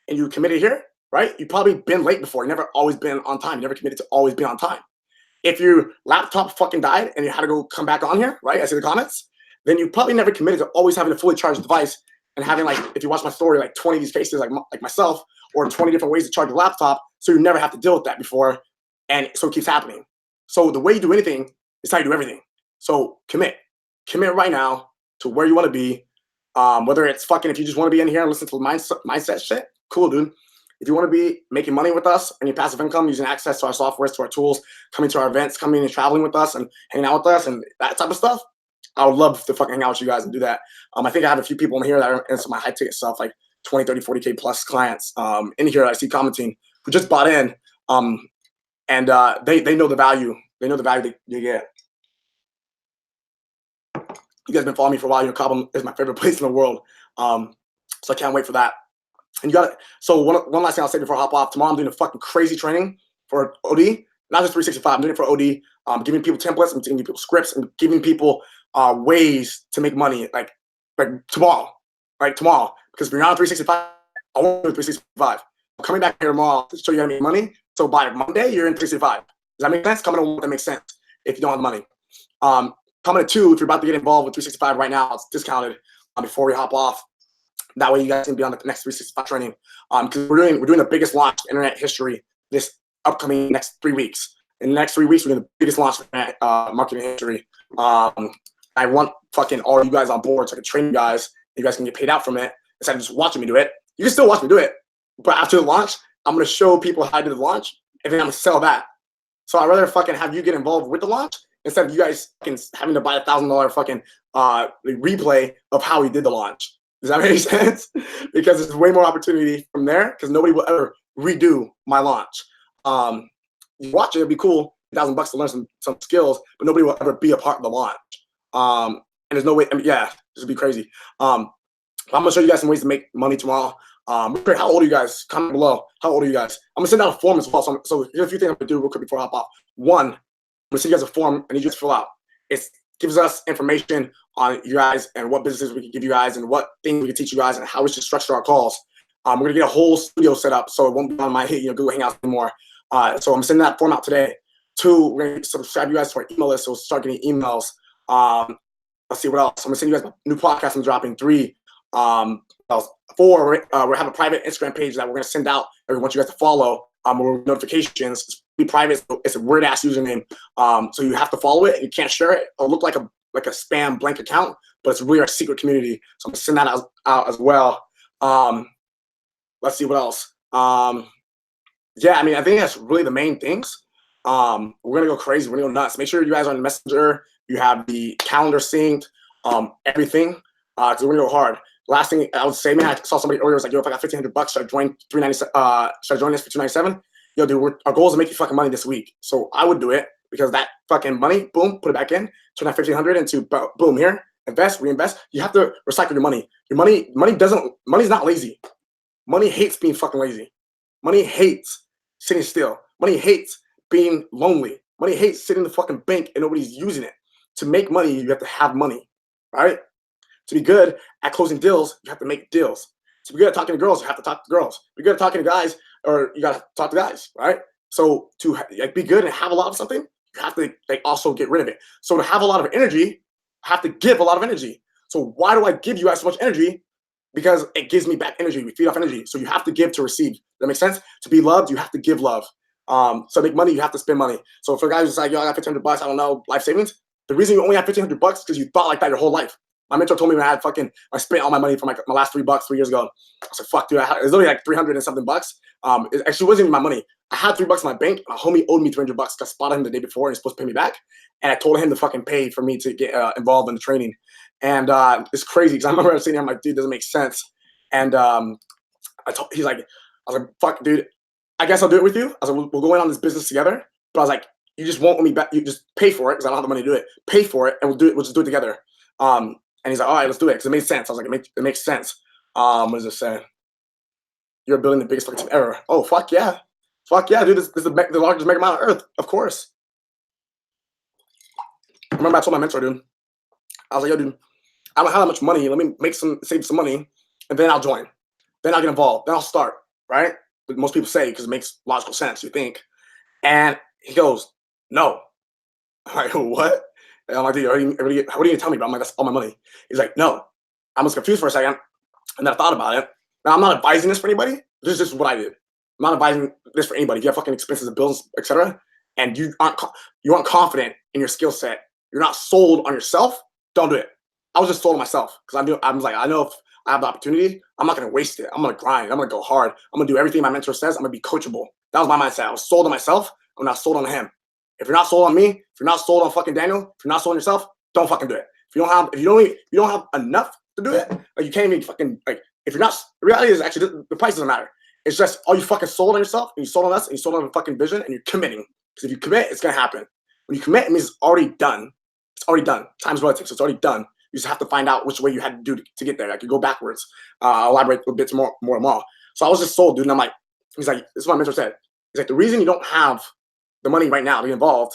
and you committed here, right? You probably been late before. You never always been on time. You never committed to always be on time. If your laptop fucking died and you had to go come back on here, right? I see the comments. Then you probably never committed to always having a fully charged device and having, like, if you watch my story, like 20 of these cases, like myself, or 20 different ways to charge your laptop, so you never have to deal with that before, and so it keeps happening. So the way you do anything is how you do everything. So commit right now to where you want to be. Whether it's fucking, if you just want to be in here and listen to mindset shit, cool, dude. If you want to be making money with us and your passive income, using access to our software, to our tools, coming to our events, coming and traveling with us and hanging out with us and that type of stuff, I would love to fucking hang out with you guys and do that. I think I have a few people in here that are into my high ticket stuff, like 20, 30, 40K plus clients in here I see commenting who just bought in. And they know the value. They know the value they get. You guys have been following me for a while. Your Cabo is my favorite place in the world. So I can't wait for that. And you got it. So one last thing I'll say before I hop off. Tomorrow I'm doing a fucking crazy training for OD, not just 365. I'm doing it for OD. Giving people templates, I'm giving people scripts, and giving people ways to make money. Like tomorrow, right? Tomorrow, because if you're not on 365, I won't do 365. I'm coming back here tomorrow to show you how to make money. So by Monday, you're in 365. Does that make sense? Coming to one that makes sense if you don't have money. Coming to 2, if you're about to get involved with 365 right now, it's discounted before we hop off. That way you guys can be on the next 365 training. Because we're doing the biggest launch in internet history this upcoming next 3 weeks. In the next 3 weeks, we're doing the biggest launch in internet marketing history. I want fucking all you guys on board so I can train you guys. You guys can get paid out from it instead of just watching me do it. You can still watch me do it. But after the launch, I'm going to show people how I did the launch, and then I'm going to sell that. So I'd rather fucking have you get involved with the launch instead of you guys having to buy a $1,000 fucking replay of how we did the launch. Does that make sense? Because there's way more opportunity from there because nobody will ever redo my launch. You watch it, it'd be cool, $1,000 to learn some skills, but nobody will ever be a part of the launch. And there's no way, this would be crazy. I'm going to show you guys some ways to make money tomorrow. How old are you guys? Comment below. How old are you guys? I'm gonna send out a form as well. So here's a few things I'm gonna do real quick before I hop off. One, I'm gonna send you guys a form and you just fill out. It gives us information on you guys and what businesses we can give you guys and what things we can teach you guys and how we should structure our calls. We're gonna get a whole studio set up so it won't be on my Google Hangouts anymore. So I'm sending that form out today. 2, we're gonna subscribe you guys to our email list so we'll start getting emails. Let's see what else. I'm gonna send you guys a new podcast I'm dropping. 3. 4, we have a private Instagram page that we're going to send out. We want you guys to follow with notifications. be private. So it's a weird ass username. So you have to follow it and you can't share it. It'll look like a spam blank account, but it's really our secret community. So I'm gonna send that out as well. Let's see what else. Yeah, I mean, I think that's really the main things. We're gonna go crazy. We're gonna go nuts. Make sure you guys are on Messenger. You have the calendar synced. Everything. Because we're gonna go hard. Last thing I would say, man, I saw somebody earlier was like, yo, if I got $1,500, should I join 397? Should I join this for 297? Yo, dude, our goal is to make you fucking money this week. So I would do it because that fucking money, boom, put it back in, turn that 1,500 into boom here, invest, reinvest. You have to recycle your money. Money's not lazy. Money hates being fucking lazy. Money hates sitting still. Money hates being lonely. Money hates sitting in the fucking bank and nobody's using it. To make money, you have to have money, right? To be good at closing deals, you have to make deals. To be good at talking to girls, you have to talk to girls. To be good at talking to guys, or you gotta talk to guys, right? So to be good and have a lot of something, you have to also get rid of it. So to have a lot of energy, I have to give a lot of energy. So why do I give you guys so much energy? Because it gives me back energy. We feed off energy. So you have to give to receive. That makes sense? To be loved, you have to give love. So to make money, you have to spend money. So for guys who's like, yo, I got $1,500, I don't know, life savings. The reason you only have $1,500 is because you thought like that your whole life. My mentor told me when I spent all my money for my last $3 3 years ago. I said, fuck, dude, it was literally like 300 and something bucks. It actually wasn't even my money. I had $3 in my bank. My homie owed me $300 because I spotted him the day before and he's supposed to pay me back. And I told him to fucking pay for me to get involved in the training. And it's crazy because I remember sitting here, I'm like, dude, doesn't make sense. And he's like, I was like, fuck, dude, I guess I'll do it with you. I was like, we'll go in on this business together. But I was like, you just won't let me back. You just pay for it because I don't have the money to do it. Pay for it and we'll just do it together. And he's like, all right, let's do it because it made sense. I was like, it makes sense. What does it say? You're building the biggest fucking team ever. Oh, fuck yeah. Fuck yeah, dude. This is the largest mega mile on earth. Of course. I remember I told my mentor, dude, I was like, yo, dude, I don't have that much money. Let me save some money, and then I'll join. Then I'll get involved. Then I'll start, right? But most people say because it makes logical sense, you think. And he goes, no. I'm like, what? And I'm like, dude, what are you going to tell me about? I'm like, that's all my money. He's like, no. I was confused for a second, and then I thought about it. Now, I'm not advising this for anybody. This is just what I did. I'm not advising this for anybody. If you have fucking expenses and bills, etc., and you aren't confident in your skill set, you're not sold on yourself, don't do it. I was just sold on myself because I was like, I know if I have the opportunity, I'm not going to waste it. I'm going to grind. I'm going to go hard. I'm going to do everything my mentor says. I'm going to be coachable. That was my mindset. I was sold on myself. I'm not sold on him. If you're not sold on me, if you're not sold on fucking Daniel, if you're not sold on yourself, don't fucking do it. If you don't have enough to do it, like you can't even fucking if you're not. The reality is actually the price doesn't matter. It's just are you fucking sold on yourself and you sold on us and you sold on the fucking vision and you're committing. Because if you commit, it's gonna happen. When you commit, it means it's already done. It's already done. Time's relative, so it's already done. You just have to find out which way you had to do to get there. I could go backwards. I'll elaborate a bit more tomorrow. So I was just sold, dude. And I'm like, he's like, this is what my mentor said. He's like, the reason you don't have the money right now to be involved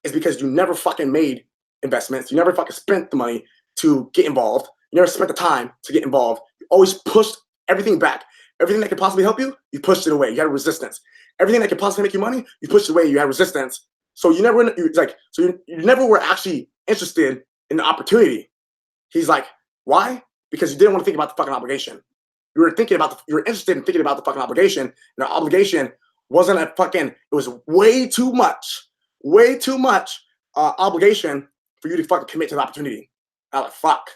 is because you never fucking made investments. You never fucking spent the money to get involved. You never spent the time to get involved. You always pushed everything back. Everything that could possibly help you, you pushed it away. You had resistance. Everything that could possibly make you money, you pushed it away. You had resistance. So you never were actually interested in the opportunity. He's like, why? Because you didn't want to think about the fucking obligation. You were interested in thinking about the fucking obligation, and the obligation wasn't it was way too much obligation for you to fucking commit to the opportunity. I was like, fuck.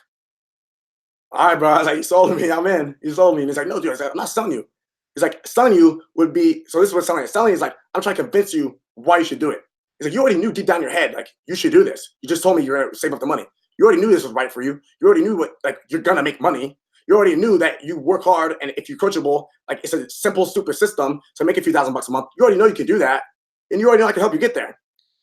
All right, bro. I was like, you sold me. I'm in. You sold me. And he's like, no, dude. I was like, I'm not selling you. He's like, selling you would be, so this is what selling is. Selling is like, I'm trying to convince you why you should do it. He's like, you already knew deep down in your head, like, you should do this. You just told me you're going to save up the money. You already knew this was right for you. You already knew you're going to make money. You already knew that you work hard, and if you're coachable, like it's a simple, stupid system to make a few $1,000 a month. You already know you can do that, and you already know I can help you get there.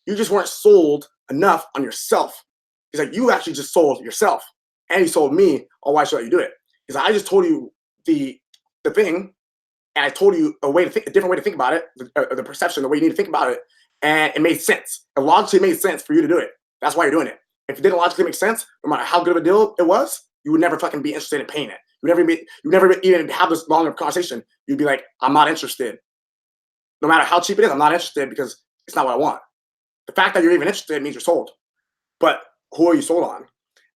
You just weren't sold enough on yourself. He's like, you actually just sold yourself, and you sold me on why should I do it. He's like, I just told you the thing, and I told you a different way to think about it, the perception, the way you need to think about it, and it made sense. It logically made sense for you to do it. That's why you're doing it. If it didn't logically make sense, no matter how good of a deal it was, you would never fucking be interested in paying it. You never even have this long of conversation. You'd be like, I'm not interested. No matter how cheap it is, I'm not interested because it's not what I want. The fact that you're even interested means you're sold. But who are you sold on?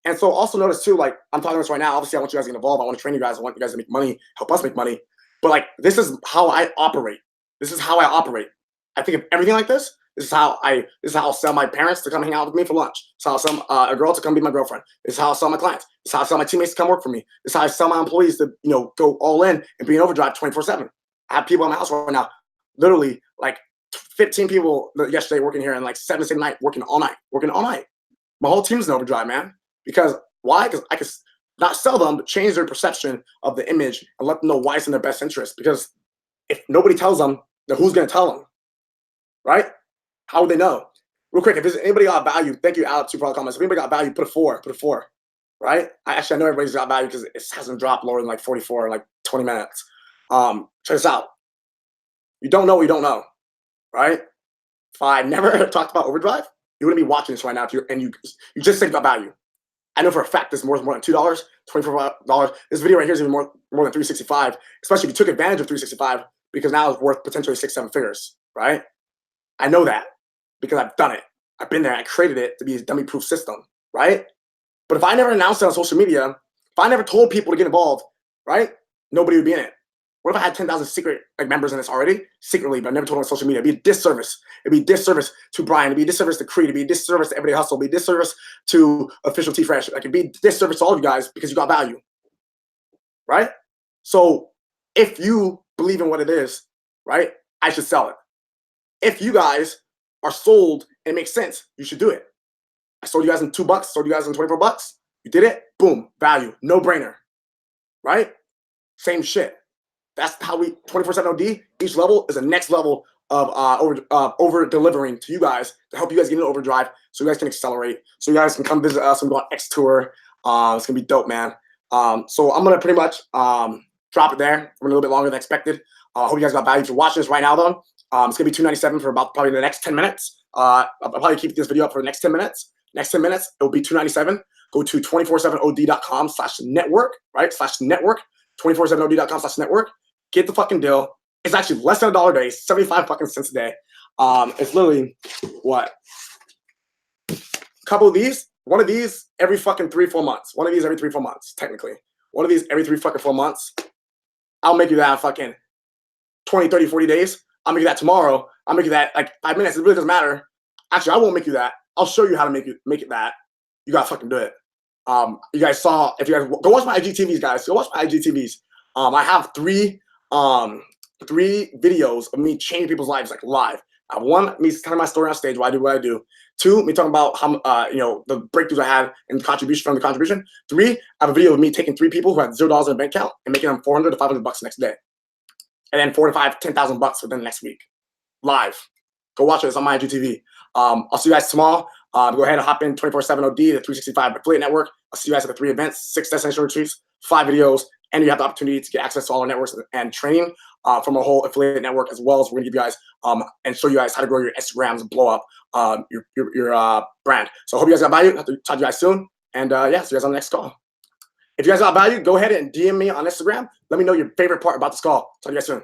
And so also notice too, like I'm talking about this right now. Obviously, I want you guys to get involved. I want to train you guys. I want you guys to make money, help us make money. But like, this is how I operate. This is how I operate. I think of everything like this. This is how I'll sell my parents to come hang out with me for lunch. This is how I'll sell a girl to come be my girlfriend. This is how I'll sell my clients. This is how I sell my teammates to come work for me. This is how I sell my employees to, you know, go all in and be in overdrive 24/7. I have people in my house right now, literally like 15 people yesterday working here and like 7 to 8 night working all night. My whole team's in overdrive, man. Because why? Because I can not sell them, but change their perception of the image and let them know why it's in their best interest. Because if nobody tells them, then who's going to tell them? Right? How would they know? Real quick, if there's anybody got value, thank you, Alex, for all the comments. If anybody got value, put a 4. Right? I know everybody's got value because it hasn't dropped lower than like 44 in like 20 minutes. Check this out. You don't know what you don't know. Right? If I never talked about overdrive, you wouldn't be watching this right now and you just think about value. I know for a fact this is more than $2, $24. This video right here is even more than $365, especially if you took advantage of $365 because now it's worth potentially 6-7 figures, right? I know that because I've done it. I've been there. I created it to be a dummy-proof system, right? But if I never announced it on social media, if I never told people to get involved, right, nobody would be in it. What if I had 10,000 secret members in this already, secretly, but I never told them on social media? It'd be a disservice. It'd be a disservice to Brian. It'd be a disservice to Creed. It'd be a disservice to Everyday Hustle. It'd be a disservice to Official T-Fresh. Like, it'd be a disservice to all of you guys because you got value, right? So if you believe in what it is, right, I should sell it. If you guys are sold and it makes sense, you should do it. I sold you guys in $2, sold you guys in 24 bucks. You did it, boom, value, no brainer, right? Same shit. That's how we 24/7 OD. Each level is a next level of over delivering to you guys to help you guys get into overdrive, so you guys can accelerate, so you guys can come visit us and go on X tour. It's gonna be dope, man. So I'm gonna pretty much drop it there. We're a little bit longer than expected. I hope you guys got value. If you're watching this right now, though, it's gonna be $297 for about probably the next 10 minutes. I'll probably keep this video up for the next 10 minutes. Next 10 minutes, it'll be $297. Go to 247od.com/network, right? /network. 247od.com/network. Get the fucking deal. It's actually less than $1 a day, 75 fucking cents a day. It's literally what? A couple of these, one of these every fucking 3-4 months. One of these every 3-4 months, technically. One of these every 3-4 months. I'll make you that in fucking 20, 30, 40 days. I'll make you that tomorrow. I'll make you that like 5 minutes. It really doesn't matter. Actually, I won't make you that. I'll show you how to make it that. You gotta fucking do it. You guys saw, if you guys go watch my IGTVs, guys. Go watch my IGTVs. I have three videos of me changing people's lives like live. One, me telling my story on stage, why I do what I do. 2, me talking about how the breakthroughs I had and contribution from the contribution. 3, I have a video of me taking 3 people who had $0 in a bank account and making them $400 to $500 the next day, and then 4 to 5, $10,000 within the next week, live. Go watch it. It's on my IGTV. I'll see you guys tomorrow. Go ahead and hop in 24/7 OD, the 365 affiliate network. I'll see you guys at the 3 events, 6 destination retreats, 5 videos, and you have the opportunity to get access to all our networks and training from a whole affiliate network, as well as we're gonna give you guys and show you guys how to grow your Instagrams and blow up your brand. So I hope you guys got value. I'll talk to you guys soon. And yeah, see you guys on the next call. If you guys got value, go ahead and DM me on Instagram. Let me know your favorite part about this call. Talk to you guys soon.